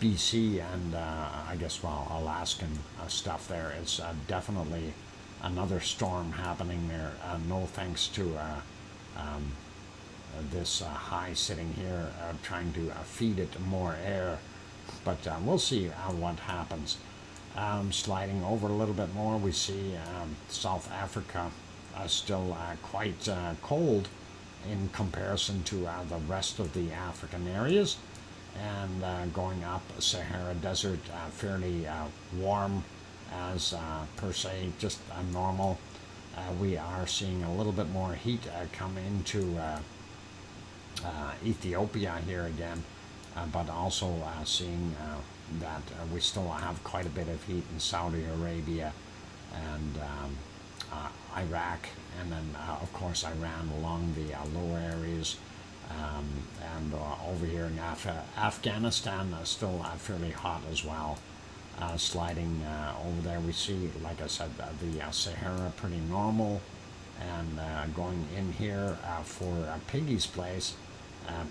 BC and I guess, well, Alaskan stuff there. It's definitely another storm happening there. No thanks to this high sitting here trying to feed it more air, but we'll see what happens. Sliding over a little bit more, we see South Africa still quite cold in comparison to the rest of the African areas, and going up Sahara Desert fairly warm as per se, just normal. We are seeing a little bit more heat come into Ethiopia here again, but also seeing that we still have quite a bit of heat in Saudi Arabia and Iraq, and then of course Iran along the lower areas, and over here in Afghanistan still fairly hot as well. Sliding over there, we see, like I said, the Sahara pretty normal, and going in here for Piggy's place.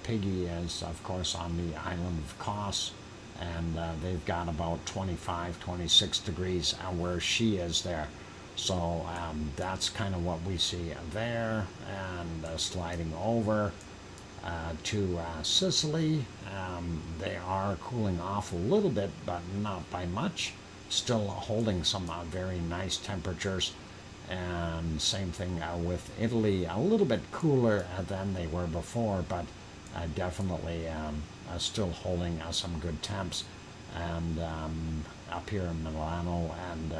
Piggy is, of course, on the island of Kos, and they've got about 25, 26 degrees where she is there. So that's kind of what we see there, and sliding over to Sicily. They are cooling off a little bit, but not by much. Still holding some very nice temperatures. And same thing with Italy, a little bit cooler than they were before, but definitely still holding some good temps. And up here in Milano, and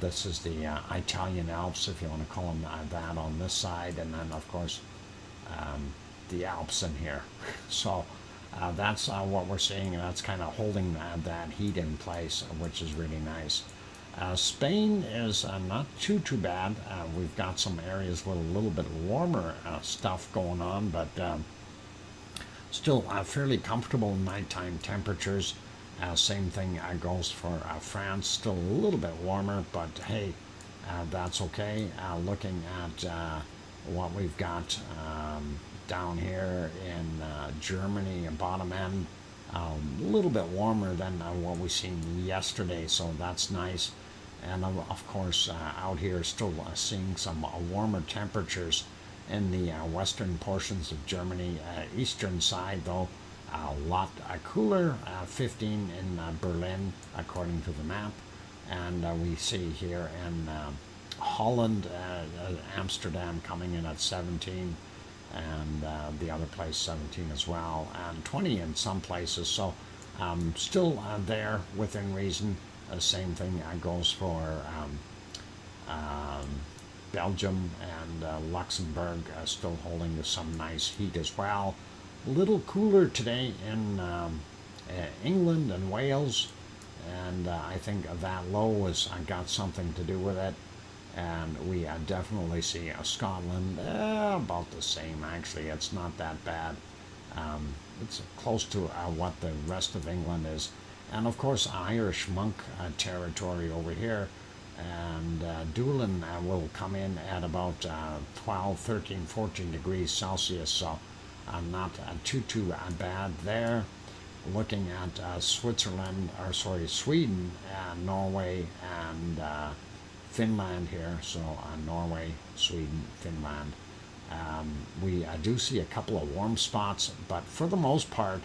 this is the Italian Alps, if you want to call them that, on this side, and then of course the Alps in here. So that's what we're seeing, and that's kind of holding that heat in place, which is really nice. Spain is not too bad. We've got some areas with a little bit warmer stuff going on, but still fairly comfortable nighttime temperatures. Same thing goes for France, still a little bit warmer, but hey, that's okay. Looking at what we've got down here in Germany and bottom end, a little bit warmer than what we seen yesterday, so that's nice. And of course out here still seeing some warmer temperatures in the western portions of Germany. Eastern side though, a lot cooler, 15 in Berlin according to the map, and we see here in Holland, Amsterdam coming in at 17, and the other place 17 as well, and 20 in some places. So still there within reason. Same thing goes for Belgium and Luxembourg, still holding some nice heat as well. A little cooler today in England and Wales, and I think that low has got something to do with it. And we definitely see Scotland about the same. Actually, it's not that bad. It's close to what the rest of England is. And of course, Irish monk territory over here. And Doolin will come in at about 12, 13, 14 degrees Celsius. So not too bad there. Looking at Sweden, Norway, and Finland here. So Norway, Sweden, Finland. We do see a couple of warm spots, but for the most part,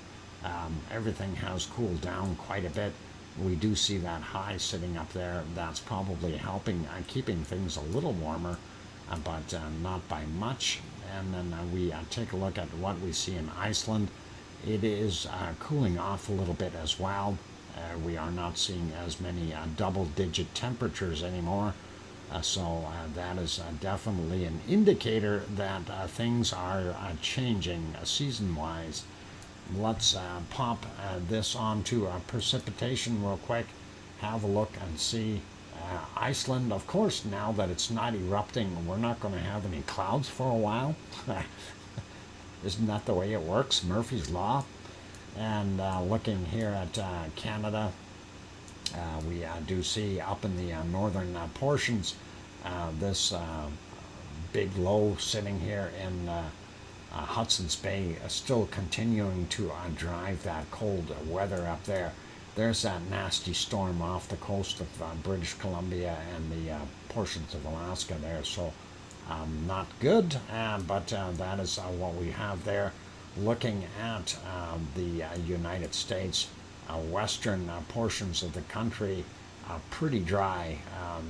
everything has cooled down quite a bit. We do see that high sitting up there. That's probably helping keeping things a little warmer, but not by much. And then we take a look at what we see in Iceland. It is cooling off a little bit as well. We are not seeing as many double-digit temperatures anymore. So that is definitely an indicator that things are changing season-wise. Let's pop this onto precipitation real quick. Have a look and see. Iceland, of course, now that it's not erupting, we're not going to have any clouds for a while. Isn't that the way it works? Murphy's Law. And looking here at Canada, we do see up in the northern portions this big low sitting here in Hudson's Bay, still continuing to drive that cold weather up there. There's that nasty storm off the coast of British Columbia and the portions of Alaska there. So not good, but that is what we have there. Looking at the United States, western portions of the country pretty dry.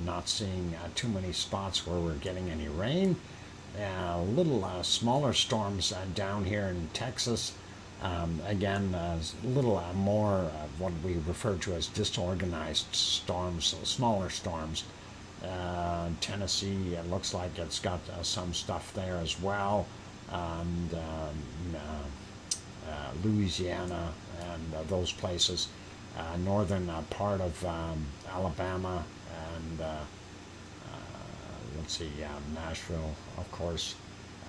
Not seeing too many spots where we're getting any rain. Little smaller storms down here in Texas. Again, a little more what we refer to as disorganized storms, smaller storms. Tennessee, it looks like it's got some stuff there as well. And Louisiana and those places. Northern part of Alabama and let's see, Nashville, of course.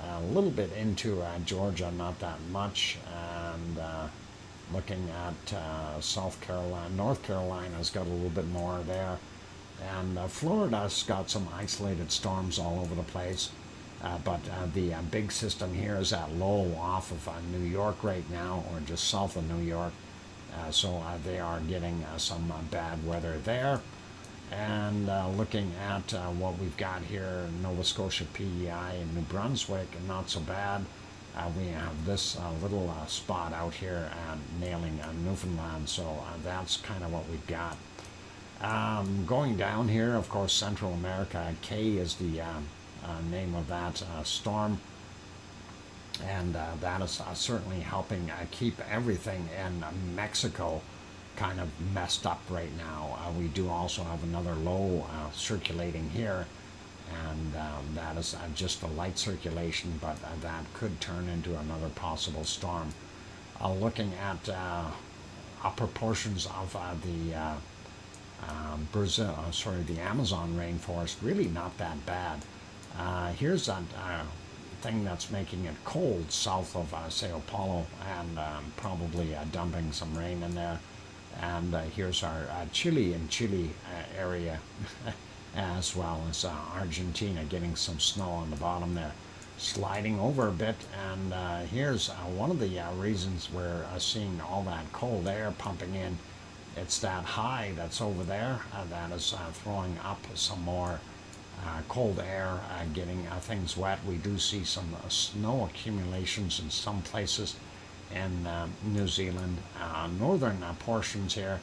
A little bit into Georgia, not that much. And looking at South Carolina, North Carolina's got a little bit more there. And Florida's got some isolated storms all over the place. But the big system here is at low off of New York right now, or just south of New York. So they are getting some bad weather there. And looking at what we've got here, Nova Scotia, PEI, and New Brunswick, not so bad. We have this little spot out here nailing Newfoundland, so that's kind of what we've got. Going down here, of course, Central America, K is the name of that storm. and that is certainly helping keep everything in Mexico kind of messed up right now. We do also have another low circulating here, and that is just a light circulation, but that could turn into another possible storm. Looking at upper portions of the the Amazon rainforest, really not that bad. Here's that thing that's making it cold south of Sao Paulo, and probably dumping some rain in there. And here's our Chile area, as well as Argentina, getting some snow on the bottom there, sliding over a bit. And here's one of the reasons we're seeing all that cold air pumping in. It's that high that's over there that is throwing up some more cold air, getting things wet. We do see some snow accumulations in some places in New Zealand. Northern portions here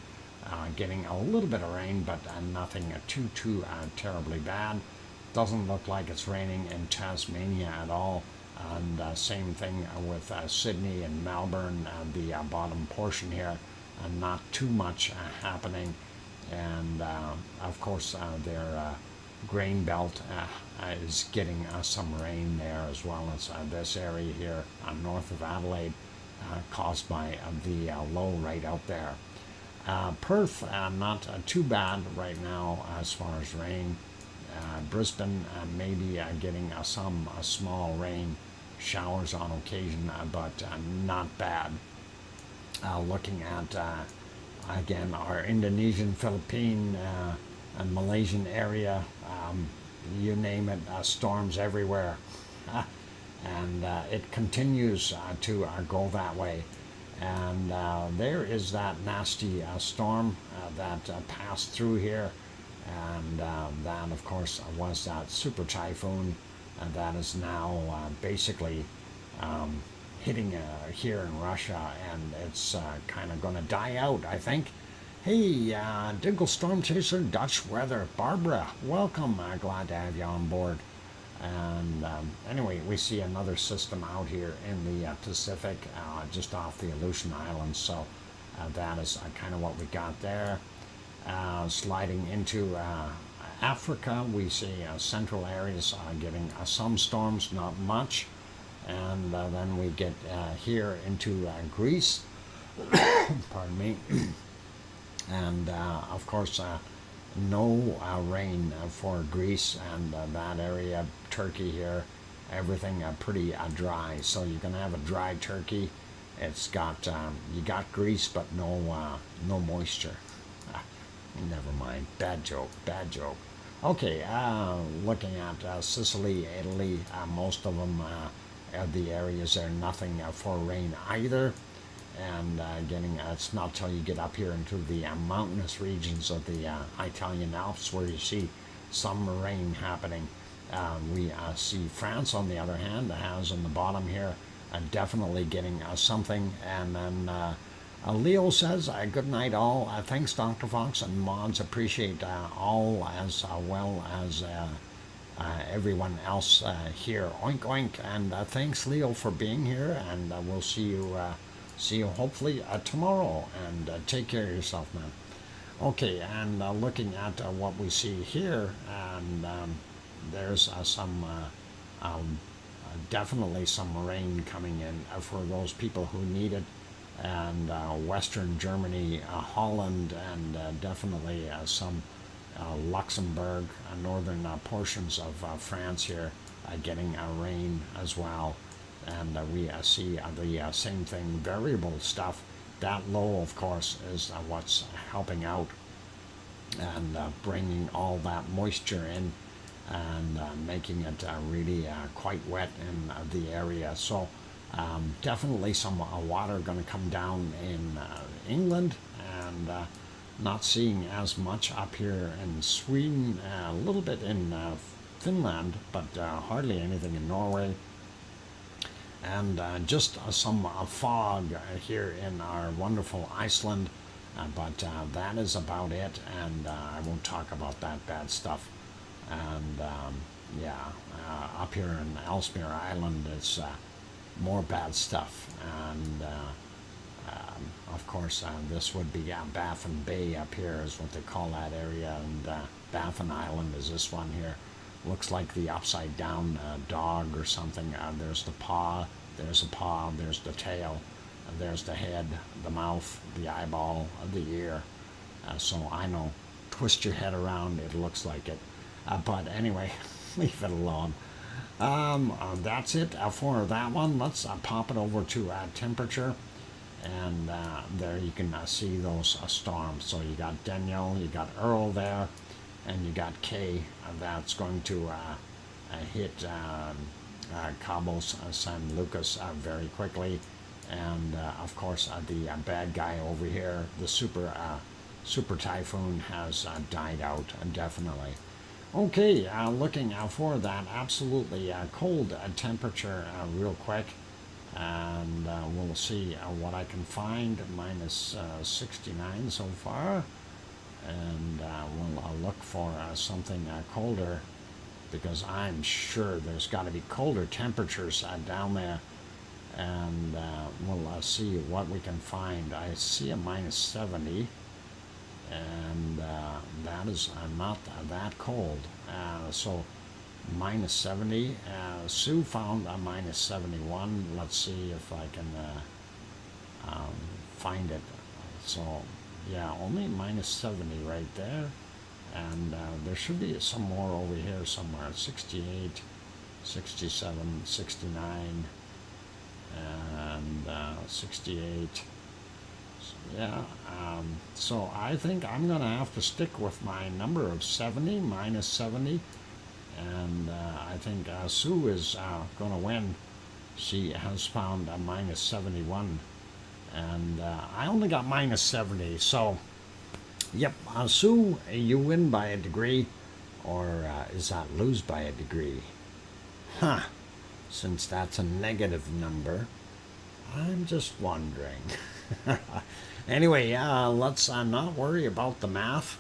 getting a little bit of rain, but nothing too terribly bad. Doesn't look like it's raining in Tasmania at all. And same thing with Sydney and Melbourne, the bottom portion here. Not too much happening. And of course their grain belt is getting some rain there, as well as this area here north of Adelaide, caused by the low right out there. Perth, not too bad right now as far as rain. Brisbane maybe getting some small rain showers on occasion, but not bad. Looking at again our Indonesian, Philippine, and Malaysian area, you name it, storms everywhere. And it continues to go that way. And there is that nasty storm that passed through here, and that of course was that super typhoon that is now basically hitting here in Russia, and it's kind of going to die out, I think. Hey, Dingle Storm Chaser, Dutch Weather, Barbara, welcome. Glad to have you on board. And anyway, we see another system out here in the Pacific, just off the Aleutian Islands. So that is kind of what we got there. Sliding into Africa, we see central areas getting some storms, not much. And then we get here into Greece, pardon me, and of course no rain for Greece and that area. Turkey here, everything pretty dry, so you're gonna have a dry Turkey. It's got you got Greece but no moisture. Never mind, bad joke. Okay, looking at Sicily, Italy, most of them the areas there, nothing for rain either. And it's not till you get up here into the mountainous regions of the Italian Alps where you see some rain happening. We see France, on the other hand, has on the bottom here definitely getting something. And then Leo says, good night all. Thanks, Dr. Fox and mods. Appreciate all, as well as everyone else here. Oink, oink. And thanks, Leo, for being here. And we'll see you hopefully tomorrow. And take care of yourself, man. Okay, and looking at what we see here, and there's definitely some rain coming in for those people who need it. And Western Germany, Holland, and definitely some Luxembourg, northern portions of France here getting rain as well. And we see the same thing, variable stuff. That low, of course, is what's helping out and bringing all that moisture in and making it really quite wet in the area. So definitely some water going to come down in England, and not seeing as much up here in Sweden, a little bit in Finland, but hardly anything in Norway. And just some fog here in our wonderful Iceland, but that is about it, and I won't talk about that bad stuff. And up here in Ellesmere Island, it's more bad stuff. And of course, this would be Baffin Bay up here is what they call that area, and Baffin Island is this one here. Looks like the upside down dog or something. There's the paw, there's the tail, there's the head, the mouth, the eyeball, the ear. So I know, twist your head around, it looks like it. But anyway, leave it alone. That's it for that one. Let's pop it over to temperature. And there you can see those storms. So you got Daniel, you got Earl there, and you got Kay. That's going to hit Cabos San Lucas very quickly. And of course, the bad guy over here, the super typhoon, has died out, definitely. Okay, looking for that absolutely cold temperature real quick. And we'll see what I can find. Minus 69 so far. And we'll look for something colder, because I'm sure there's got to be colder temperatures down there. And we'll see what we can find. I see a minus 70, and that is not that cold. So minus 70. Sue found a minus 71. Let's see if I can find it. So yeah, only minus 70 right there. And there should be some more over here somewhere. 68, 67, 69, and 68. Yeah, so I think I'm going to have to stick with my number of 70, minus 70. And I think Sue is going to win. She has found a minus 71. And I only got minus 70. So, yep, Sue, you win by a degree. Or is that lose by a degree? Huh. Since that's a negative number, I'm just wondering. Anyway, let's not worry about the math.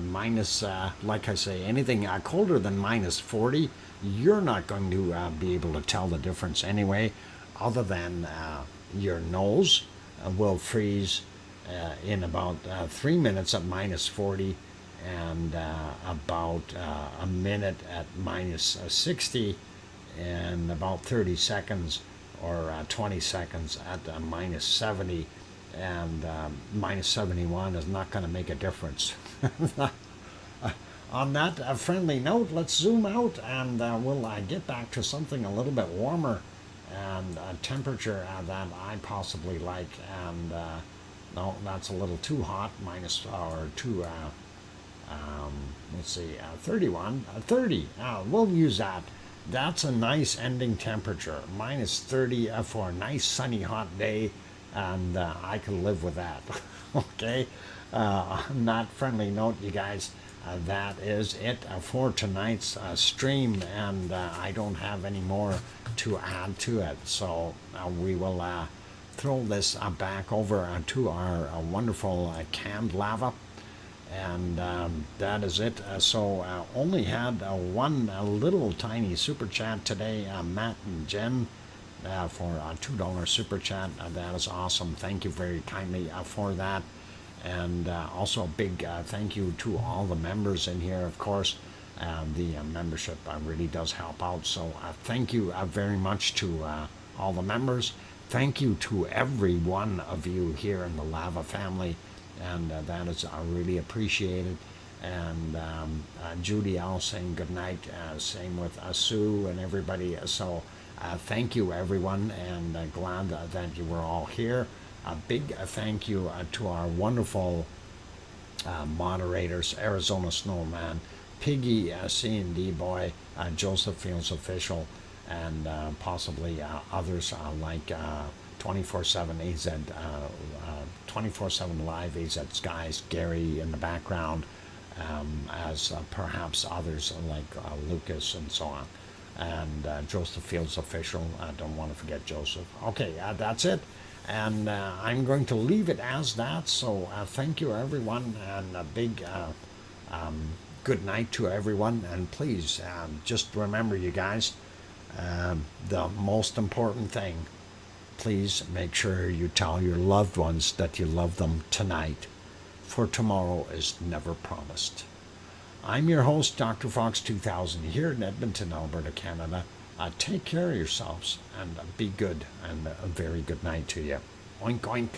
Minus, like I say, anything colder than minus 40, you're not going to be able to tell the difference anyway, other than your nose will freeze in about 3 minutes at minus 40, and about a minute at minus 60, and about 30 seconds or 20 seconds at minus 70. And minus 71 is not going to make a difference. On that friendly note, let's zoom out, and we'll get back to something a little bit warmer and a temperature that I possibly like. And no, that's a little too hot. Minus or too. Let's see, 31, 30. We'll use that. That's a nice ending temperature. Minus 30 for a nice sunny hot day. And I can live with that. Okay, on that friendly note, you guys, that is it for tonight's stream, and I don't have any more to add to it. So we will throw this back over to our wonderful canned lava, and that is it. So only had one little tiny super chat today, Matt and Jen. For a $2 super chat. That is awesome. Thank you very kindly for that. And also a big thank you to all the members in here, of course. The membership really does help out. So thank you very much to all the members. Thank you to every one of you here in the Lava family. And that is really appreciated. And Judy L saying good night. Same with Sue and everybody. So thank you, everyone, and glad that you were all here. A big thank you to our wonderful moderators, Arizona Snowman, Piggy, C&D Boy, Joseph Fields Official, and possibly others like 24/7 AZ, 24/7 Live AZ Skies, Gary in the background, as perhaps others like Lucas and so on. And Joseph Fields Official. I don't want to forget Joseph. Okay, that's it. And I'm going to leave it as that. So thank you, everyone, and a big good night to everyone. And please, just remember, you guys, The most important thing, please make sure you tell your loved ones that you love them tonight, for tomorrow is never promised. I'm your host, DrFox2000, here in Edmonton, Alberta, Canada. Take care of yourselves and be good, and a very good night to you. Oink, oink.